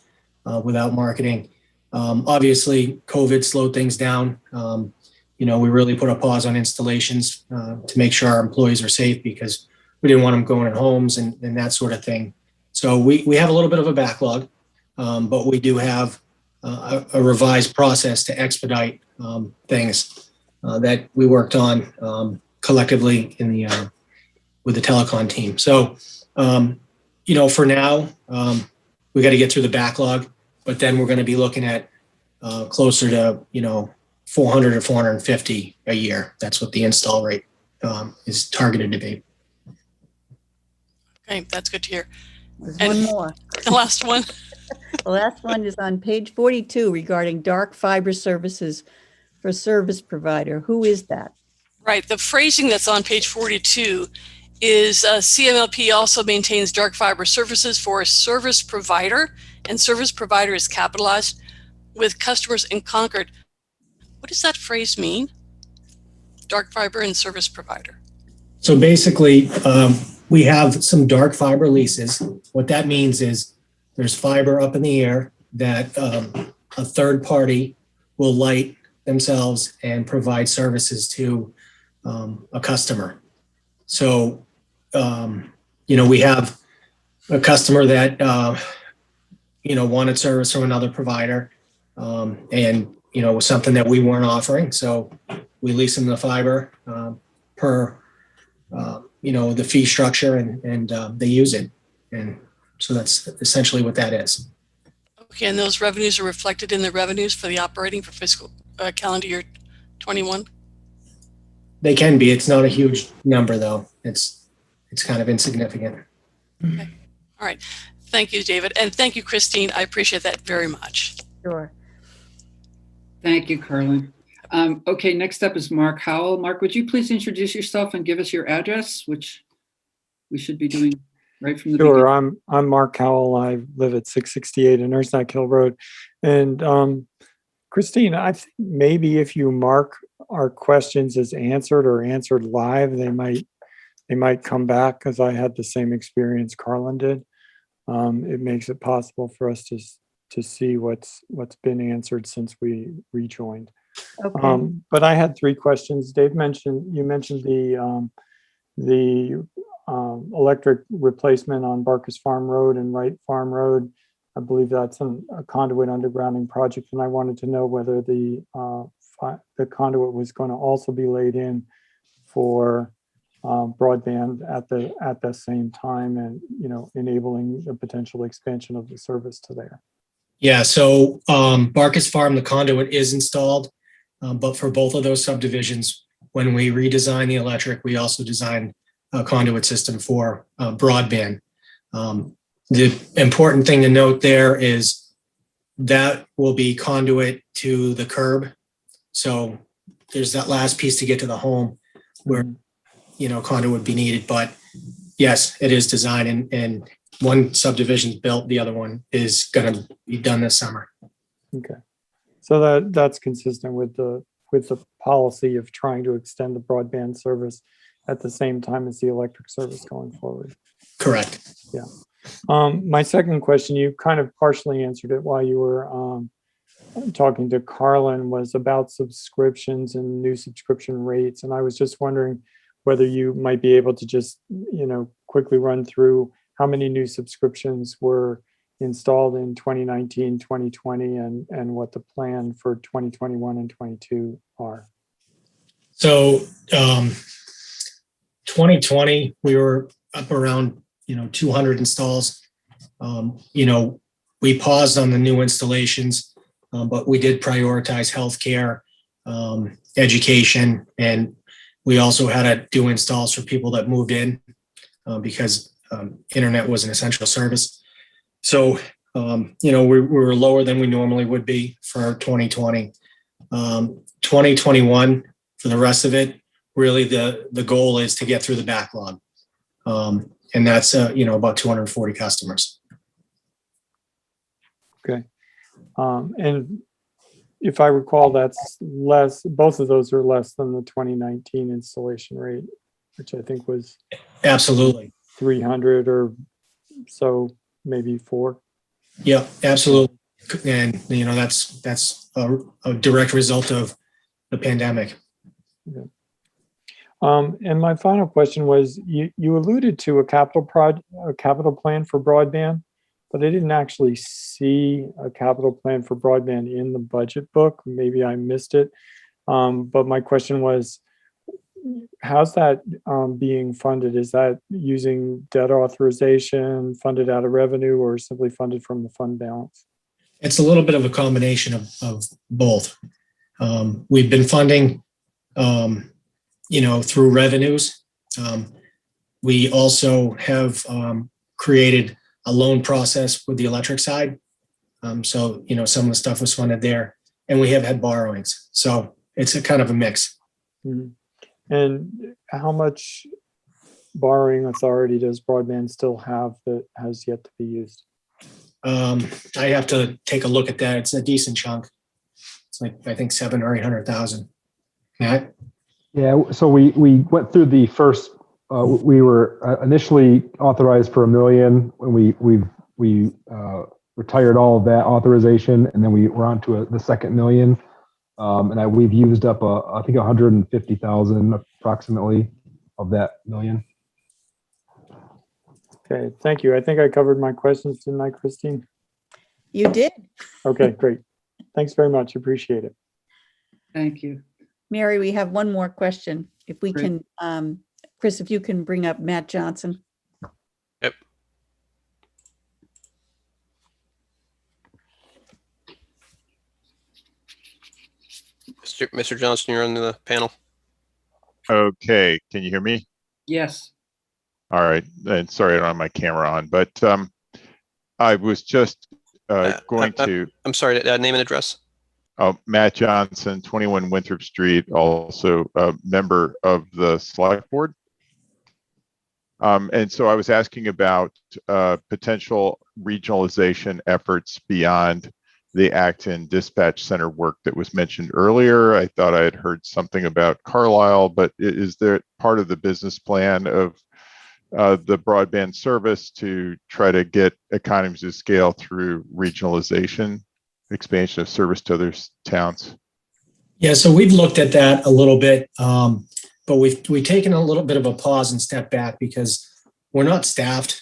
without marketing. Obviously, COVID slowed things down. We really put a pause on installations to make sure our employees are safe, because we didn't want them going in homes and that sort of thing. So we have a little bit of a backlog, but we do have a revised process to expedite things that we worked on collectively with the telecom team. So, for now, we got to get through the backlog, but then we're going to be looking at closer to 400 or 450 a year. That's what the install rate is targeted to be. Okay, that's good to hear. There's one more. The last one. The last one is on page 42 regarding dark fiber services for service provider. Who is that? Right, the phrasing that's on page 42 is CMLP also maintains dark fiber services for a service provider, and service provider is capitalized, with customers in Concord. What does that phrase mean? Dark fiber and service provider. So basically, we have some dark fiber leases. What that means is there's fiber up in the air that a third party will light themselves and provide services to a customer. So, we have a customer that, wanted service from another provider. And was something that we weren't offering. So we lease them the fiber per, the fee structure, and they use it. And so that's essentially what that is. Okay, and those revenues are reflected in the revenues for the operating for fiscal calendar year 21? They can be. It's not a huge number, though. It's kind of insignificant. Okay. All right. Thank you, David. And thank you, Christine. I appreciate that very much. Sure. Thank you, Carlin. Okay, next up is Mark Howell. Mark, would you please introduce yourself and give us your address, which we should be doing right from the Sure. beginning? I'm Mark Howell. I live at 668 Nurseneck Hill Road. And Christine, I think maybe if you mark our questions as answered or answered live, they might come back, because I had the same experience Carlin did. It makes it possible for us to see what's been answered since we rejoined. Okay. But I had 3 questions. You mentioned the electric replacement on Barkus Farm Road and Wright Farm Road. I believe that's a conduit undergrounding project, and I wanted to know whether the conduit was going to also be laid in for broadband at the same time, and enabling the potential expansion of the service to there. Yeah, so Barkus Farm, the conduit is installed, but for both of those subdivisions, when we redesigned the electric, we also designed a conduit system for broadband. The important thing to note there is that will be conduit to the curb. So there's that last piece to get to the home where, conduit would be needed. But yes, it is designed, and one subdivision's built, the other one is going to be done this summer. Okay, so that's consistent with the policy of trying to extend the broadband service at the same time as the electric service going forward. Correct. Yeah. My second question, you kind of partially answered it while you were talking to Carlin, was about subscriptions and new subscription rates. And I was just wondering whether you might be able to just, quickly run through how many new subscriptions were installed in 2019, 2020, and what the plan for 2021 and 22 are. So 2020, we were up around 200 installs. We paused on the new installations, but we did prioritize healthcare, education, and we also had to do installs for people that moved in because internet was an essential service. So, we were lower than we normally would be for 2020. 2021, for the rest of it, really the goal is to get through the backlog. And that's, about 240 customers. Okay. And if I recall, that's less, both of those are less than the 2019 installation rate, which I think was absolutely 300 or so, maybe 4. Yeah, absolutely. And, that's a direct result of the pandemic. Okay. And my final question was, you alluded to a capital plan for broadband, but I didn't actually see a capital plan for broadband in the budget book. Maybe I missed it. But my question was, how's that being funded? Is that using debt authorization, funded out of revenue, or simply funded from the fund balance? It's a little bit of a combination of both. We've been funding, through revenues. We also have created a loan process with the electric side. So, some of the stuff was funded there, and we have had borrowings. So it's a kind of a mix. Mm-hmm. And how much borrowing authority does broadband still have that has yet to be used? I have to take a look at that. It's a decent chunk. It's like, I think 700,000 or 800,000. Matt? Yeah, so we went through the first, we were initially authorized for $1 million, and we retired all of that authorization, and then we were on to the second $1 million. And we've used up, I think 150,000 approximately of that $1 million. Okay, thank you. I think I covered my questions, didn't I, Christine? You did. Okay, great. Thanks very much. Appreciate it. Thank you. Mary, we have one more question. If we Great. can, Chris, if you can bring up Matt Johnson. Yep. Mr. Johnson, you're on the panel. Okay, can you hear me? Yes. All right, and sorry I don't have my camera on, but I was just going to. I'm sorry, name and address. Matt Johnson, 21 Winthrop Street, also a member of the select board. And so I was asking about potential regionalization efforts beyond the Acton Dispatch Center work that was mentioned earlier. I thought I had heard something about Carlisle, but is there part of the business plan of the broadband service to try to get economies of scale through regionalization, expansion of service to other towns? Yeah, so we've looked at that a little bit, but we've taken a little bit of a pause and step back because we're not staffed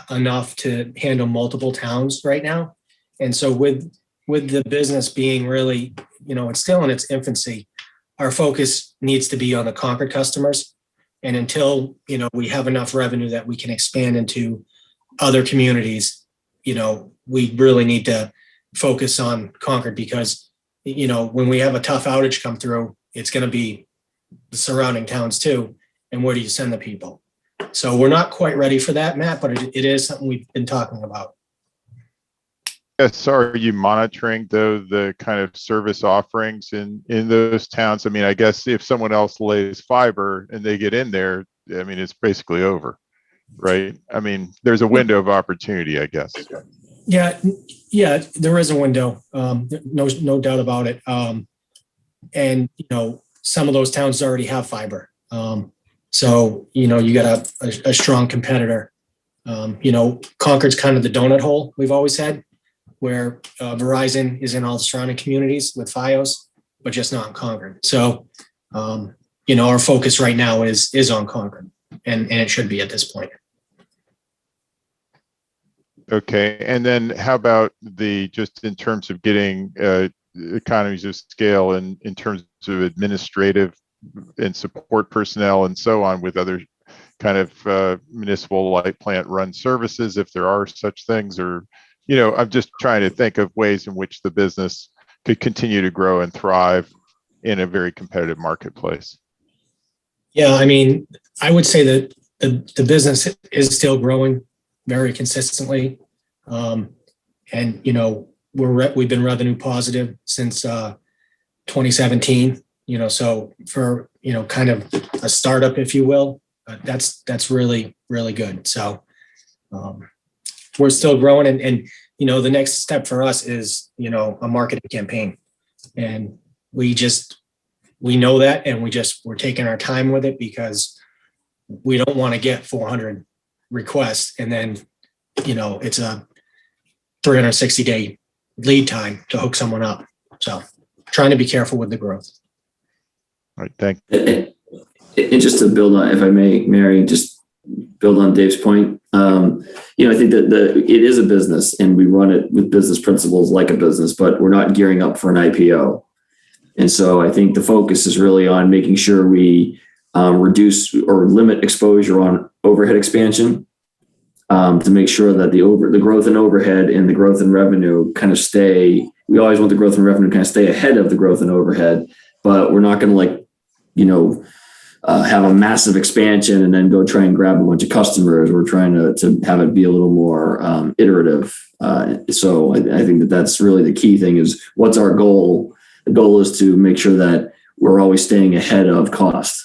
enough to handle multiple towns right now. And so with the business being really, it's still in its infancy, our focus needs to be on the Concord customers. And until, we have enough revenue that we can expand into other communities, we really need to focus on Concord because, when we have a tough outage come through, it's going to be the surrounding towns too. And where do you send the people? So we're not quite ready for that, Matt, but it is something we've been talking about. Yes, so are you monitoring the kind of service offerings in those towns? I mean, I guess if someone else lays fiber and they get in there, I mean, it's basically over, right? I mean, there's a window of opportunity, I guess. Yeah, there is a window. No doubt about it. And some of those towns already have fiber. So you got a strong competitor. Concord's kind of the donut hole we've always had, where Verizon is in all the surrounding communities with Fios, but just not in Concord. So our focus right now is on Concord, and it should be at this point. Okay, and then how about just in terms of getting economies of scale and in terms of administrative and support personnel and so on with other kind of municipal light plant run services, if there are such things, or, I'm just trying to think of ways in which the business could continue to grow and thrive in a very competitive marketplace. Yeah, I mean, I would say that the business is still growing very consistently. And, we've been revenue positive since 2017, so for, kind of a startup, if you will, that's really, really good. So we're still growing and, the next step for us is, a marketing campaign. And we know that, and we're taking our time with it because we don't want to get 400 requests and then, it's a 360-day lead time to hook someone up. So trying to be careful with the growth. All right, thank you. And just to build on, if I may, Mary, just build on Dave's point. I think that it is a business and we run it with business principles like a business, but we're not gearing up for an IPO. And so I think the focus is really on making sure we reduce or limit exposure on overhead expansion, to make sure that the growth in overhead and the growth in revenue kind of stay. We always want the growth in revenue to kind of stay ahead of the growth in overhead, but we're not going to have a massive expansion and then go try and grab a bunch of customers. We're trying to have it be a little more iterative. So I think that's really the key thing is what's our goal? The goal is to make sure that we're always staying ahead of cost.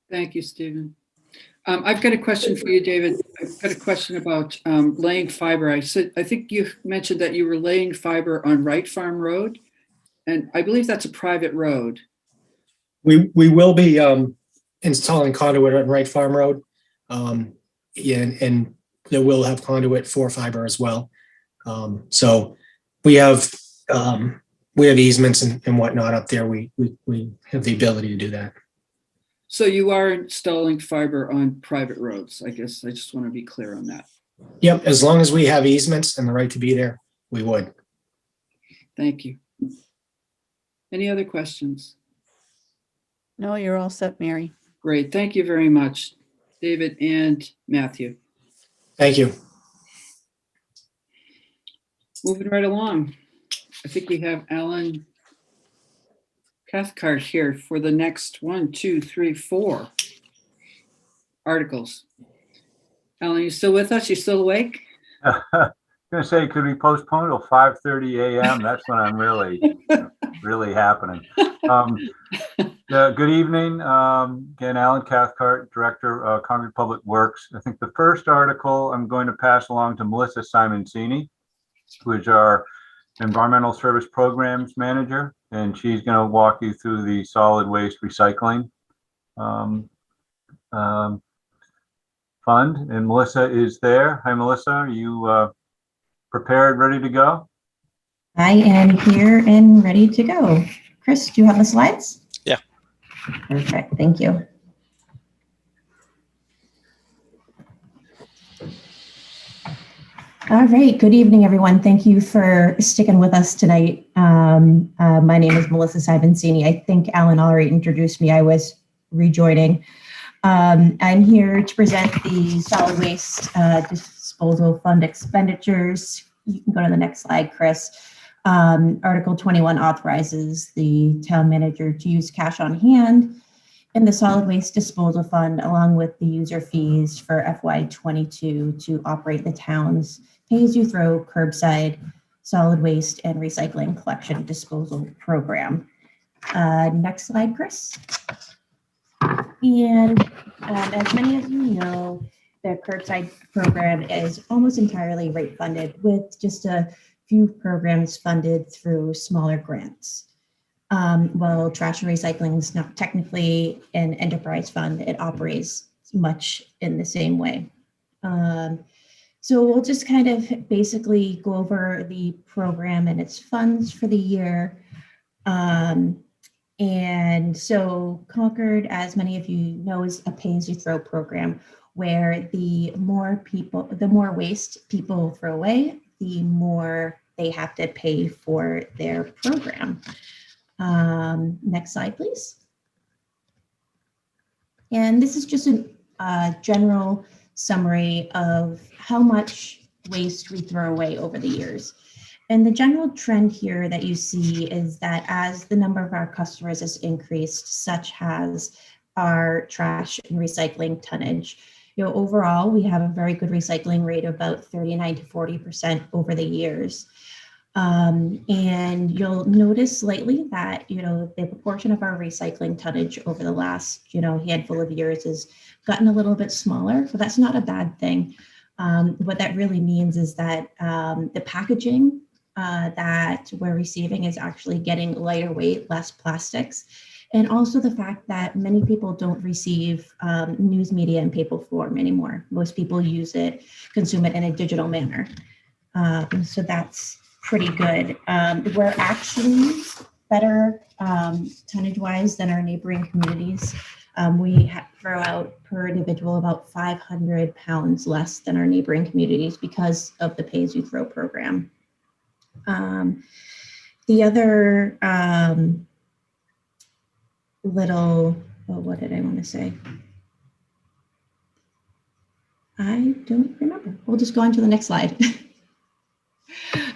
Thank you, Stephen. I've got a question for you, David. I've got a question about laying fiber. I think you mentioned that you were laying fiber on Wright Farm Road, and I believe that's a private road. We will be installing conduit on Wright Farm Road, and they will have conduit for fiber as well. So we have easements and whatnot up there. We have the ability to do that. So you are installing fiber on private roads. I guess I just want to be clear on that. Yep. As long as we have easements and the right to be there, we would. Thank you. Any other questions? No, you're all set, Mary. Great. Thank you very much, David and Matthew. Thank you. Moving right along. I think we have Alan Cathcart here for the next 1, 2, 3, 4 articles. Alan, you still with us? You still awake? Gonna say, could we postpone till 5:30 a.m.? That's when I'm really happening. Good evening. Again, Alan Cathcart, Director of Concord Public Works. I think the first article I'm going to pass along to Melissa Simoncini, who is our Environmental Service Programs Manager, and she's going to walk you through the solid waste recycling fund. And Melissa is there. Hi, Melissa. Are you prepared, ready to go? I am here and ready to go. Chris, do you have the slides? Yeah. Perfect. Thank you. All right. Good evening, everyone. Thank you for sticking with us tonight. My name is Melissa Simoncini. I think Alan already introduced me. I was rejoining. I'm here to present the solid waste disposal fund expenditures. You can go to the next slide, Chris. Article 21 authorizes the town manager to use cash on hand in the solid waste disposal fund, along with the user fees for FY22 to operate the town's pay-as-you-throw curbside solid waste and recycling collection disposal program. Next slide, Chris. And as many of you know, the curbside program is almost entirely rate funded, with just a few programs funded through smaller grants. While trash and recycling is not technically an enterprise fund, it operates much in the same way. So we'll just kind of basically go over the program and its funds for the year. And so Concord, as many of you know, is a pay-as-you-throw program where the more waste people throw away, the more they have to pay for their program. Next slide, please. And this is just a general summary of how much waste we throw away over the years. And the general trend here that you see is that as the number of our customers has increased, such has our trash and recycling tonnage. Overall, we have a very good recycling rate of about 39 to 40% over the years. And you'll notice lately that, the proportion of our recycling tonnage over the last, handful of years has gotten a little bit smaller. So that's not a bad thing. What that really means is that the packaging that we're receiving is actually getting lighter weight, less plastics. And also the fact that many people don't receive news media in paper form anymore. Most people consume it in a digital manner. So that's pretty good. We're actually better tonnage-wise than our neighboring communities. We throw out per individual about 500 pounds less than our neighboring communities because of the pay-as-you-throw program. The other what did I want to say? I don't remember. We'll just go on to the next slide.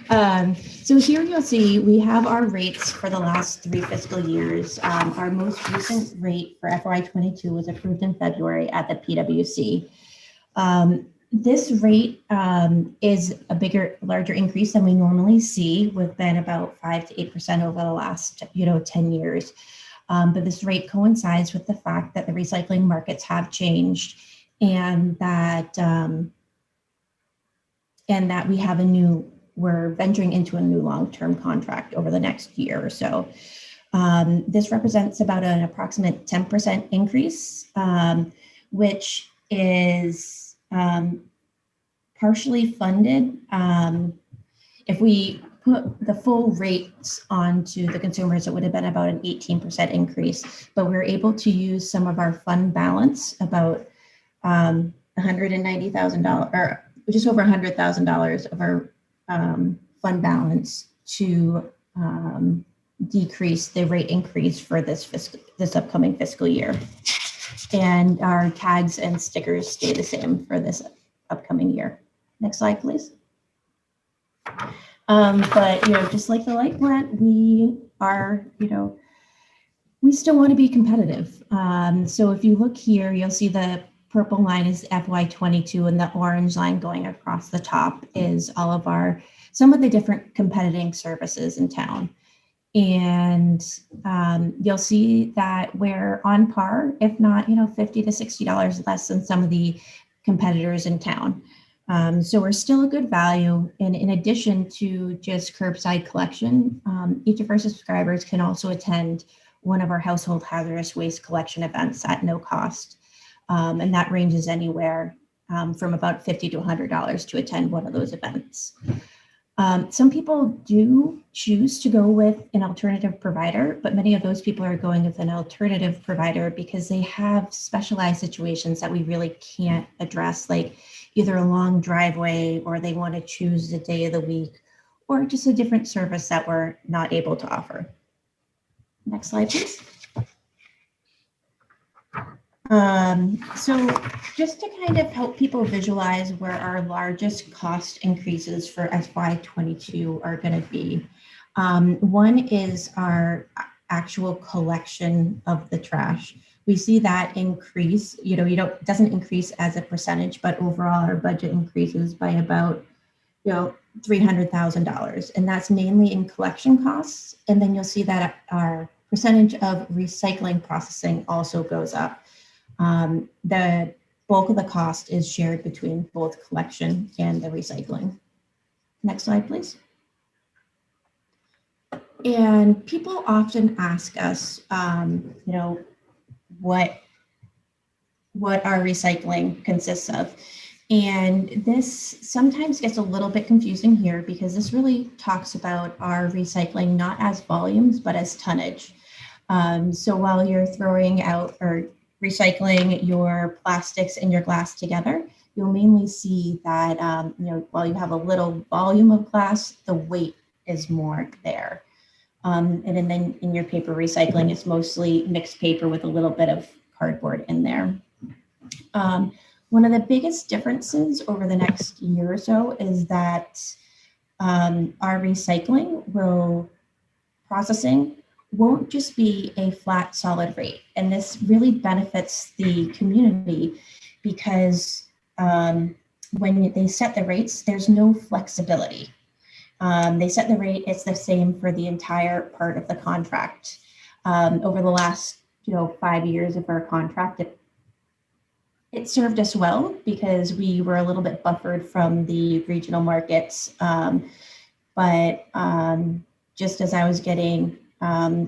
So here you'll see we have our rates for the last 3 fiscal years. Our most recent rate for FY22 was approved in February at the PwC. This rate is a larger increase than we normally see. We've been about 5 to 8% over the last 10 years. But this rate coincides with the fact that the recycling markets have changed, and that we're venturing into a new long-term contract over the next year or so. This represents about an approximate 10% increase, which is partially funded. If we put the full rates onto the consumers, it would have been about an 18% increase, but we're able to use some of our fund balance, about $190,000 or just over $100,000 of our fund balance to decrease the rate increase for this upcoming fiscal year. And our tags and stickers stay the same for this upcoming year. Next slide, please. But, just like the light plant, we are, we still want to be competitive. So if you look here, you'll see the purple line is FY22 and the orange line going across the top is all of some of the different competing services in town. And you'll see that we're on par, if not, $50 to $60 less than some of the competitors in town. So we're still a good value. And in addition to just curbside collection, each of our subscribers can also attend one of our household hazardous waste collection events at no cost. And that ranges anywhere from about $50 to $100 to attend one of those events. Some people do choose to go with an alternative provider, but many of those people are going with an alternative provider because they have specialized situations that we really can't address, like either a long driveway, or they want to choose the day of the week, or just a different service that we're not able to offer. Next slide, please. So just to kind of help people visualize where our largest cost increases for FY22 are going to be, one is our actual collection of the trash. We see that increase, it doesn't increase as a percentage, but overall our budget increases by about, $300,000. And that's mainly in collection costs. And then you'll see that our percentage of recycling processing also goes up. The bulk of the cost is shared between both collection and the recycling. Next slide, please. And people often ask us, what our recycling consists of. And this sometimes gets a little bit confusing here because this really talks about our recycling not as volumes, but as tonnage. So while you're throwing out or recycling your plastics and your glass together, you'll mainly see that, while you have a little volume of glass, the weight is more there. And then in your paper recycling, it's mostly mixed paper with a little bit of cardboard in there. One of the biggest differences over the next year or so is that our recycling processing won't just be a flat solid rate. And this really benefits the community because when they set the rates, there's no flexibility. They set the rate, it's the same for the entire part of the contract. Over the last 5 years of our contract, it served us well because we were a little bit buffered from the regional markets. But just as I was getting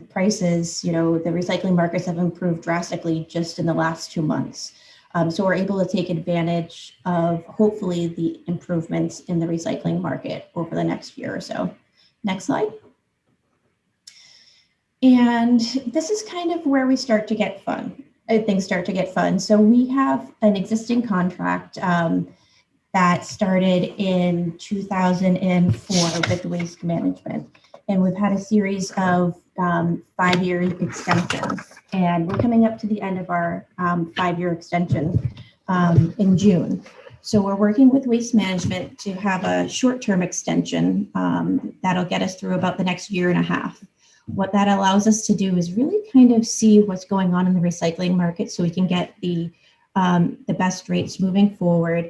prices, the recycling markets have improved drastically just in the last 2 months. So we're able to take advantage of hopefully the improvements in the recycling market over the next year or so. Next slide. And this is kind of where we start to get fun. Things start to get fun. So we have an existing contract that started in 2004 with waste management. And we've had a series of 5-year extensions. And we're coming up to the end of our 5-year extension in June. So we're working with Waste Management to have a short-term extension that'll get us through about the next year and a half. What that allows us to do is really kind of see what's going on in the recycling market so we can get the best rates moving forward.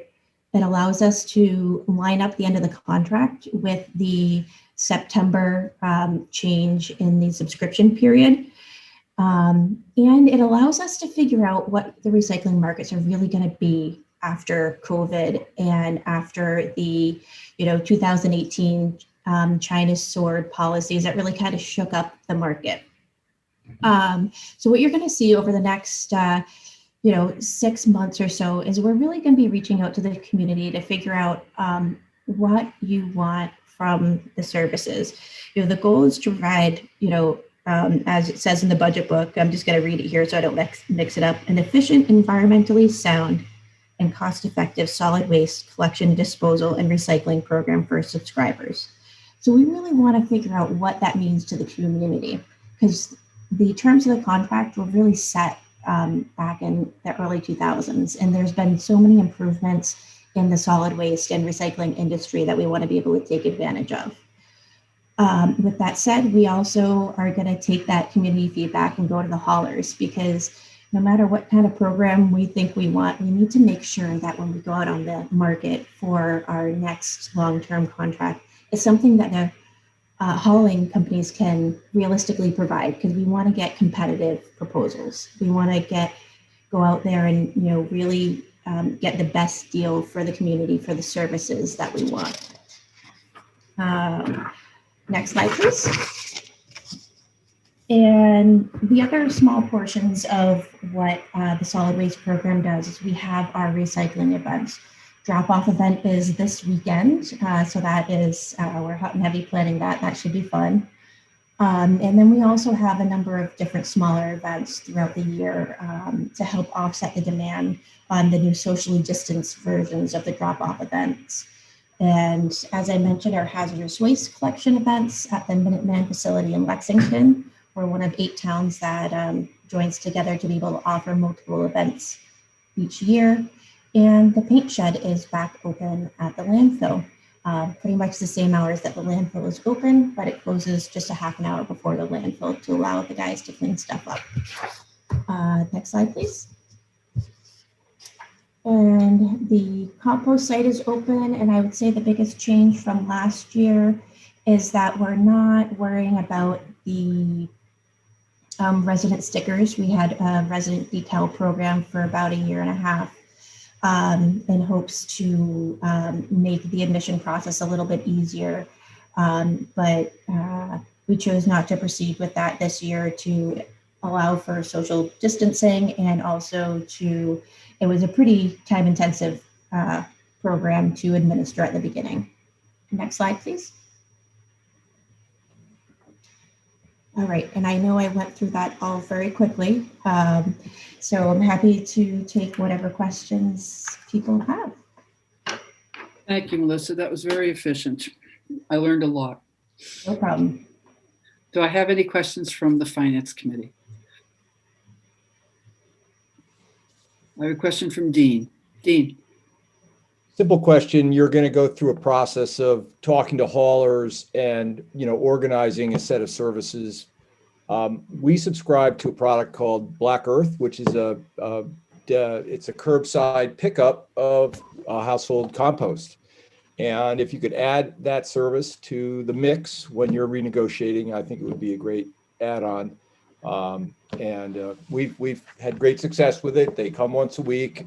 It allows us to line up the end of the contract with the September change in the subscription period. And it allows us to figure out what the recycling markets are really going to be after COVID and after the 2018 China's sword policies that really kind of shook up the market. So what you're going to see over the next 6 months or so is we're really going to be reaching out to the community to figure out what you want from the services. The goal is to provide, as it says in the budget book, I'm just going to read it here so I don't mix it up, an efficient, environmentally sound, and cost-effective solid waste collection, disposal, and recycling program for subscribers. So we really want to figure out what that means to the community, because the terms of the contract were really set back in the early 2000s. And there's been so many improvements in the solid waste and recycling industry that we want to be able to take advantage of. With that said, we also are going to take that community feedback and go to the haulers, because no matter what kind of program we think we want, we need to make sure that when we go out on the market for our next long-term contract, it's something that the hauling companies can realistically provide, because we want to get competitive proposals. We want to go out there and really get the best deal for the community for the services that we want. Next slide, please. And the other small portions of what the solid waste program does is we have our recycling events. Drop-off event is this weekend, so that is, we're hot and heavy planning that. That should be fun. And then we also have a number of different smaller events throughout the year to help offset the demand on the new socially distanced versions of the drop-off events. And as I mentioned, our hazardous waste collection events at the Minuteman facility in Lexington. We're one of 8 towns that joins together to be able to offer multiple events each year. And the paint shed is back open at the landfill. Pretty much the same hours that the landfill is open, but it closes just a half an hour before the landfill to allow the guys to clean stuff up. Next slide, please. And the compost site is open, and I would say the biggest change from last year is that we're not worrying about the resident stickers. We had a resident decal program for about a year and a half in hopes to make the admission process a little bit easier. But we chose not to proceed with that this year to allow for social distancing, and also it was a pretty time intensive program to administer at the beginning. Next slide, please. All right, and I know I went through that all very quickly. So I'm happy to take whatever questions people have. Thank you, Melissa. That was very efficient. I learned a lot. No problem. Do I have any questions from the Finance Committee? I have a question from Dean. Dean. Simple question. You're going to go through a process of talking to haulers and, organizing a set of services. We subscribe to a product called Black Earth, which is it's a curbside pickup of household compost. And if you could add that service to the mix when you're renegotiating, I think it would be a great add-on. We've had great success with it. They come once a week.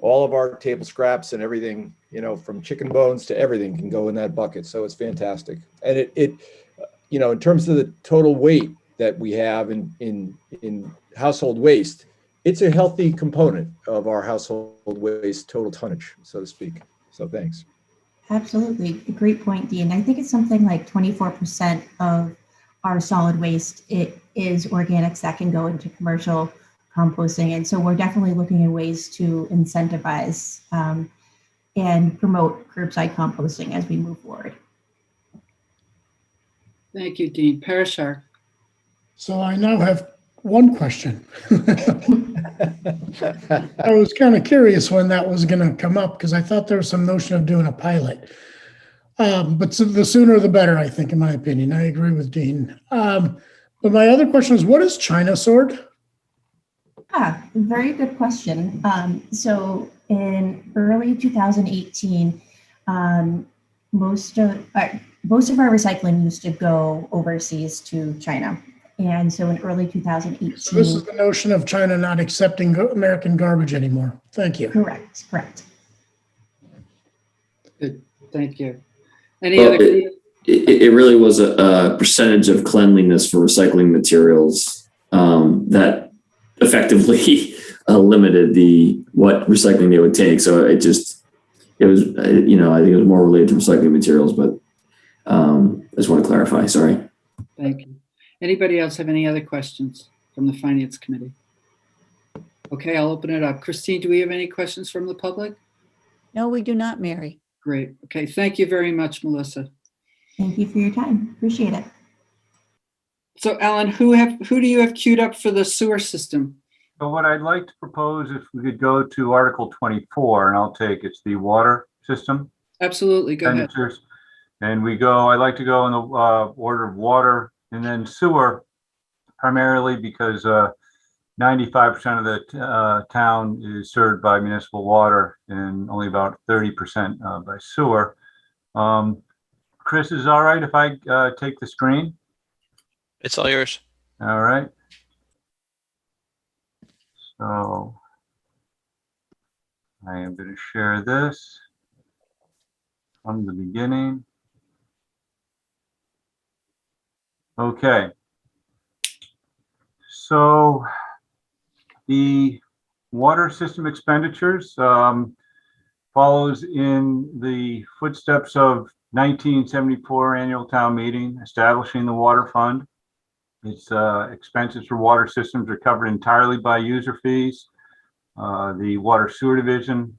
All of our table scraps and everything, from chicken bones to everything can go in that bucket. So it's fantastic. And it in terms of the total weight that we have in household waste, it's a healthy component of our household waste total tonnage, so to speak. So thanks. Absolutely. Great point, Dean. I think it's something like 24% of our solid waste, it is organics that can go into commercial composting. And so we're definitely looking at ways to incentivize and promote curbside composting as we move forward. Thank you, Dean. Parashar. So I now have one question. I was kind of curious when that was going to come up, because I thought there was some notion of doing a pilot. But the sooner the better, I think, in my opinion. I agree with Dean. But my other question is, what is China Sword? Very good question. So in early 2018, most of our recycling used to go overseas to China. And so in early 2018. So this is the notion of China not accepting American garbage anymore. Thank you. Correct. Good. Thank you. It really was a percentage of cleanliness for recycling materials that effectively limited what recycling they would take. So it was, I think it was more related to recycling materials, but I just want to clarify, sorry. Thank you. Anybody else have any other questions from the Finance Committee? Okay, I'll open it up. Christine, do we have any questions from the public? No, we do not, Mary. Great. Okay, thank you very much, Melissa. Thank you for your time. Appreciate it. So Alan, who do you have queued up for the sewer system? So what I'd like to propose, if we could go to Article 24, and I'll take it's the water system Absolutely, go ahead. expenditures. And I'd like to go in the order of water and then sewer, primarily because 95% of the town is served by municipal water and only about 30% by sewer. Chris, is it all right if I take the screen? It's all yours. All right. So I am going to share this from the beginning. Okay. So the water system expenditures follows in the footsteps of 1974 annual town meeting establishing the water fund. Its expenses for water systems are covered entirely by user fees. The water sewer division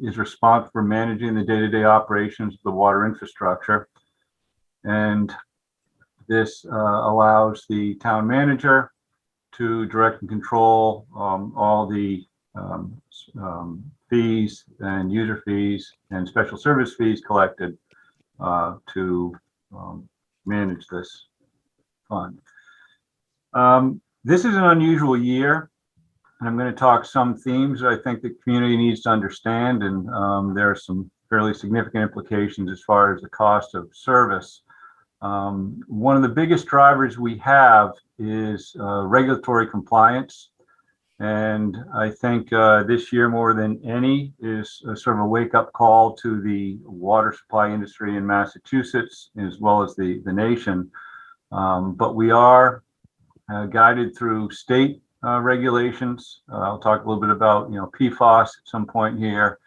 is responsible for managing the day-to-day operations of the water infrastructure. And this allows the town manager to direct and control all the fees and user fees and special service fees collected to manage this fund. This is an unusual year, and I'm going to talk some themes that I think the community needs to understand, and there are some fairly significant implications as far as the cost of service. One of the biggest drivers we have is regulatory compliance. And I think this year more than any is sort of a wake-up call to the water supply industry in Massachusetts as well as the nation. But we are guided through state regulations. I'll talk a little bit about PFAS at some point here.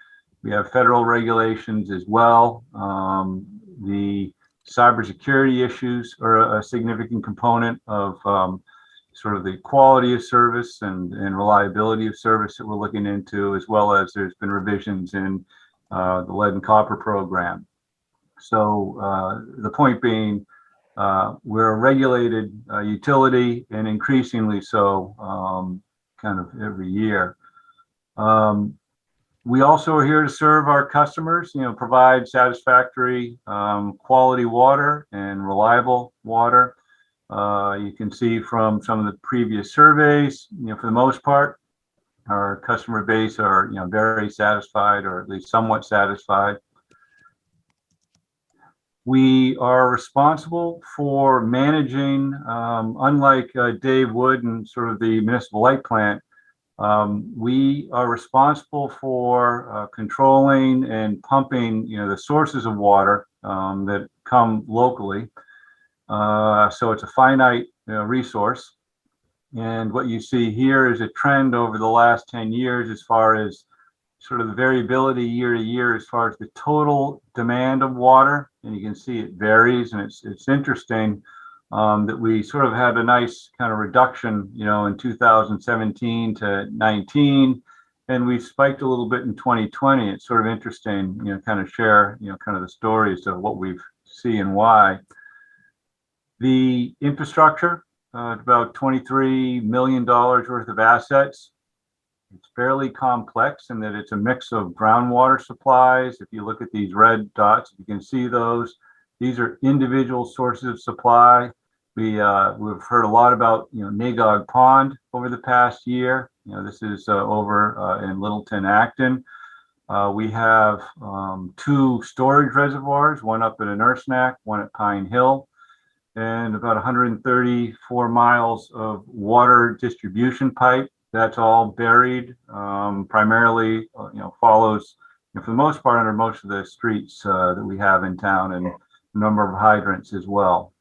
We have federal regulations as well. The cybersecurity issues are a significant component of sort of the quality of service and reliability of service that we're looking into, as well as there's been revisions in the lead and copper program. So the point being, we're a regulated utility, and increasingly so kind of every year. We also are here to serve our customers, provide satisfactory quality water and reliable water. You can see from some of the previous surveys, for the most part, our customer base are, very satisfied, or at least somewhat satisfied. We are responsible for managing, unlike Dave Wood and sort of the municipal light plant, we are responsible for controlling and pumping, the sources of water that come locally. So it's a finite resource. And what you see here is a trend over the last 10 years as far as sort of the variability year to year as far as the total demand of water. And you can see it varies, and it's interesting that we sort of had a nice kind of reduction, in 2017 to 19, and we spiked a little bit in 2020. It's sort of interesting, kind of share, kind of the stories of what we see and why. The infrastructure, about $23 million worth of assets. It's fairly complex in that it's a mix of groundwater supplies. If you look at these red dots, you can see those. These are individual sources of supply. We've heard a lot about Nagog Pond over the past year. This is over in Littleton, Acton. We have 2 storage reservoirs, one up at Anersnack, one at Pine Hill, and about 134 miles of water distribution pipe. That's all buried, primarily, follows, for the most part, under most of the streets that we have in town, and a number of hydrants as well.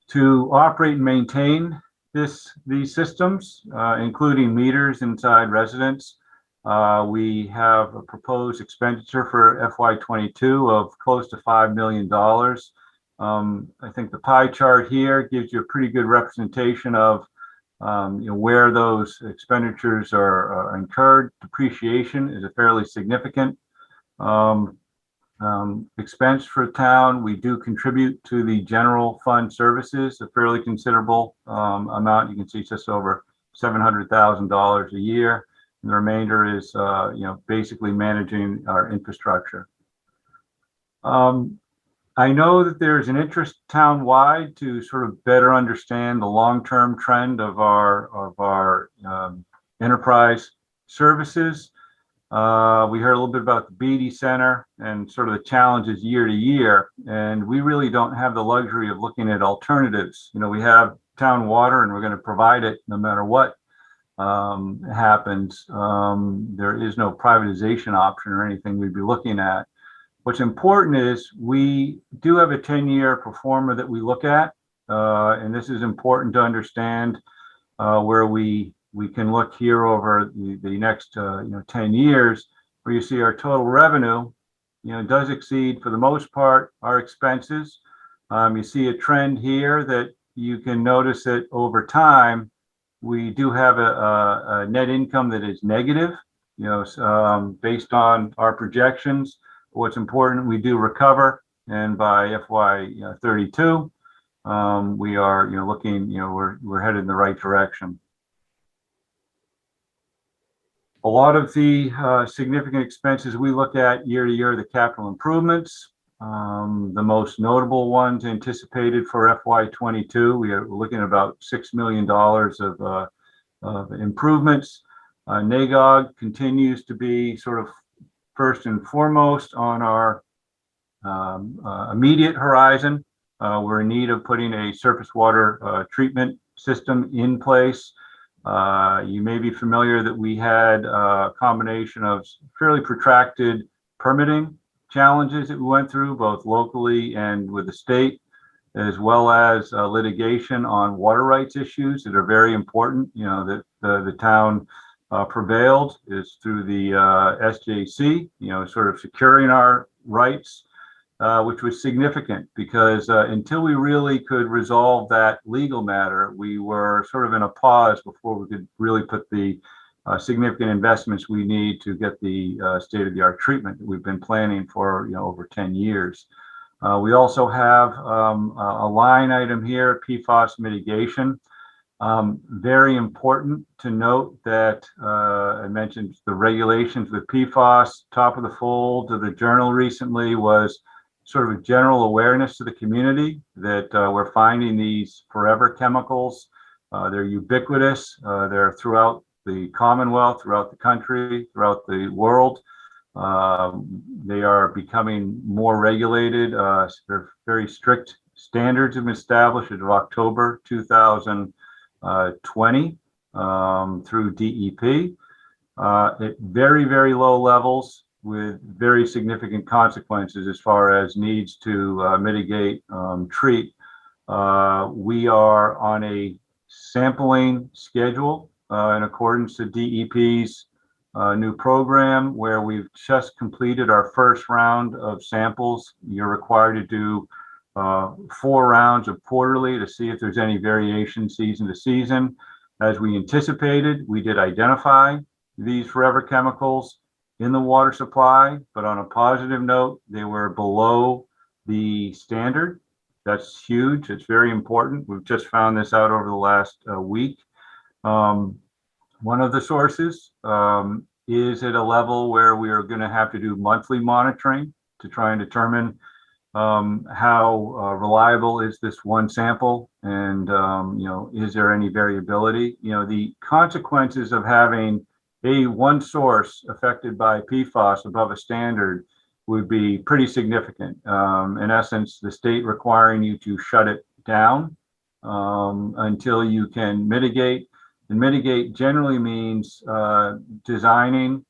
To operate and maintain these systems, including meters inside residents, we have a proposed expenditure for FY22 of close to $5 million. I think the pie chart here gives you a pretty good representation of where those expenditures are incurred. Depreciation is a fairly significant expense for town. We do contribute to the general fund services, a fairly considerable amount. You can see just over $700,000 a year. And the remainder is, basically managing our infrastructure. I know that there's an interest town-wide to sort of better understand the long-term trend of our enterprise services. We heard a little bit about the BD Center and sort of the challenges year to year, and we really don't have the luxury of looking at alternatives. We have town water and we're going to provide it no matter what happens. There is no privatization option or anything we'd be looking at. What's important is we do have a 10-year pro forma that we look at, and this is important to understand where we can look here over the next 10 years, where you see our total revenue does exceed, for the most part, our expenses. You see a trend here that you can notice that over time we do have a net income that is negative, based on our projections. What's important, we do recover, and by FY 32, we are looking, we're headed in the right direction. A lot of the significant expenses we look at year to year are the capital improvements. The most notable ones anticipated for FY 22, we are looking at about $6 million of improvements. NAGOG continues to be sort of first and foremost on our immediate horizon. We're in need of putting a surface water treatment system in place. You may be familiar that we had a combination of fairly protracted permitting challenges that we went through, both locally and with the state, as well as litigation on water rights issues that are very important. That the town prevailed is through the SJC, sort of securing our rights, which was significant because until we really could resolve that legal matter, we were sort of in a pause before we could really put the significant investments we need to get the state-of-the-art treatment that we've been planning for over 10 years. We also have a line item here, PFAS mitigation. Very important to note that I mentioned the regulations with PFAS. Top of the fold of the journal recently was sort of a general awareness to the community that we're finding these forever chemicals. They're ubiquitous. They're throughout the Commonwealth, throughout the country, throughout the world. They are becoming more regulated. Very strict standards have been established as of October 2020 through DEP at very, very low levels with very significant consequences as far as needs to mitigate, treat. We are on a sampling schedule in accordance to DEP's new program, where we've just completed our first round of samples. You're required to do 4 rounds of quarterly to see if there's any variation season to season. As we anticipated, we did identify these forever chemicals in the water supply, but on a positive note, they were below the standard. That's huge. It's very important. We've just found this out over the last week. One of the sources is at a level where we are going to have to do monthly monitoring to try and determine how reliable is this one sample, and is there any variability? The consequences of having one source affected by PFAS above a standard would be pretty significant. In essence, the state requiring you to shut it down until you can mitigate. And mitigate generally means designing,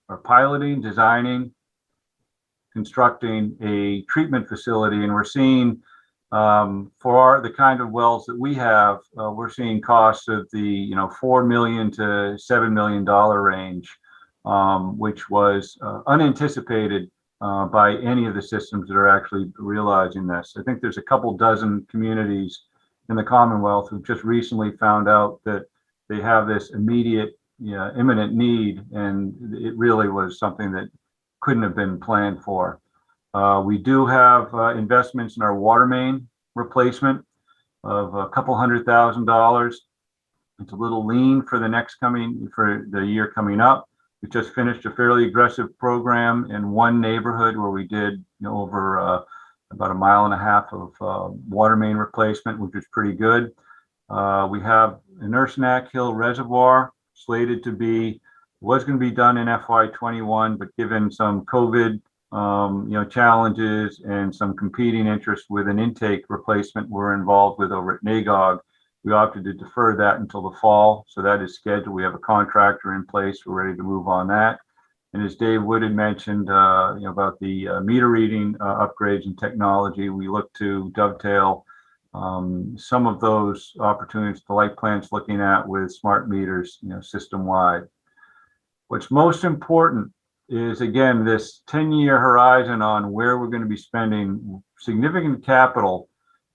constructing a treatment facility. And we're seeing for the kind of wells that we have, we're seeing costs of the $4 million to $7 million range, which was unanticipated by any of the systems that are actually realizing this. I think there's a couple dozen communities in the Commonwealth who just recently found out that they have this immediate, imminent need, and it really was something that couldn't have been planned for. We do have investments in our water main replacement of a couple $100,000. It's a little lean for the year coming up. We just finished a fairly aggressive program in one neighborhood where we did over about 1.5 miles of water main replacement, which is pretty good. We have a Nurse-Nack Hill Reservoir slated to be, was going to be done in FY21, but given some COVID challenges and some competing interests with an intake replacement we're involved with over at NAGOG, we opted to defer that until the fall. So that is scheduled. We have a contractor in place. We're ready to move on that. And as Dave Wood had mentioned about the meter reading upgrades and technology, we look to dovetail some of those opportunities the light plant's looking at with smart meters, system-wide. What's most important is, again, this 10-year horizon on where we're going to be spending significant capital.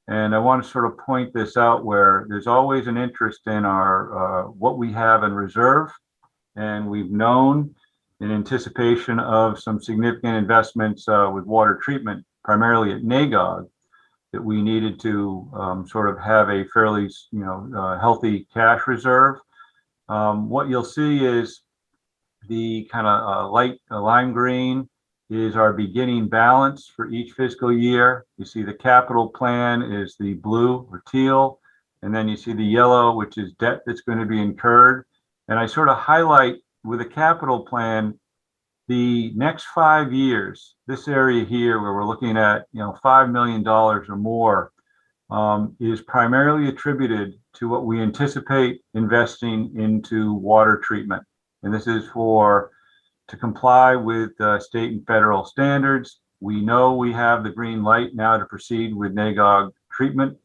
And I want to sort of point this out where there's always an interest in our what we have in reserve. And we've known in anticipation of some significant investments with water treatment, primarily at NAGOG, that we needed to sort of have a fairly healthy cash reserve. What you'll see is the kind of light lime green is our beginning balance for each fiscal year. You see the capital plan is the blue or teal, and then you see the yellow, which is debt that's going to be incurred. And I sort of highlight with a capital plan, the next 5 years, this area here where we're looking at $5 million or more is primarily attributed to what we anticipate investing into water treatment. And this is to comply with state and federal standards. We know we have the green light now to proceed with NAGOG treatment.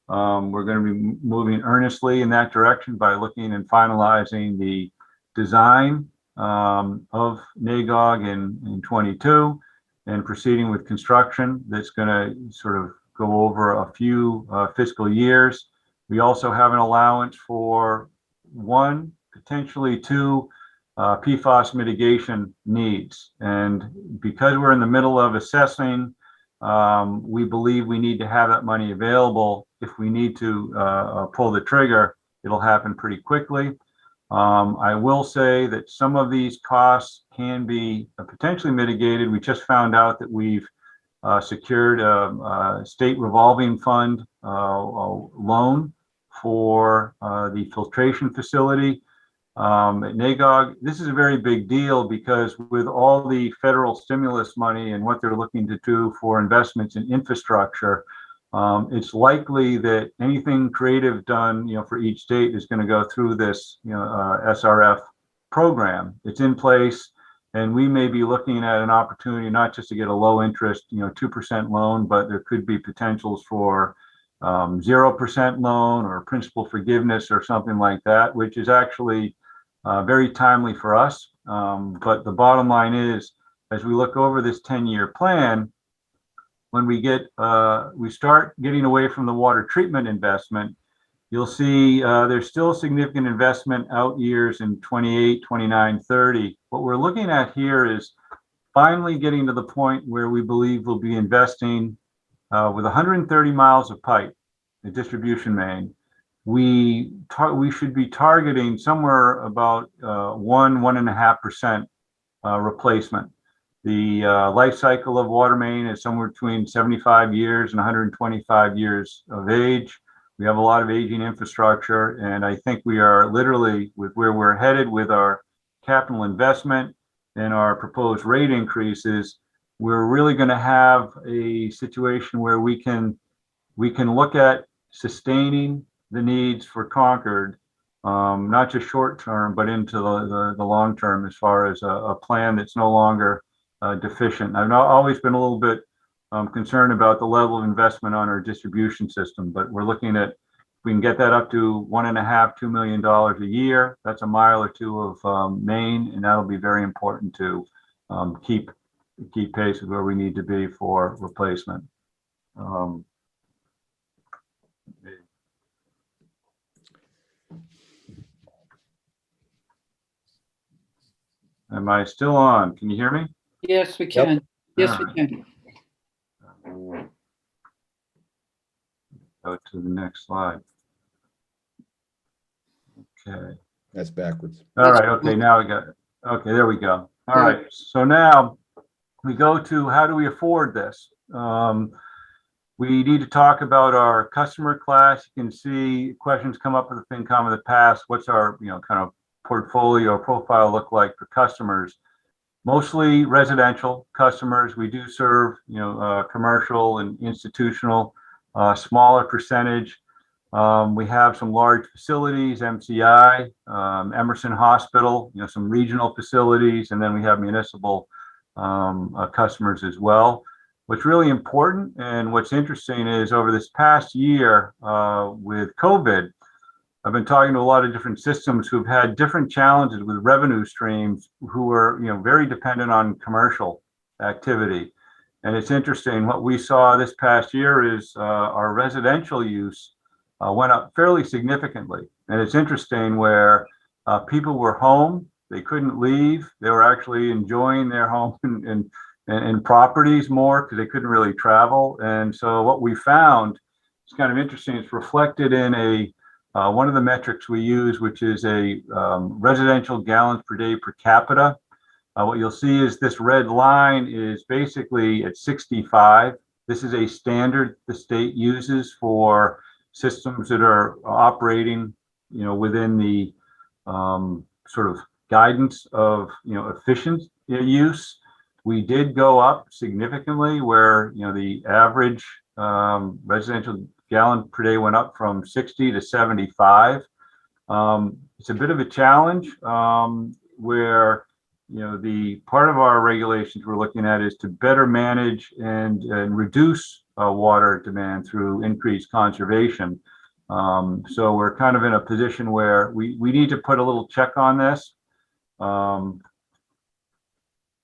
We're going to be moving earnestly in that direction by looking and finalizing the design of NAGOG in 22 and proceeding with construction that's going to sort of go over a few fiscal years. We also have an allowance for 1, potentially 2 PFAS mitigation needs. And because we're in the middle of assessing, we believe we need to have that money available. If we need to pull the trigger, it'll happen pretty quickly. I will say that some of these costs can be potentially mitigated. We just found out that we've secured a state revolving fund loan for the filtration facility at NAGOG. This is a very big deal because with all the federal stimulus money and what they're looking to do for investments in infrastructure, it's likely that anything creative done, for each state is going to go through this, SRF program. It's in place, and we may be looking at an opportunity not just to get a low interest, 2% loan, but there could be potentials for 0% loan or principal forgiveness or something like that, which is actually very timely for us. But the bottom line is, as we look over this 10-year plan, when we start getting away from the water treatment investment, you'll see there's still significant investment out years in 28, 29, 30. What we're looking at here is finally getting to the point where we believe we'll be investing with 130 miles of pipe, the distribution main. We should be targeting somewhere about 1.5% replacement. The life cycle of water main is somewhere between 75 years and 125 years of age. We have a lot of aging infrastructure, and I think we are literally, with where we're headed with our capital investment and our proposed rate increases, we're really going to have a situation where we can look at sustaining the needs for Concord, not just short term, but into the long term, as far as a plan that's no longer deficient. I've always been a little bit concerned about the level of investment on our distribution system, but we're looking at, if we can get that up to $1.5–2 million a year, that's a mile or two of main, and that'll be very important to keep pace with where we need to be for replacement. Am I still on? Can you hear me? Yes, we can. Yep. Yes, All we right. can. to the next slide. Okay. That's backwards. All right. Okay. Now we got it. Okay. There we go. All right. So now we go to how do we afford this? We need to talk about our customer class. You can see questions come up with the FinCom in the past. What's our, kind of portfolio profile look like for customers? Mostly residential customers. We do serve, commercial and institutional, smaller percentage. We have some large facilities, MCI, Emerson Hospital, some regional facilities, and then we have municipal customers as well. What's really important and what's interesting is over this past year with COVID, I've been talking to a lot of different systems who've had different challenges with revenue streams who are, very dependent on commercial activity. And it's interesting, what we saw this past year is our residential use went up fairly significantly. And it's interesting where people were home, they couldn't leave, they were actually enjoying their home and properties more because they couldn't really travel. And so what we found, it's kind of interesting, it's reflected in one of the metrics we use, which is a residential gallons per day per capita. What you'll see is this red line is basically at 65. This is a standard the state uses for systems that are operating, within the sort of guidance of, efficient use. We did go up significantly where, the average residential gallon per day went up from 60 to 75. It's a bit of a challenge where, the part of our regulations we're looking at is to better manage and reduce water demand through increased conservation. So we're kind of in a position where we need to put a little check on this. I'm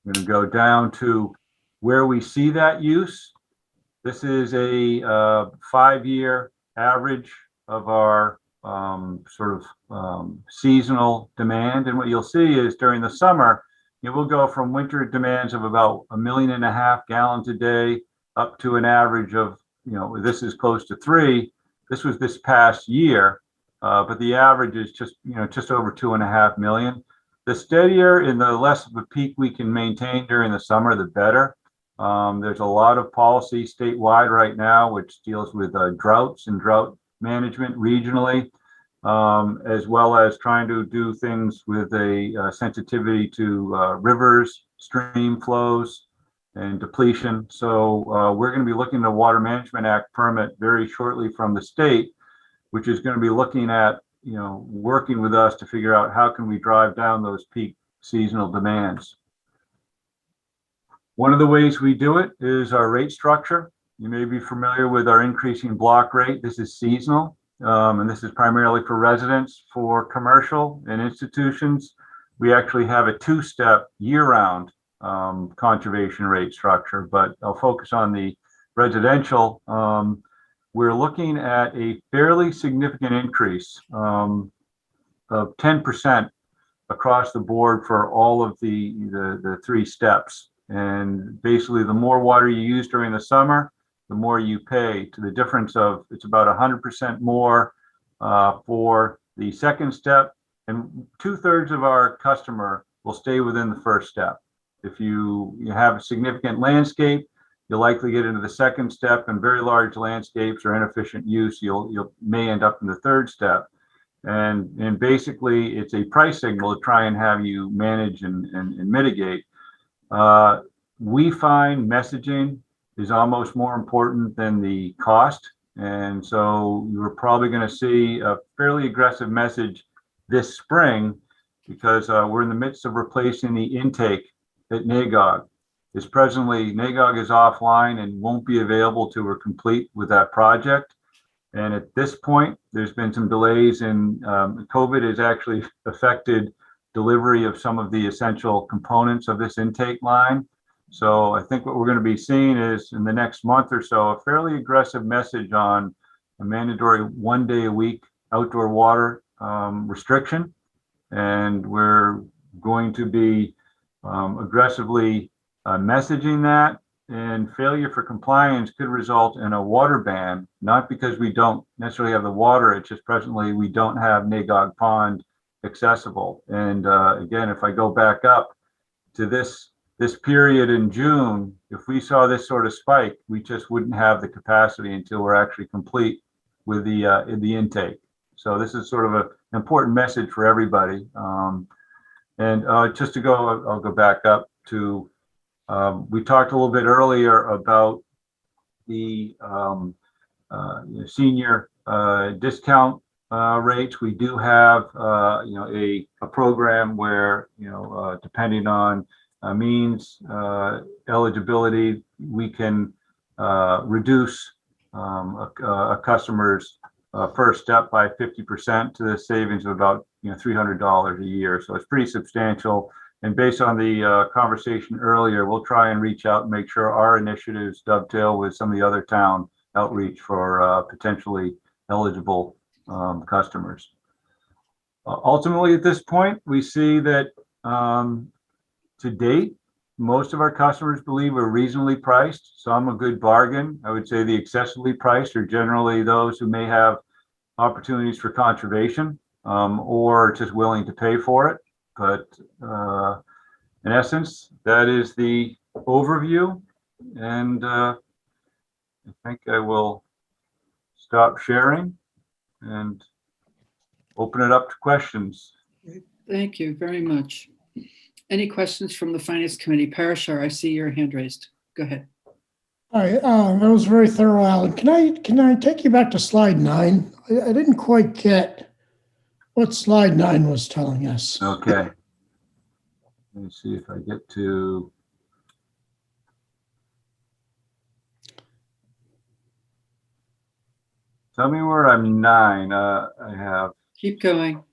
going to go down to where we see that use. This is a 5-year average of our seasonal demand. And what you'll see is during the summer, we'll go from winter demands of about 1.5 million gallons a day up to an average of, this is close to 3. This was this past year, but the average is just over 2.5 million. The steadier and the less of a peak we can maintain during the summer, the better. There's a lot of policy statewide right now, which deals with droughts and drought management regionally, as well as trying to do things with a sensitivity to rivers, stream flows, and depletion. So we're going to be looking at a Water Management Act permit very shortly from the state, which is going to be looking at, working with us to figure out how can we drive down those peak seasonal demands. One of the ways we do it is our rate structure. You may be familiar with our increasing block rate. This is seasonal, and this is primarily for residents. For commercial and institutions, we actually have a 2-step year-round conservation rate structure, but I'll focus on the residential. We're looking at a fairly significant increase of 10% across the board for all of the 3 steps. And basically, the more water you use during the summer, the more you pay, to the difference of it's about 100% more for the second step, and 2/3 of our customer will stay within the first step. If you have a significant landscape, you'll likely get into the second step, and very large landscapes or inefficient use, you may end up in the third step. And basically, it's a price signal to try and have you manage and mitigate. We find messaging is almost more important than the cost. And so you're probably going to see a fairly aggressive message this spring because we're in the midst of replacing the intake at NAGOG. NAGOG is offline and won't be available till we're complete with that project. And at this point, there's been some delays in COVID has actually affected delivery of some of the essential components of this intake line. So I think what we're going to be seeing is in the next month or so, a fairly aggressive message on a mandatory 1 day a week outdoor water restriction. And we're going to be aggressively messaging that and failure for compliance could result in a water ban, not because we don't necessarily have the water, it's just presently we don't have Nagog Pond accessible. And again, if I go back up to this period in June, if we saw this sort of spike, we just wouldn't have the capacity until we're actually complete with the intake. So this is sort of an important message for everybody. Just to go, I'll go back up to, we talked a little bit earlier about the senior discount rates. We do have a program where depending on means eligibility, we can reduce a customer's first step by 50% to the savings of about $300 a year. So it's pretty substantial. And based on the conversation earlier, we'll try and reach out and make sure our initiatives dovetail with some of the other town outreach for potentially eligible customers. Ultimately, at this point, we see that to date, most of our customers believe we're reasonably priced. Some a good bargain. I would say the excessively priced are generally those who may have opportunities for conservation or just willing to pay for it. But in essence, that is the overview. And I think I will stop sharing and open it up to questions. Thank you very much. Any questions from the Finance Committee? Parashar, I see your hand raised. Go ahead. Hi, that was very thorough, Alan. Can I take you back to slide 9? I didn't quite get what slide 9 was telling us. Okay. Let me see if I get to. Tell me where I'm 9. I have. Keep going.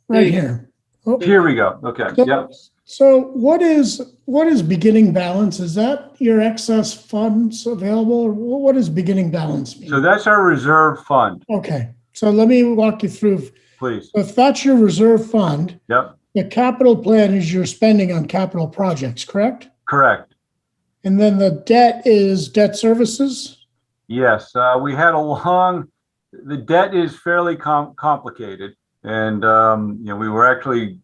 Right here. Oh. Here we go. Okay. So, yep. So what is beginning balance? Is that your excess funds available? Or what does beginning balance mean? So that's our reserve fund. Okay. So let me walk you through. Please. If that's your reserve fund, yep. The capital plan is your spending on capital projects, correct? Correct. And then the debt is debt services? Yes. We had the debt is fairly complicated. And, we were actually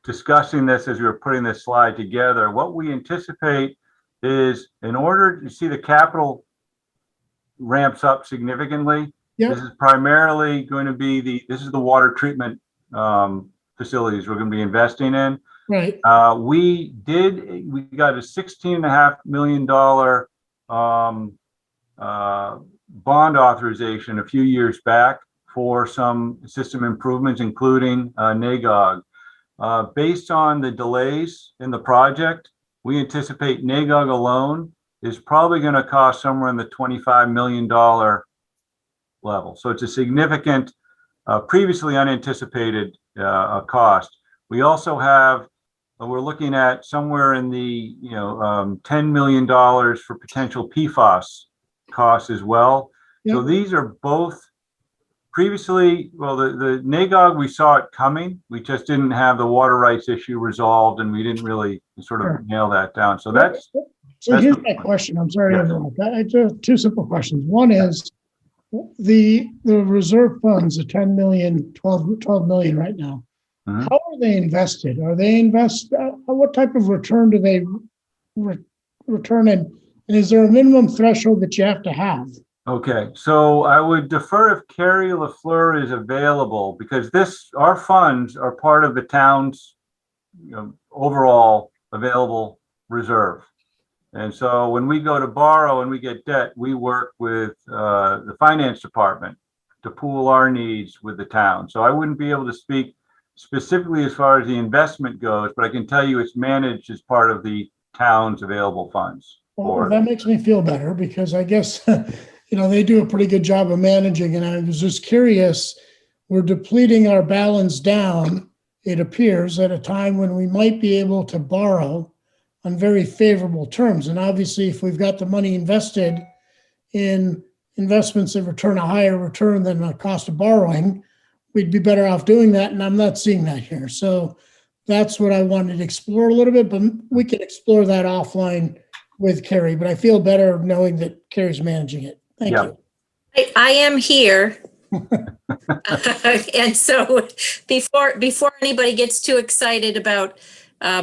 discussing this as we were putting this slide together. What we anticipate is in order to see the capital ramps up significantly, yep. This is primarily going to be this is the water treatment facilities we're going to be investing in. Right. We got a $16.5 million bond authorization a few years back for some system improvements, including Nagog. Based on the delays in the project, we anticipate Nagog alone is probably going to cost somewhere in the $25 million level. So it's a significant, previously unanticipated cost. We also have, we're looking at somewhere in the $10 million for potential PFAS costs as well. Yep. So these are both previously, well, the Nagog, we saw it coming. We just didn't have the water rights issue resolved, and we didn't really sort of nail that down. So that's. So here's my question. I'm sorry to interrupt. I have 2 simple questions. One is the reserve funds, the 10 million, 12 million right now. Mm-hmm. How are they invested? Are they what type of return do they return in? And is there a minimum threshold that you have to have? Okay, so I would defer if Carrie LaFleur is available, because our funds are part of the town's overall available reserve. And so when we go to borrow and we get debt, we work with the finance department to pool our needs with the town. So I wouldn't be able to speak specifically as far as the investment goes, but I can tell you it's managed as part of the town's available funds. Well, that makes me feel better, because I guess they do a pretty good job of managing. And I was just curious, we're depleting our balance down, it appears, at a time when we might be able to borrow on very favorable terms. And obviously, if we've got the money invested in investments that return a higher return than the cost of borrowing, we'd be better off doing that. And I'm not seeing that here. So that's what I wanted to explore a little bit, but we can explore that offline with Carrie, but I feel better knowing that Carrie's managing it. Thank Yeah. you. I am here. And so before anybody gets too excited about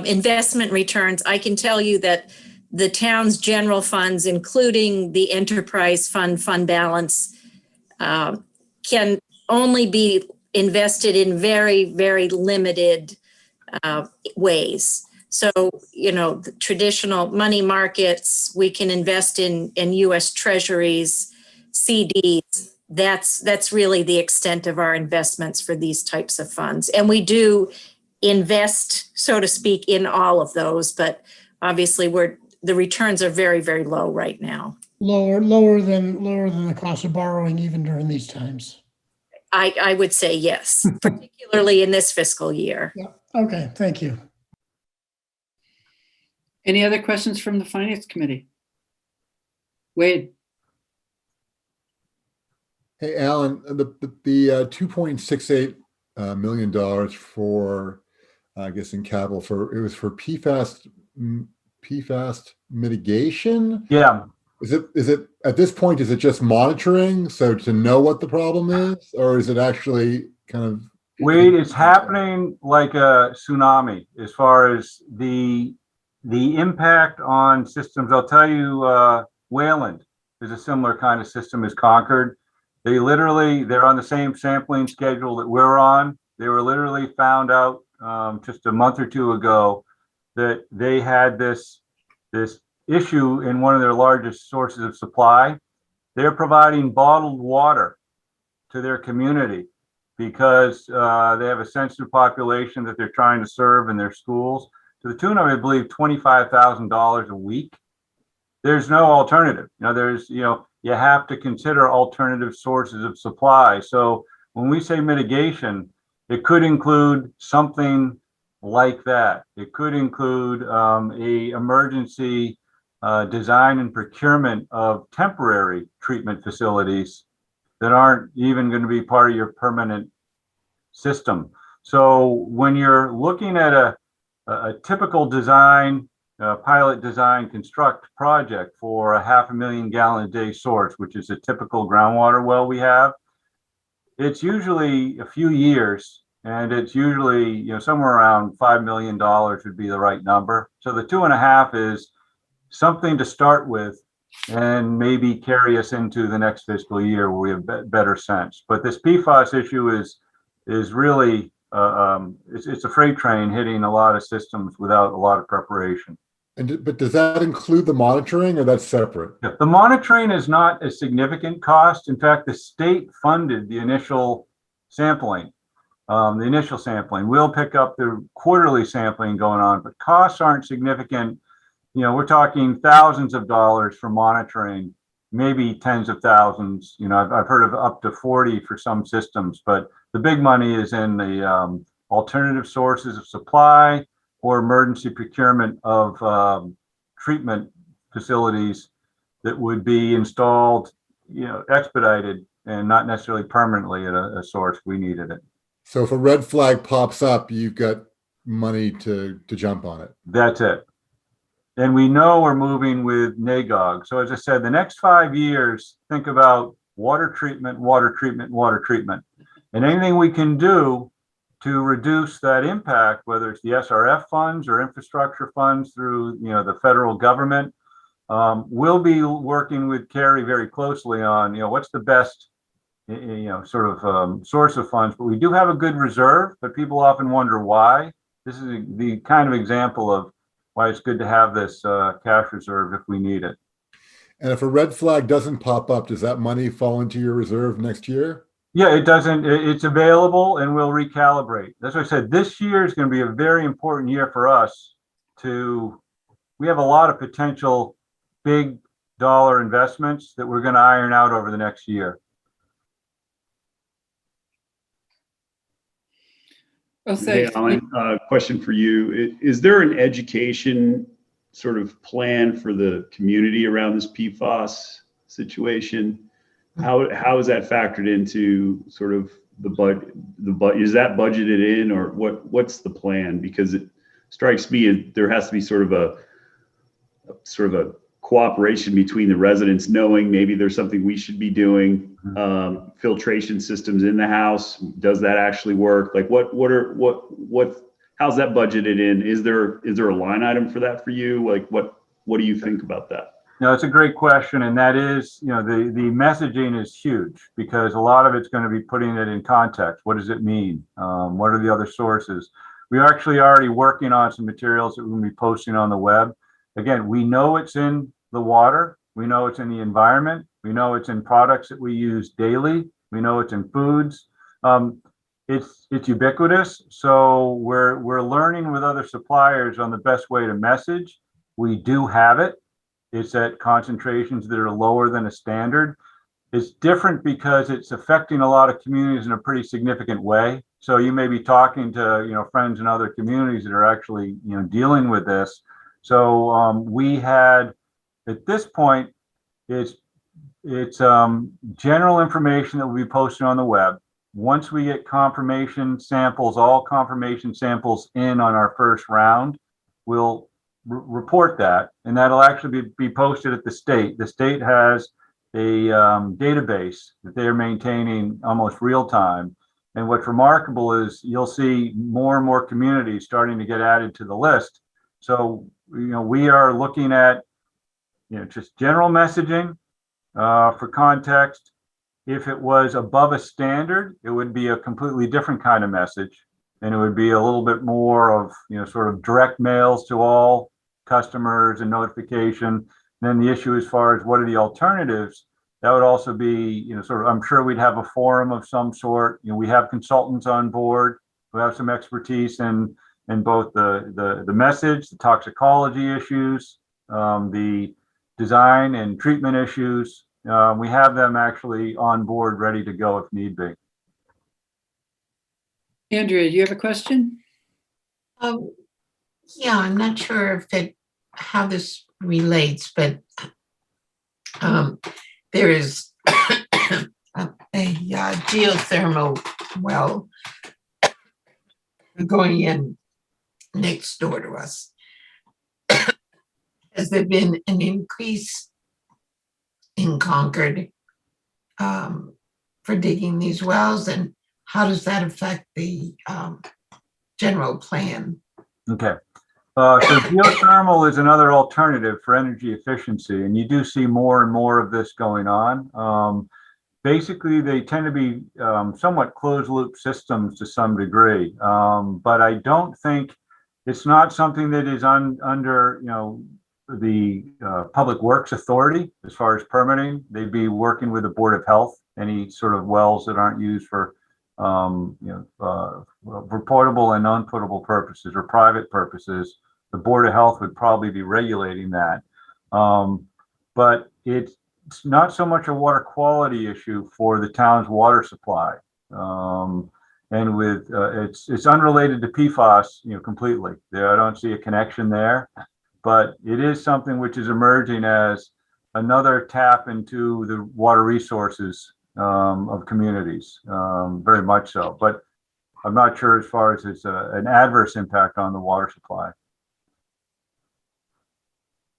investment returns, I can tell you that the town's general funds, including the enterprise fund balance, can only be invested in very, very limited ways. So, the traditional money markets, we can invest in US treasuries, CDs. That's really the extent of our investments for these types of funds. And we do invest, so to speak, in all of those, but obviously the returns are very, very low right now. Lower than the cost of borrowing even during these times. I would say yes, particularly in this fiscal year. Yeah. Okay, thank you. Any other questions from the Finance Committee? Wade. Hey, Alan, the $2.68 million for, I guess, in capital it was for PFAS mitigation. Yeah. Is it at this point, is it just monitoring? So to know what the problem is, or is it actually kind of? Wade, it's happening like a tsunami as far as the impact on systems. I'll tell you, Wayland is a similar kind of system as Concord. They're on the same sampling schedule that we're on. They were literally found out just a month or two ago that they had this issue in one of their largest sources of supply. They're providing bottled water to their community because they have a sensitive population that they're trying to serve in their schools to the tune of, I believe, $25,000 a week. There's no alternative. You have to consider alternative sources of supply. So when we say mitigation, it could include something like that. It could include a emergency design and procurement of temporary treatment facilities that aren't even going to be part of your permanent system. So when you're looking at a typical design, pilot design construct project for a 500,000 gallon a day source, which is a typical groundwater well we have, it's usually a few years, and it's usually somewhere around $5 million would be the right number. So the 2.5 is something to start with and maybe carry us into the next fiscal year where we have better sense. But this PFAS issue is really it's a freight train hitting a lot of systems without a lot of preparation. But does that include the monitoring, or that's separate? Yeah, the monitoring is not a significant cost. In fact, the state funded the initial sampling. We'll pick up the quarterly sampling going on, but costs aren't significant. We're talking thousands of dollars for monitoring, maybe tens of thousands. I've heard of up to 40 for some systems, but the big money is in the alternative sources of supply or emergency procurement of treatment facilities that would be installed, expedited and not necessarily permanently at a source. We needed it. So if a red flag pops up, you've got money to jump on it. That's it. And we know we're moving with NAGOG. So as I said, the next 5 years, think about water treatment, water treatment, water treatment. And anything we can do to reduce that impact, whether it's the SRF funds or infrastructure funds through the federal government, we'll be working with Carrie very closely on what's the best source of funds. But we do have a good reserve, but people often wonder why. This is the kind of example of why it's good to have this cash reserve if we need it. And if a red flag doesn't pop up, does that money fall into your reserve next year? Yeah, it doesn't. It's available, and we'll recalibrate. That's what I said. This year is going to be a very important year for us. We have a lot of potential big dollar investments that we're going to iron out over the next year. Well, hey, Alan, question for you. Is there an education sort of plan for the community around this PFAS situation? How is that factored into sort of the budget? Is that budgeted in, or what's the plan? Because it strikes me there has to be sort of a cooperation between the residents, knowing maybe there's something we should be doing. Filtration systems in the house, does that actually work? Like how's that budgeted in? Is there a line item for that for you? Like what do you think about that? No, it's a great question, and that is, the messaging is huge because a lot of it's going to be putting it in context. What does it mean? What are the other sources? We are actually already working on some materials that we're going to be posting on the web. Again, we know it's in the water. We know it's in the environment. We know it's in products that we use daily. We know it's in foods. It's ubiquitous. So we're learning with other suppliers on the best way to message. We do have it. It's at concentrations that are lower than a standard. It's different because it's affecting a lot of communities in a pretty significant way. So you may be talking to, friends in other communities that are actually, dealing with this. So we had, at this point, it's general information that will be posted on the web. Once we get confirmation samples, all confirmation samples in on our first round, we'll report that, and that'll actually be posted at the state. The state has a database that they're maintaining almost real time. And what's remarkable is you'll see more and more communities starting to get added to the list. So, we are looking at, just general messaging for context. If it was above a standard, it would be a completely different kind of message. And it would be a little bit more of, sort of direct mails to all customers and notification. And then the issue as far as what are the alternatives, that would also be, I'm sure we'd have a forum of some sort. We have consultants on board who have some expertise in both the message, the toxicology issues, the design and treatment issues. We have them actually on board, ready to go if need be. Andrea, do you have a question? Yeah, I'm not sure how this relates, but there is a geothermal well going in next door to us. Has there been an increase in Concord for digging these wells, and how does that affect the general plan? Okay. So geothermal is another alternative for energy efficiency, and you do see more and more of this going on. Basically, they tend to be somewhat closed loop systems to some degree, but I don't think it's not something that is under the Public Works Authority as far as permitting. They'd be working with the Board of Health. Any sort of wells that aren't used for for potable and non-potable purposes or private purposes, the Board of Health would probably be regulating that. But it's not so much a water quality issue for the town's water supply. And with it's unrelated to PFAS, completely. I don't see a connection there, but it is something which is emerging as another tap into the water resources of communities, very much so. But I'm not sure as far as it's an adverse impact on the water supply.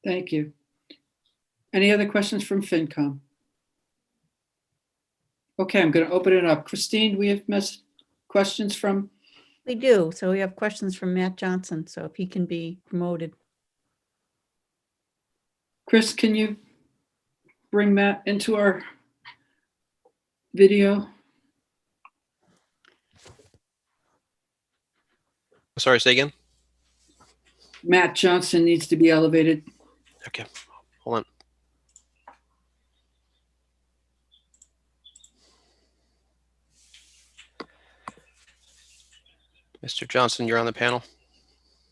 Thank you. Any other questions from FinCom? Okay, I'm going to open it up. Christine, do we have questions from? We do. So we have questions from Matt Johnson. So if he can be promoted. Chris, can you bring Matt into our video? Sorry, say again? Matt Johnson needs to be elevated. Okay, hold on. Mr. Johnson, you're on the panel.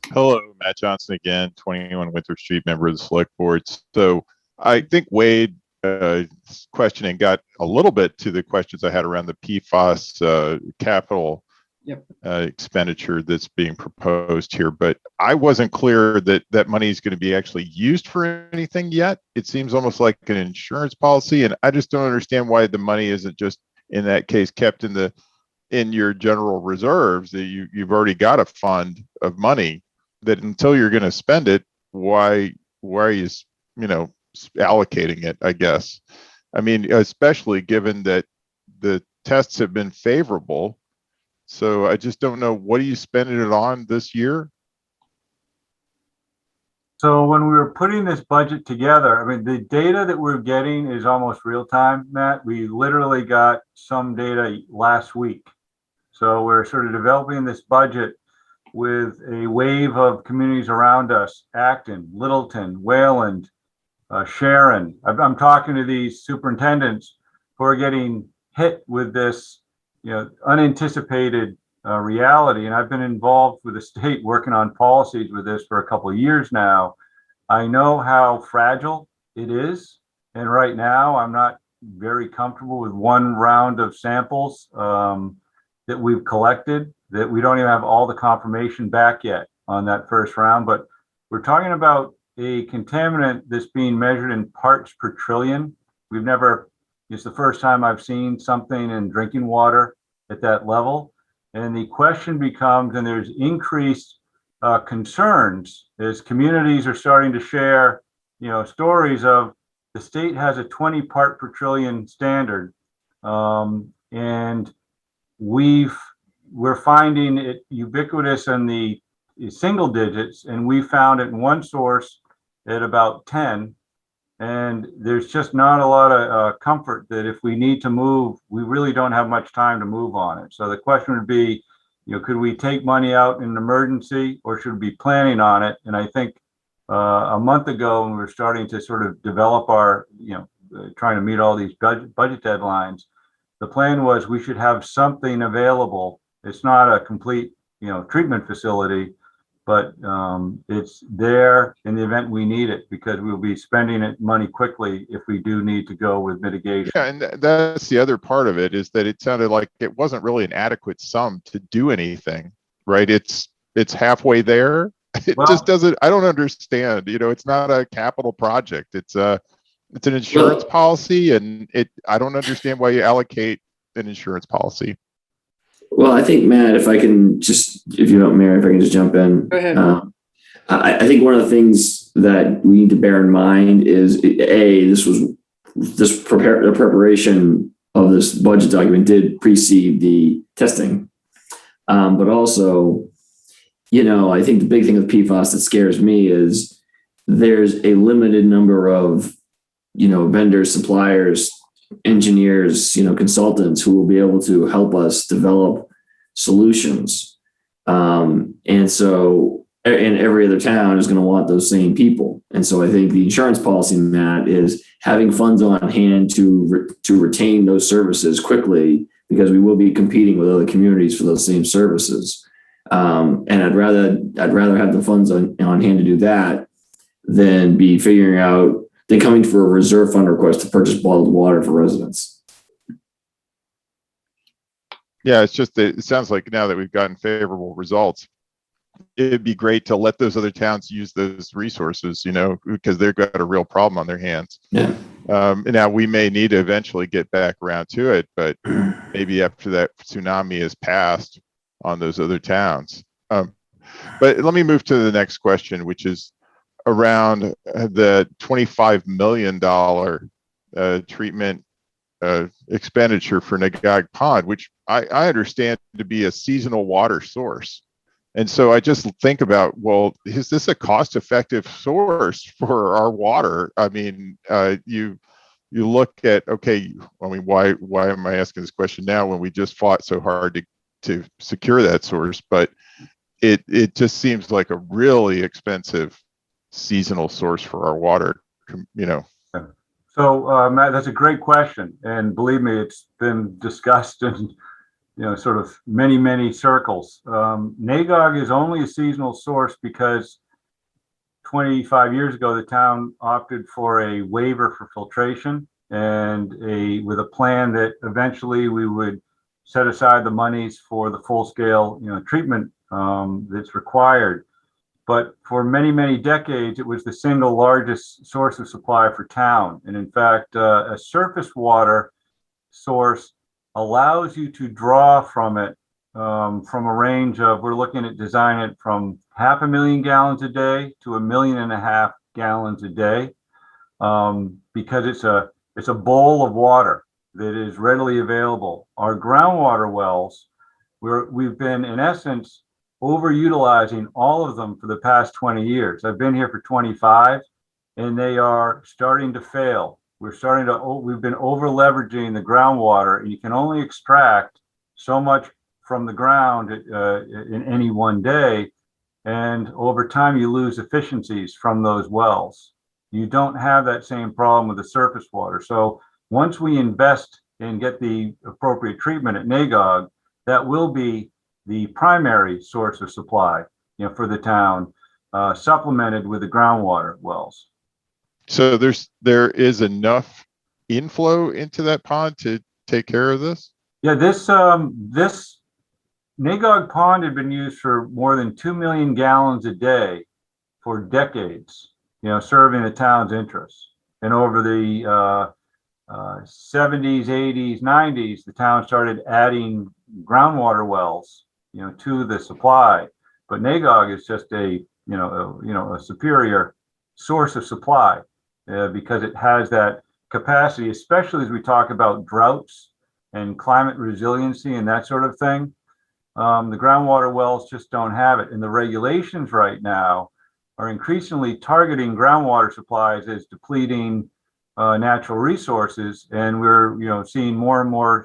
Hello, Matt Johnson again, 21 Winthrop Street, member of the Select Board. So I think Wade questioning got a little bit to the questions I had around the PFAS capital expenditure that's being proposed here, but I wasn't clear that that money is going to be actually used for anything yet. It seems almost like an insurance policy, and I just don't understand why the money isn't just in that case kept in your general reserves. That you've already got a fund of money that until you're going to spend it, why are you allocating it, I guess. I mean, especially given that the tests have been favorable. So I just don't know, what are you spending it on this year? So when we were putting this budget together, I mean, the data that we're getting is almost real time, Matt. We literally got some data last week. So we're sort of developing this budget with a wave of communities around us: Acton, Littleton, Wayland, Sharon. I'm talking to these superintendents who are getting hit with this, unanticipated reality. And I've been involved with the state working on policies with this for a couple of years now. I know how fragile it is. And right now, I'm not very comfortable with one round of samples that we've collected, that we don't even have all the confirmation back yet on that first round. But we're talking about a contaminant that's being measured in parts per trillion. It's the first time I've seen something in drinking water at that level. And the question becomes, and there's increased concerns as communities are starting to share, stories of the state has a 20 part per trillion standard. And we're finding it ubiquitous in the single digits, and we found it in one source at about 10. And there's just not a lot of comfort that if we need to move, we really don't have much time to move on it. So the question would be, could we take money out in an emergency, or should we be planning on it? And I think a month ago, when we were starting to sort of develop our, trying to meet all these budget deadlines, the plan was we should have something available. It's not a complete, treatment facility, but it's there in the event we need it, because we'll be spending money quickly if we do need to go with mitigation. Yeah, and that's the other part of it, is that it sounded like it wasn't really an adequate sum to do anything, right? It's halfway there. It just doesn't, I don't understand, it's not a capital project. It's an insurance policy, and I don't understand why you allocate an insurance policy. Well, I think, Matt, if you don't, Mary, if I can just jump in. Go ahead. I think one of the things that we need to bear in mind is, the preparation of this budget document did precede the testing. But also, I think the big thing with PFAS that scares me is there's a limited number of, vendors, suppliers, engineers, consultants who will be able to help us develop solutions. And every other town is going to want those same people. And so I think the insurance policy, Matt, is having funds on hand to retain those services quickly, because we will be competing with other communities for those same services. And I'd rather have the funds on hand to do that than be coming for a reserve fund request to purchase bottled water for residents. Yeah, it's just that it sounds like now that we've gotten favorable results, it'd be great to let those other towns use those resources, because they've got a real problem on their hands. Yeah. Now we may need to eventually get back around to it, but maybe after that tsunami has passed on those other towns. But let me move to the next question, which is around the $25 million treatment expenditure for Nagog Pond, which I understand to be a seasonal water source. And so I just think about, well, is this a cost-effective source for our water? I mean, you look at, why am I asking this question now when we just fought so hard to secure that source? But it just seems like a really expensive seasonal source for our water, So, Matt, that's a great question. And believe me, it's been discussed in, sort of many, many circles. Nagog is only a seasonal source because 25 years ago, the town opted for a waiver for filtration, and with a plan that eventually we would set aside the monies for the full-scale, treatment that's required. But for many, many decades, it was the single largest source of supply for town. And in fact, a surface water source allows you to draw from it from a range of, we're looking at designing it from 500,000 gallons a day to 1.5 million gallons a day. because it's a bowl of water that is readily available. Our groundwater wells, we've been in essence overutilizing all of them for the past 20 years. I've been here for 25, and they are starting to fail. We've been over leveraging the groundwater, and you can only extract so much from the ground in any one day. And over time, you lose efficiencies from those wells. You don't have that same problem with the surface water. So once we invest and get the appropriate treatment at NAGOG, that will be the primary source of supply, for the town, supplemented with the groundwater wells. So there is enough inflow into that pond to take care of this? Yeah, this NAGOG pond had been used for more than 2 million gallons a day for decades, serving the town's interests. And over the 70s, 80s, 90s, the town started adding groundwater wells, to the supply. But NAGOG is just a superior source of supply because it has that capacity, especially as we talk about droughts and climate resiliency and that sort of thing. The groundwater wells just don't have it. And the regulations right now are increasingly targeting groundwater supplies as depleting natural resources. And we're, seeing more and more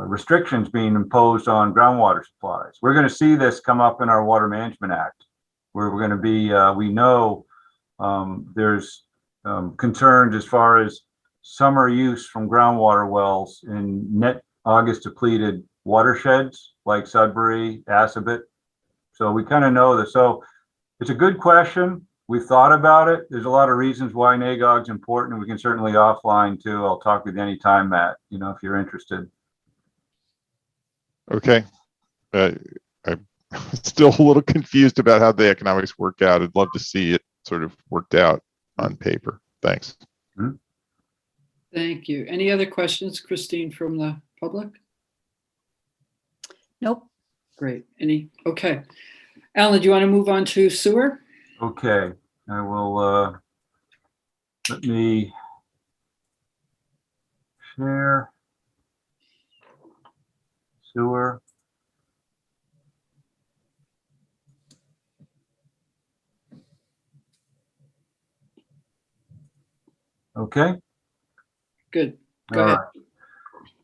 restrictions being imposed on groundwater supplies. We're going to see this come up in our Water Management Act, where we're going to be, we know there's concerns as far as summer use from groundwater wells in net August depleted watersheds like Sudbury, Assabet. So we kind of know this. So it's a good question. We've thought about it. There's a lot of reasons why NAGOG's important, and we can certainly offline too. I'll talk with you anytime, Matt, if you're interested. Okay. I'm still a little confused about how the economics work out. I'd love to see it sort of worked out on paper. Thanks. Mm-hmm. Thank you. Any other questions, Christine, from the public? Nope. Great. Okay. Alan, do you want to move on to sewer? Okay, I will, let me share sewer. Okay. Good. Go ahead.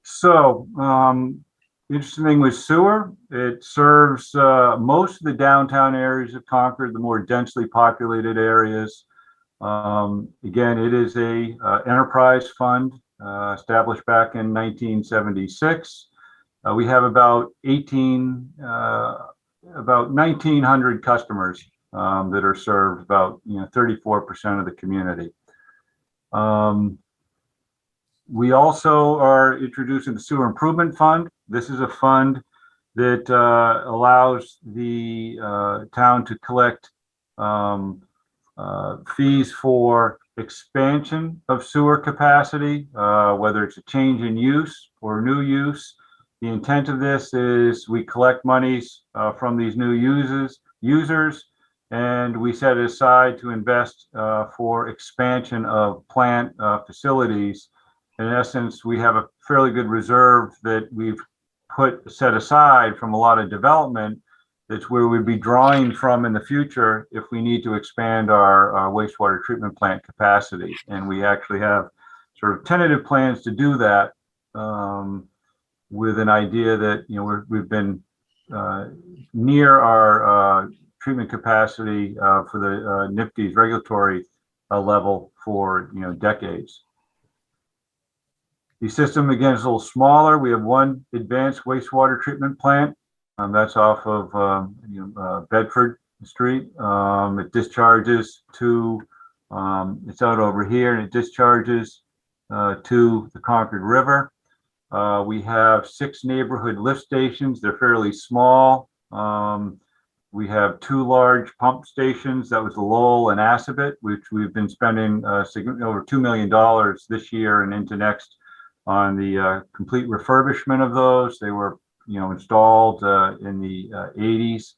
So, interesting thing with sewer, it serves most of the downtown areas of Concord, the more densely populated areas. Again, it is a enterprise fund established back in 1976. We have about 1,900 customers that are served, about 34% of the community. We also are introducing the Sewer Improvement Fund. This is a fund that allows the town to collect fees for expansion of sewer capacity, whether it's a change in use or new use. The intent of this is we collect monies from these new users, and we set it aside to invest for expansion of plant facilities. In essence, we have a fairly good reserve that we've set aside from a lot of development. That's where we'd be drawing from in the future if we need to expand our wastewater treatment plant capacity. And we actually have sort of tentative plans to do that with an idea that, we've been near our treatment capacity for the NIPD's regulatory level for, decades. The system, again, is a little smaller. We have one advanced wastewater treatment plant. That's off of Bedford Street. It discharges to, it's out over here, and it discharges to the Concord River. We have 6 neighborhood lift stations. They're fairly small. We have 2 large pump stations. That was the Lowell and Assabet, which we've been spending over $2 million this year and into next on the complete refurbishment of those. They were, installed in the 80s,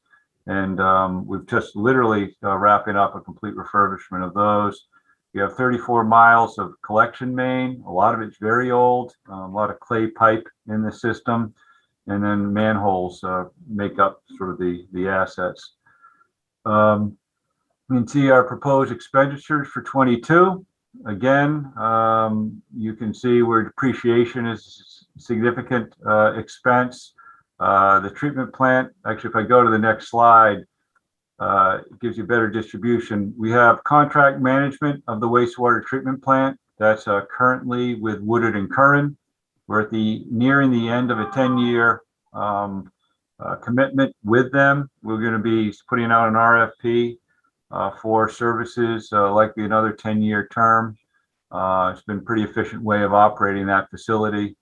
And we've just literally wrapping up a complete refurbishment of those. We have 34 miles of collection main. A lot of it's very old, a lot of clay pipe in the system, and then manholes make up sort of the assets. You can see our proposed expenditures for 22. Again, you can see where depreciation is a significant expense. The treatment plant, actually, if I go to the next slide, it gives you better distribution. We have contract management of the wastewater treatment plant. That's currently with Woodard and Curran. We're at nearing the end of a 10-year commitment with them. We're going to be putting out an RFP for services, likely another 10-year term. It's been a pretty efficient way of operating that facility.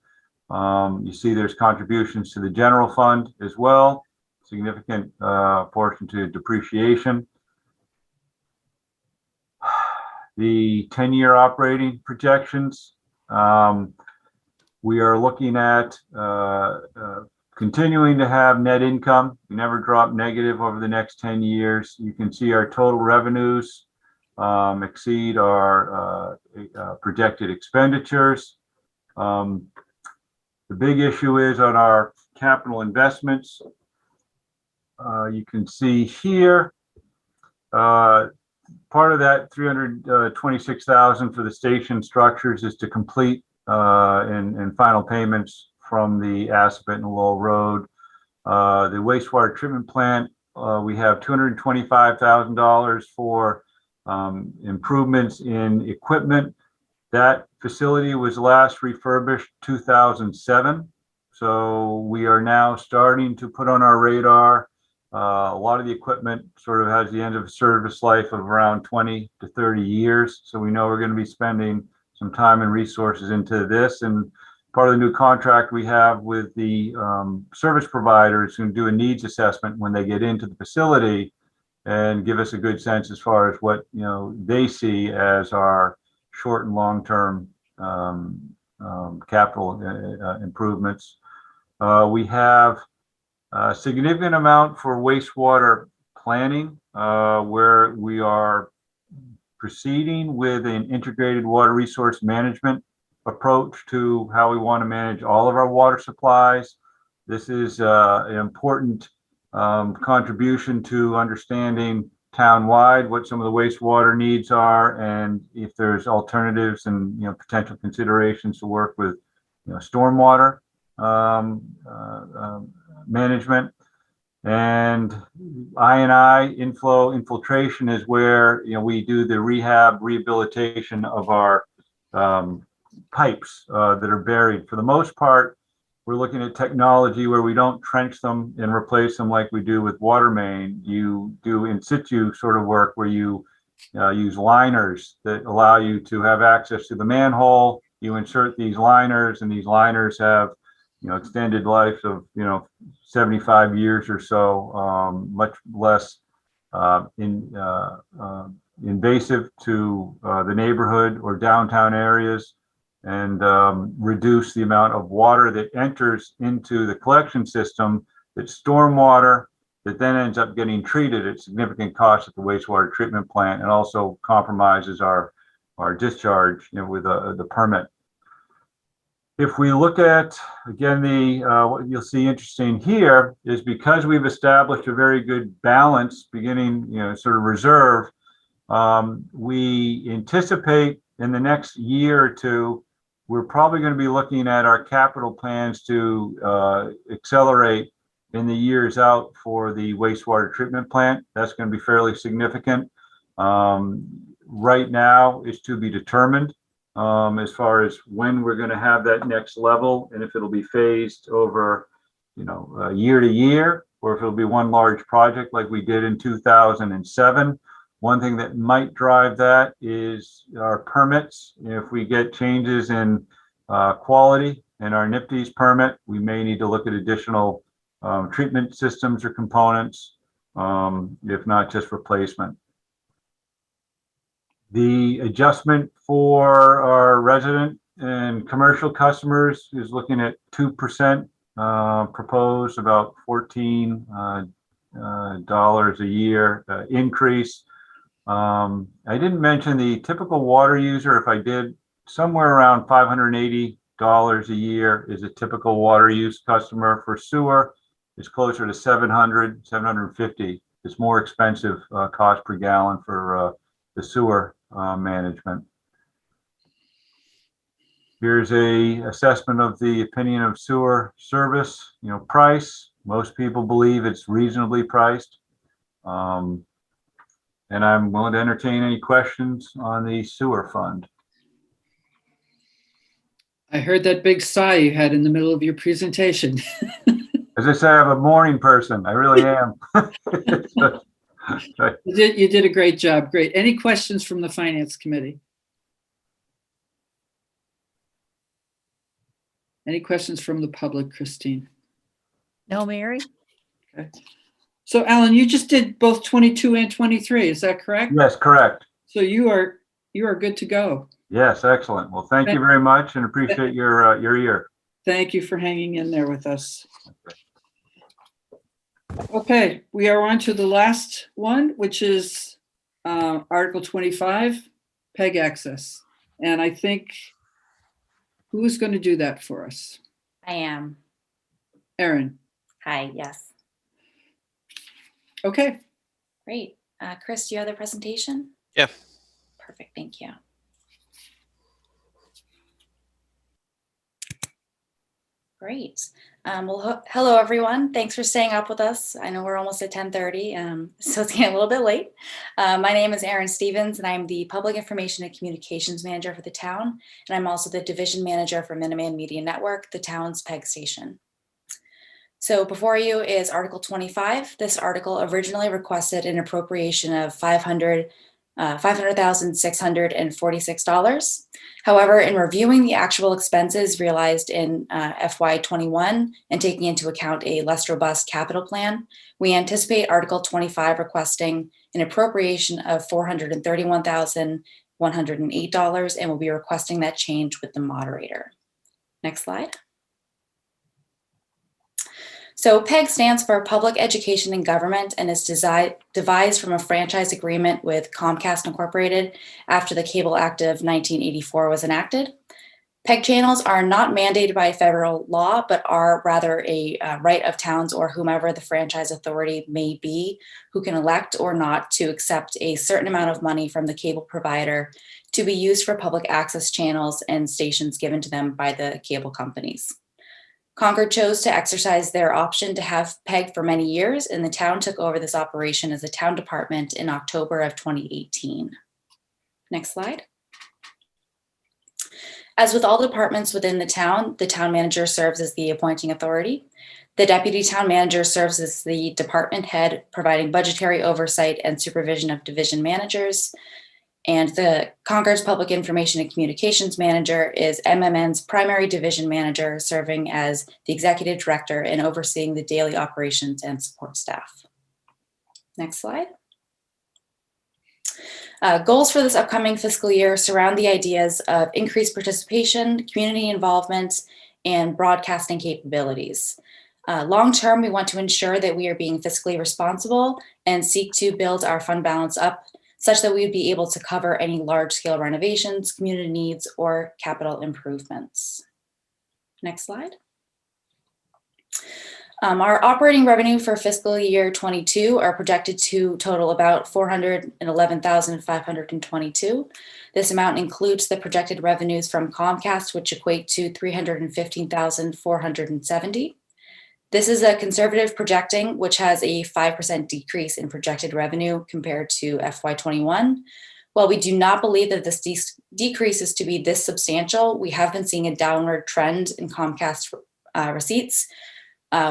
You see there's contributions to the general fund as well, significant portion to depreciation. The 10-year operating projections, we are looking at continuing to have net income. We never drop negative over the next 10 years. You can see our total revenues exceed our projected expenditures. The big issue is on our capital investments. You can see here, part of that $326,000 for the station structures is to complete and final payments from the Assabet and Lowell Road. The wastewater treatment plant, we have $225,000 for improvements in equipment. That facility was last refurbished 2007. So we are now starting to put on our radar. A lot of the equipment sort of has the end of service life of around 20 to 30 years. So we know we're going to be spending some time and resources into this. And part of the new contract we have with the service providers who do a needs assessment when they get into the facility and give us a good sense as far as what they see as our short and long-term capital improvements. We have a significant amount for wastewater planning, where we are proceeding with an integrated water resource management approach to how we want to manage all of our water supplies. This is an important contribution to understanding town-wide what some of the wastewater needs are, and if there's alternatives and potential considerations to work with stormwater management. And I infiltration is where we do the rehabilitation of our pipes that are buried. For the most part, we're looking at technology where we don't trench them and replace them like we do with water main. You do in situ sort of work where you use liners that allow you to have access to the manhole. You insert these liners, and these liners have extended life of 75 years or so, much less invasive to the neighborhood or downtown areas, and reduce the amount of water that enters into the collection system that's stormwater that then ends up getting treated at significant cost at the wastewater treatment plant, and also compromises our discharge with the permit. If we look at, again, what you'll see interesting here is because we've established a very good balance beginning, sort of reserve, we anticipate in the next year or two, we're probably going to be looking at our capital plans to accelerate in the years out for the wastewater treatment plant. That's going to be fairly significant. Right now, it's to be determined as far as when we're going to have that next level, and if it'll be phased over, year to year, or if it'll be one large project like we did in 2007. One thing that might drive that is our permits. If we get changes in quality in our NIPD's permit, we may need to look at additional treatment systems or components, if not just replacement. The adjustment for our resident and commercial customers is looking at 2% proposed, about 14 dollars a year increase. I didn't mention the typical water user. If I did, somewhere around $580 a year is a typical water use customer. For sewer, it's closer to 750. It's more expensive cost per gallon for the sewer management. Here's a assessment of the opinion of sewer service. Price. Most people believe it's reasonably priced. And I'm willing to entertain any questions on the sewer fund. I heard that big sigh you had in the middle of your presentation. As I say, I'm a morning person. I really am. You did a great job. Great. Any questions from the Finance Committee? Any questions from the public, Christine? No, Mary? Okay. So Alan, you just did both 22 and 23. Is that correct? Yes, correct. So you are good to go. Yes, excellent. Well, thank you very much and appreciate your ear. Thank you for hanging in there with us. Okay, we are on to the last one, which is Article 25, PEG access. And I think, who's going to do that for us? I am. Erin. Hi, yes. Okay. Great. Chris, do you have the presentation? Yeah. Perfect, thank you. Great. Well, hello, everyone. Thanks for staying up with us. I know we're almost at 10:30, so it's getting a little bit late. My name is Erin Stevens, and I'm the Public Information and Communications Manager for the town, and I'm also the Division Manager for Minuteman Media Network, the town's PEG station. So before you is Article 25. This article originally requested an appropriation of $500,646. However, in reviewing the actual expenses realized in FY21 and taking into account a less robust capital plan, we anticipate Article 25 requesting an appropriation of $431,108 and will be requesting that change with the moderator. Next slide. So PEG stands for Public Education and Government and is devised from a franchise agreement with Comcast Incorporated after the Cable Act of 1984 was enacted. PEG channels are not mandated by federal law, but are rather a right of towns or whomever the franchise authority may be, who can elect or not to accept a certain amount of money from the cable provider to be used for public access channels and stations given to them by the cable companies. Concord chose to exercise their option to have PEG for many years, and the town took over this operation as a town department in October of 2018. Next slide. As with all departments within the town manager serves as the appointing authority. The deputy town manager serves as the department head, providing budgetary oversight and supervision of division managers. And the Concord's Public Information and Communications Manager is MMN's primary division manager, serving as the executive director and overseeing the daily operations and support staff. Next slide. Goals for this upcoming fiscal year surround the ideas of increased participation, community involvement, and broadcasting capabilities. Long-term, we want to ensure that we are being fiscally responsible and seek to build our fund balance up such that we would be able to cover any large-scale renovations, community needs, or capital improvements. Next slide. Our operating revenue for fiscal year 22 are projected to total about $411,522. This amount includes the projected revenues from Comcast, which equate to $315,470. This is a conservative projecting, which has a 5% decrease in projected revenue compared to FY21. While we do not believe that this decrease is to be this substantial, we have been seeing a downward trend in Comcast receipts,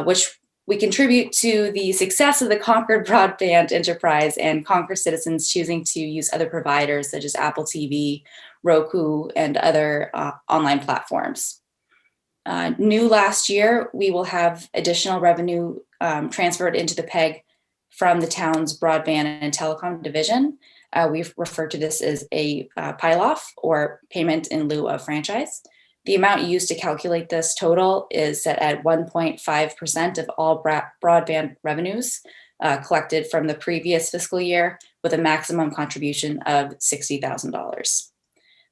which we contribute to the success of the Concord broadband enterprise and Concord citizens choosing to use other providers such as Apple TV, Roku, and other online platforms. New last year, we will have additional revenue transferred into the PEG from the town's broadband and telecom division. We've referred to this as a PILOF, or payment in lieu of franchise. The amount used to calculate this total is set at 1.5% of all broadband revenues, collected from the previous fiscal year with a maximum contribution of $60,000.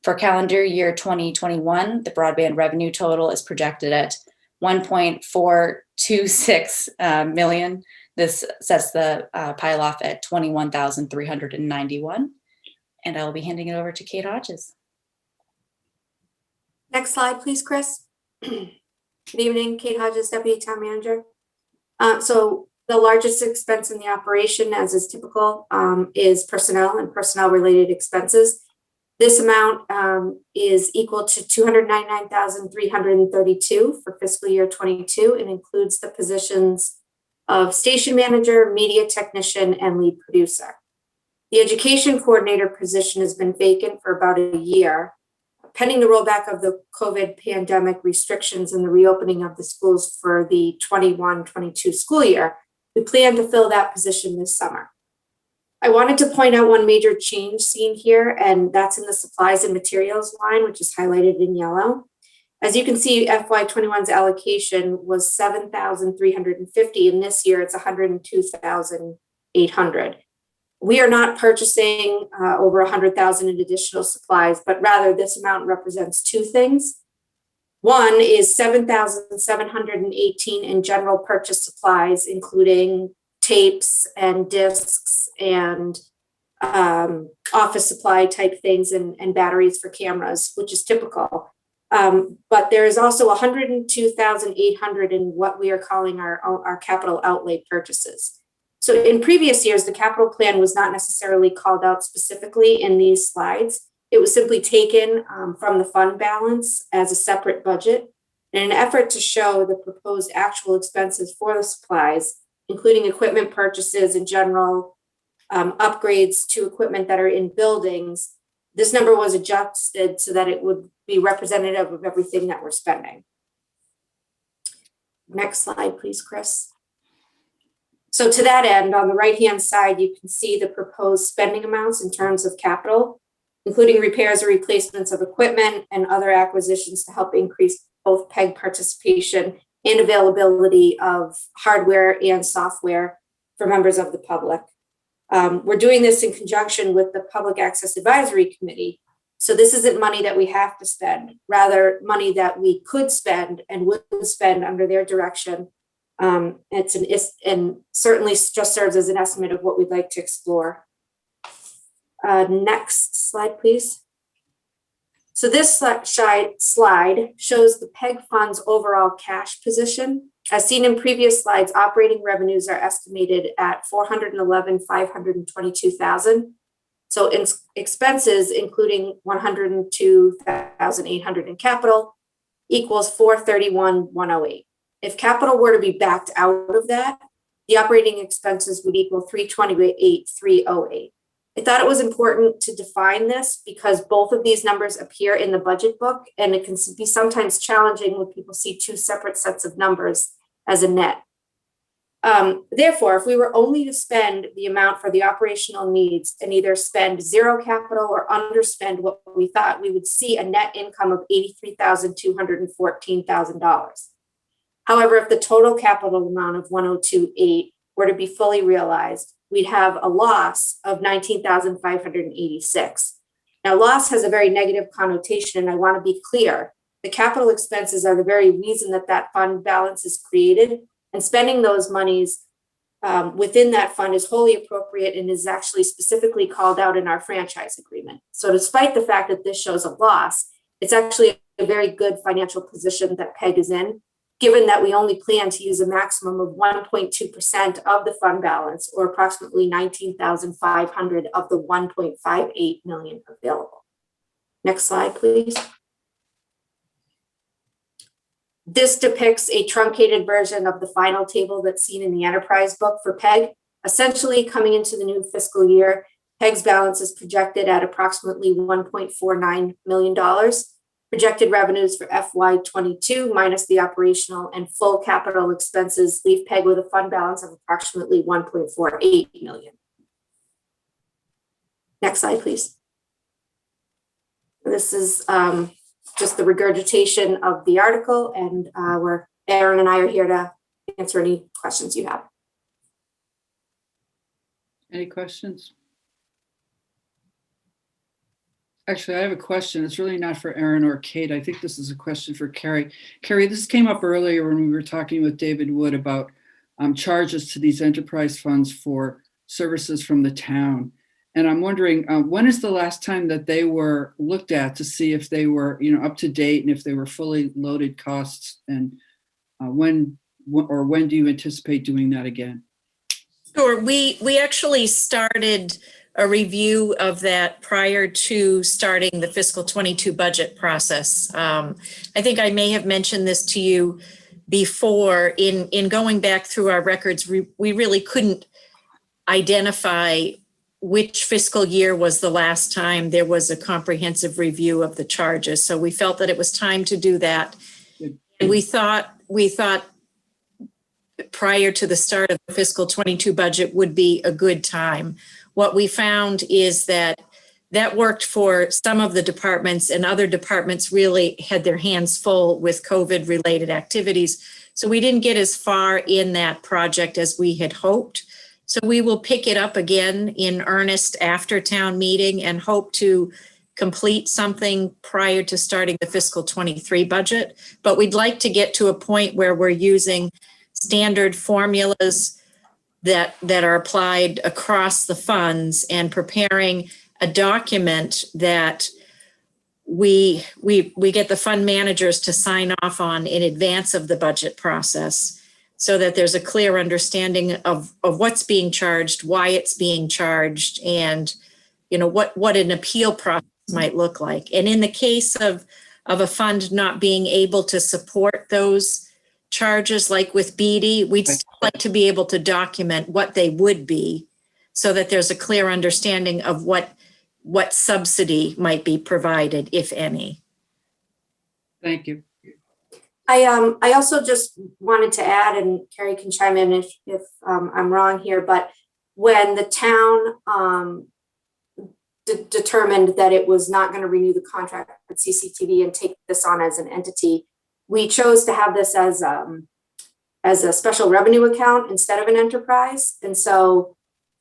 For calendar year 2021, the broadband revenue total is projected at 1.426 million. This sets the pile off at 21,391. And I will be handing it over to Kate Hodges. Next slide, please, Chris. Good evening, Kate Hodges, Deputy Town Manager. So the largest expense in the operation, as is typical, is personnel and personnel-related expenses. This amount is equal to $299,332 for fiscal year 22 and includes the positions of station manager, media technician, and lead producer. The education coordinator position has been vacant for about a year, pending the rollback of the COVID pandemic restrictions and the reopening of the schools for the 21-22 school year. We plan to fill that position this summer. I wanted to point out one major change seen here, and that's in the supplies and materials line, which is highlighted in yellow. As you can see, FY21's allocation was $7,350, and this year it's $102,800. We are not purchasing over $100,000 in additional supplies, but rather this amount represents two things. One is $7,718 in general purchase supplies, including tapes and discs and office supply type things and batteries for cameras, which is typical. But there is also $102,800 in what we are calling our capital outlay purchases. So in previous years, the capital plan was not necessarily called out specifically in these slides. It was simply taken from the fund balance as a separate budget in an effort to show the proposed actual expenses for the supplies, including equipment purchases and general upgrades to equipment that are in buildings. This number was adjusted so that it would be representative of everything that we're spending. Next slide, please, Chris. So to that end, on the right-hand side, you can see the proposed spending amounts in terms of capital, including repairs or replacements of equipment and other acquisitions to help increase both PEG participation and availability of hardware and software for members of the public. We're doing this in conjunction with the Public Access Advisory Committee. So this isn't money that we have to spend, rather money that we could spend and would spend under their direction. And certainly just serves as an estimate of what we'd like to explore. Next slide, please. So this slide shows the PEG fund's overall cash position. As seen in previous slides, operating revenues are estimated at $411,522,000. So in expenses, including $102,800 in capital, equals $431,108. If capital were to be backed out of that, the operating expenses would equal $328,308. I thought it was important to define this because both of these numbers appear in the budget book, and it can be sometimes challenging when people see two separate sets of numbers as a net. Therefore, if we were only to spend the amount for the operational needs and either spend zero capital or underspend what we thought, we would see a net income of $83,214,000. However, if the total capital amount of $102,800 were to be fully realized, we'd have a loss of $19,586. Now, loss has a very negative connotation, and I want to be clear. The capital expenses are the very reason that that fund balance is created, and spending those monies within that fund is wholly appropriate and is actually specifically called out in our franchise agreement. So despite the fact that this shows a loss, it's actually a very good financial position that PEG is in, given that we only plan to use a maximum of 1.2% of the fund balance, or approximately $19,500 of the $1.58 million available. Next slide, please. This depicts a truncated version of the final table that's seen in the enterprise book for PEG. Essentially, coming into the new fiscal year, PEG's balance is projected at approximately $1.49 million. Projected revenues for FY22 minus the operational and full capital expenses leave PEG with a fund balance of approximately $1.48 million. Next slide, please. This is just the regurgitation of the article, and Aaron and I are here to answer any questions you have. Any questions? Actually, I have a question. It's really not for Aaron or Kate. I think this is a question for Carrie. Carrie, this came up earlier when we were talking with David Wood about charges to these enterprise funds for services from the town. And I'm wondering, when is the last time that they were looked at to see if they were, up to date and if they were fully loaded costs? And when do you anticipate doing that again? Sure. We actually started a review of that prior to starting the fiscal 22 budget process. I think I may have mentioned this to you before. In going back through our records, we really couldn't identify which fiscal year was the last time there was a comprehensive review of the charges. So we felt that it was time to do that. And we thought prior to the start of the fiscal 22 budget would be a good time. What we found is that worked for some of the departments, and other departments really had their hands full with COVID related activities. So we didn't get as far in that project as we had hoped. So we will pick it up again in earnest after town meeting and hope to complete something prior to starting the fiscal 23 budget. But we'd like to get to a point where we're using standard formulas that are applied across the funds and preparing a document that we get the fund managers to sign off on in advance of the budget process, so that there's a clear understanding of what's being charged, why it's being charged, and what an appeal process might look like. And in the case of a fund not being able to support those charges, like with BD, we'd still like to be able to document what they would be, so that there's a clear understanding of what subsidy might be provided, if any. Thank you. I also just wanted to add, and Carrie can chime in if I'm wrong here, but when the town determined that it was not going to renew the contract with CCTV and take this on as an entity, we chose to have this as a special revenue account instead of an enterprise. And so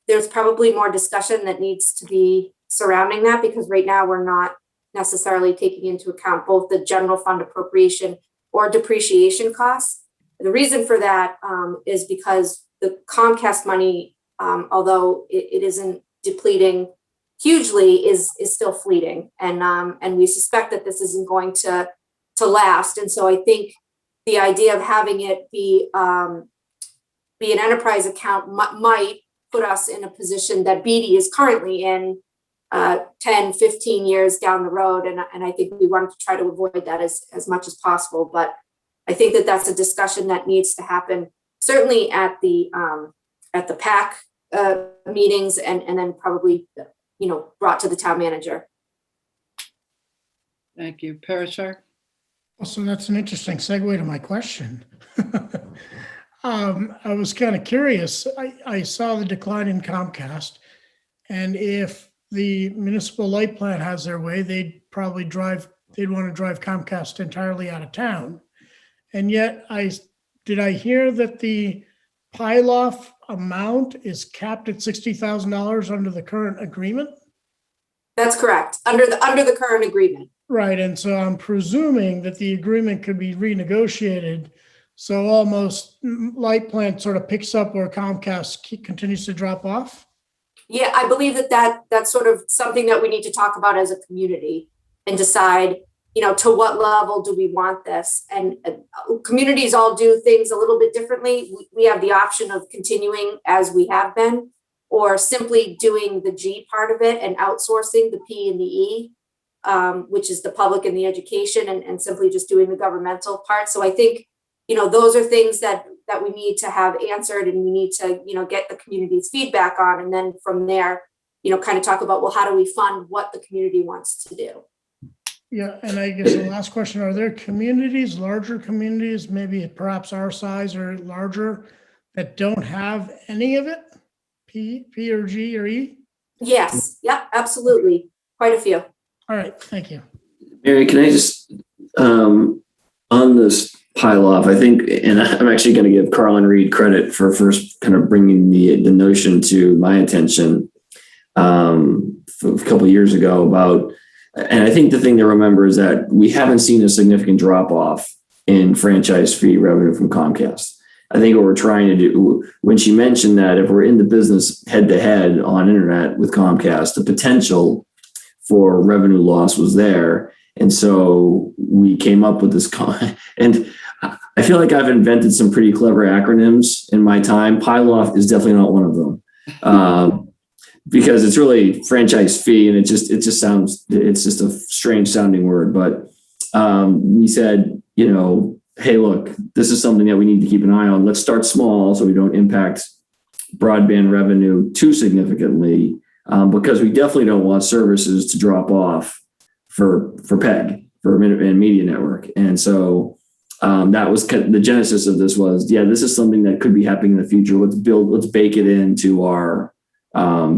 there's probably more discussion that needs to be surrounding that, because right now we're not necessarily taking into account both the general fund appropriation or depreciation costs. The reason for that is because the Comcast money, although it isn't depleting hugely, is still fleeting, and we suspect that this isn't going to last. And so I think the idea of having it be an enterprise account might put us in a position that BD is currently in 10, 15 years down the road. And I think we want to try to avoid that as much as possible. But I think that that's a discussion that needs to happen, certainly at the PAC meetings, and then probably, brought to the town manager. Thank you. Parashar? So that's an interesting segue to my question. I was kind of curious. I saw the decline in Comcast, and if the municipal light plant has their way, they'd want to drive Comcast entirely out of town. And yet did I hear that the pile-off amount is capped at $60,000 under the current agreement? That's correct. Under the current agreement. Right. And so I'm presuming that the agreement could be renegotiated. So almost light plant sort of picks up where Comcast continues to drop off. Yeah, I believe that's sort of something that we need to talk about as a community and decide, to what level do we want this? And communities all do things a little bit differently. We have the option of continuing as we have been, or simply doing the G part of it and outsourcing the P and the E, which is the public and the education, and simply just doing the governmental part. So I think, those are things that we need to have answered, and we need to, get the community's feedback on. And then from there, kind of talk about, well, how do we fund what the community wants to do? Yeah. And I guess the last question, are there communities, larger communities, maybe perhaps our size or larger, that don't have any of it? P or G or E? Yes. Yeah, absolutely. Quite a few. All right. Thank you. Mary, can I just, on this pile off. I think, and I'm actually going to give Carlin Reed credit for first kind of bringing the notion to my attention a couple of years ago about, and I think the thing to remember is that we haven't seen a significant drop off in franchise fee revenue from Comcast. I think what we're trying to do, when she mentioned that if we're in the business head to head on internet with Comcast, the potential for revenue loss was there. And so we came up with this, and I feel like I've invented some pretty clever acronyms in my time. Pile off is definitely not one of them. Because it's really franchise fee, and it just sounds, it's just a strange sounding word. But we said, you know, hey, look, this is something that we need to keep an eye on. Let's start small so we don't impact broadband revenue too significantly, because we definitely don't want services to drop off for PEG, for Minuteman Media Network. And so that was the genesis of this was, yeah, this is something that could be happening in the future. Let's bake it into our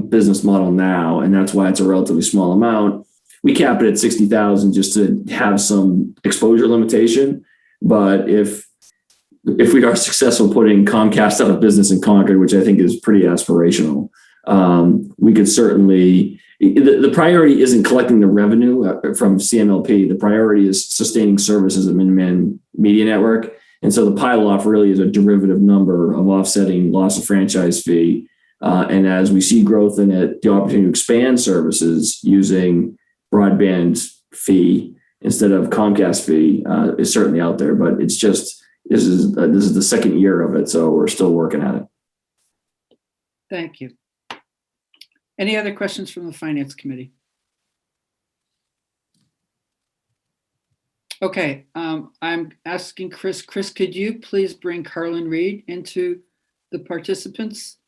business model now. And that's why it's a relatively small amount. We cap it at 60,000 just to have some exposure limitation. But if we are successful putting Comcast out of business in Concord, which I think is pretty aspirational, we could certainly, the priority isn't collecting the revenue from CMLP. The priority is sustaining services at Minuteman Media Network. And so the pile off really is a derivative number of offsetting loss of franchise fee. And as we see growth in it, the opportunity to expand services using broadband fee instead of Comcast fee is certainly out there. But it's just, this is the second year of it, so we're still working at it. Thank you. Any other questions from the Finance Committee? Okay, I'm asking Chris. Chris, could you please bring Carlin Reed into the participants?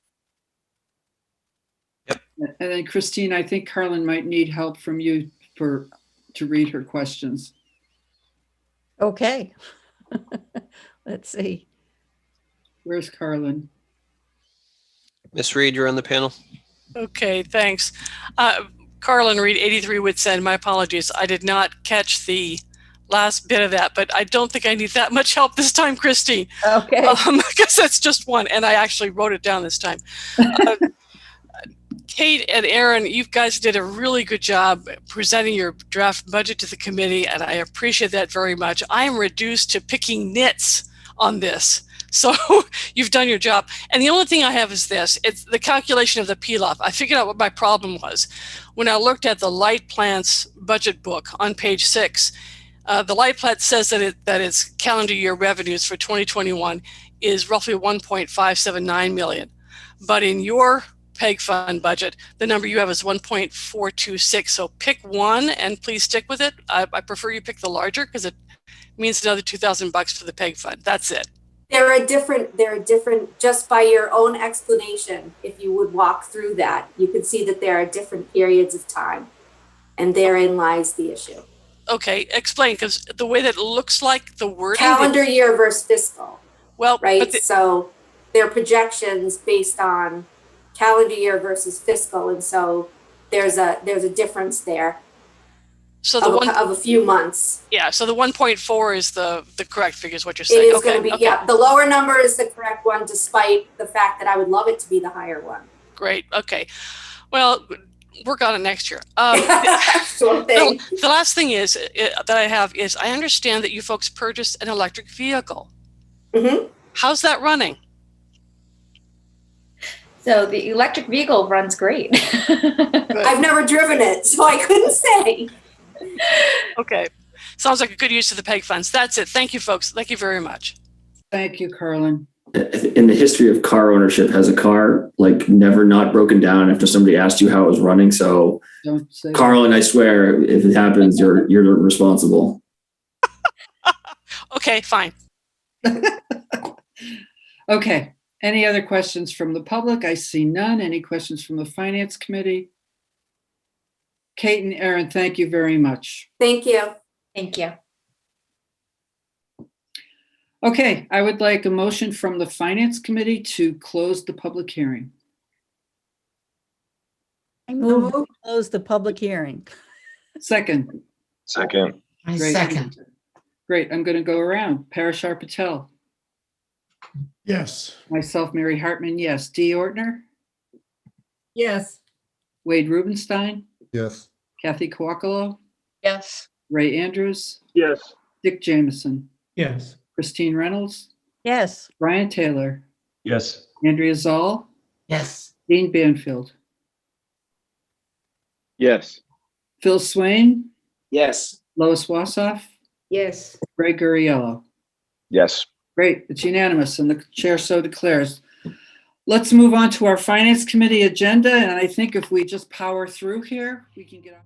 Yep. And then Christine, I think Carlin might need help from you to read her questions. Okay. Let's see. Where's Carlin? Miss Reed, you're on the panel. Okay, thanks. Carlin Reed, 83 Woods End. My apologies. I did not catch the last bit of that, but I don't think I need that much help this time, Christine. Okay. Because that's just one, and I actually wrote it down this time. Kate and Aaron, you guys did a really good job presenting your draft budget to the committee, and I appreciate that very much. I am reduced to picking nits on this. So you've done your job. And the only thing I have is this. It's the calculation of the PLOF. I figured out what my problem was. When I looked at the light plant's budget book on page 6, the light plant says that its calendar year revenues for 2021 is roughly 1.579 million. But in your PEG fund budget, the number you have is 1.426. So pick one and please stick with it. I prefer you pick the larger because it means another $2,000 for the PEG fund. That's it. There are different, just by your own explanation, if you would walk through that, you can see that there are different periods of time, and therein lies the issue. Okay, explain, because the way that it looks like the wording. Calendar year versus fiscal. Well, right, so they're projections based on calendar year versus fiscal, and so there's a difference there. So the of a few months. Yeah, so the 1.4 is the correct figure is what you're It saying. is going to be, yeah, the lower number is the correct one, despite the fact that I would love it to be the higher one. Great, okay. Well, work on it next year. Sure thing. The last thing is that I have is I understand that you folks purchased an electric vehicle. Mm-hmm. How's that running? So the electric vehicle runs great. I've never driven it, so I couldn't say. Okay. Sounds like a good use of the PEG funds. That's it. Thank you, folks. Thank you very much. Thank you, Carlin. In the history of car ownership, has a car like never not broken down after somebody asked you how it was running? So, Carlin, I swear, if it happens, you're responsible. Okay, fine. Okay. Any other questions from the public? I see none. Any questions from the Finance Committee? Kate and Aaron, thank you very much. Thank you. Thank you. Okay, I would like a motion from the Finance Committee to close the public hearing. I move to close the public hearing. Second. I second. Great. I'm going to go around. Parashar Patel. Yes. Myself, Mary Hartman, yes. Dee Ortner. Yes. Wade Rubenstein. Yes. Kathy Coacolo. Yes. Ray Andrews. Yes. Dick Jameson. Yes. Christine Reynolds. Yes. Brian Taylor. Yes. Andrea Zoll. Yes. Dean Banfield. Yes. Phil Swain. Yes. Lois Wassoff. Yes. Greg Guriello. Yes. Great, it's unanimous and the chair so declares. Let's move on to our Finance Committee agenda. And I think if we just power through here, we can get on.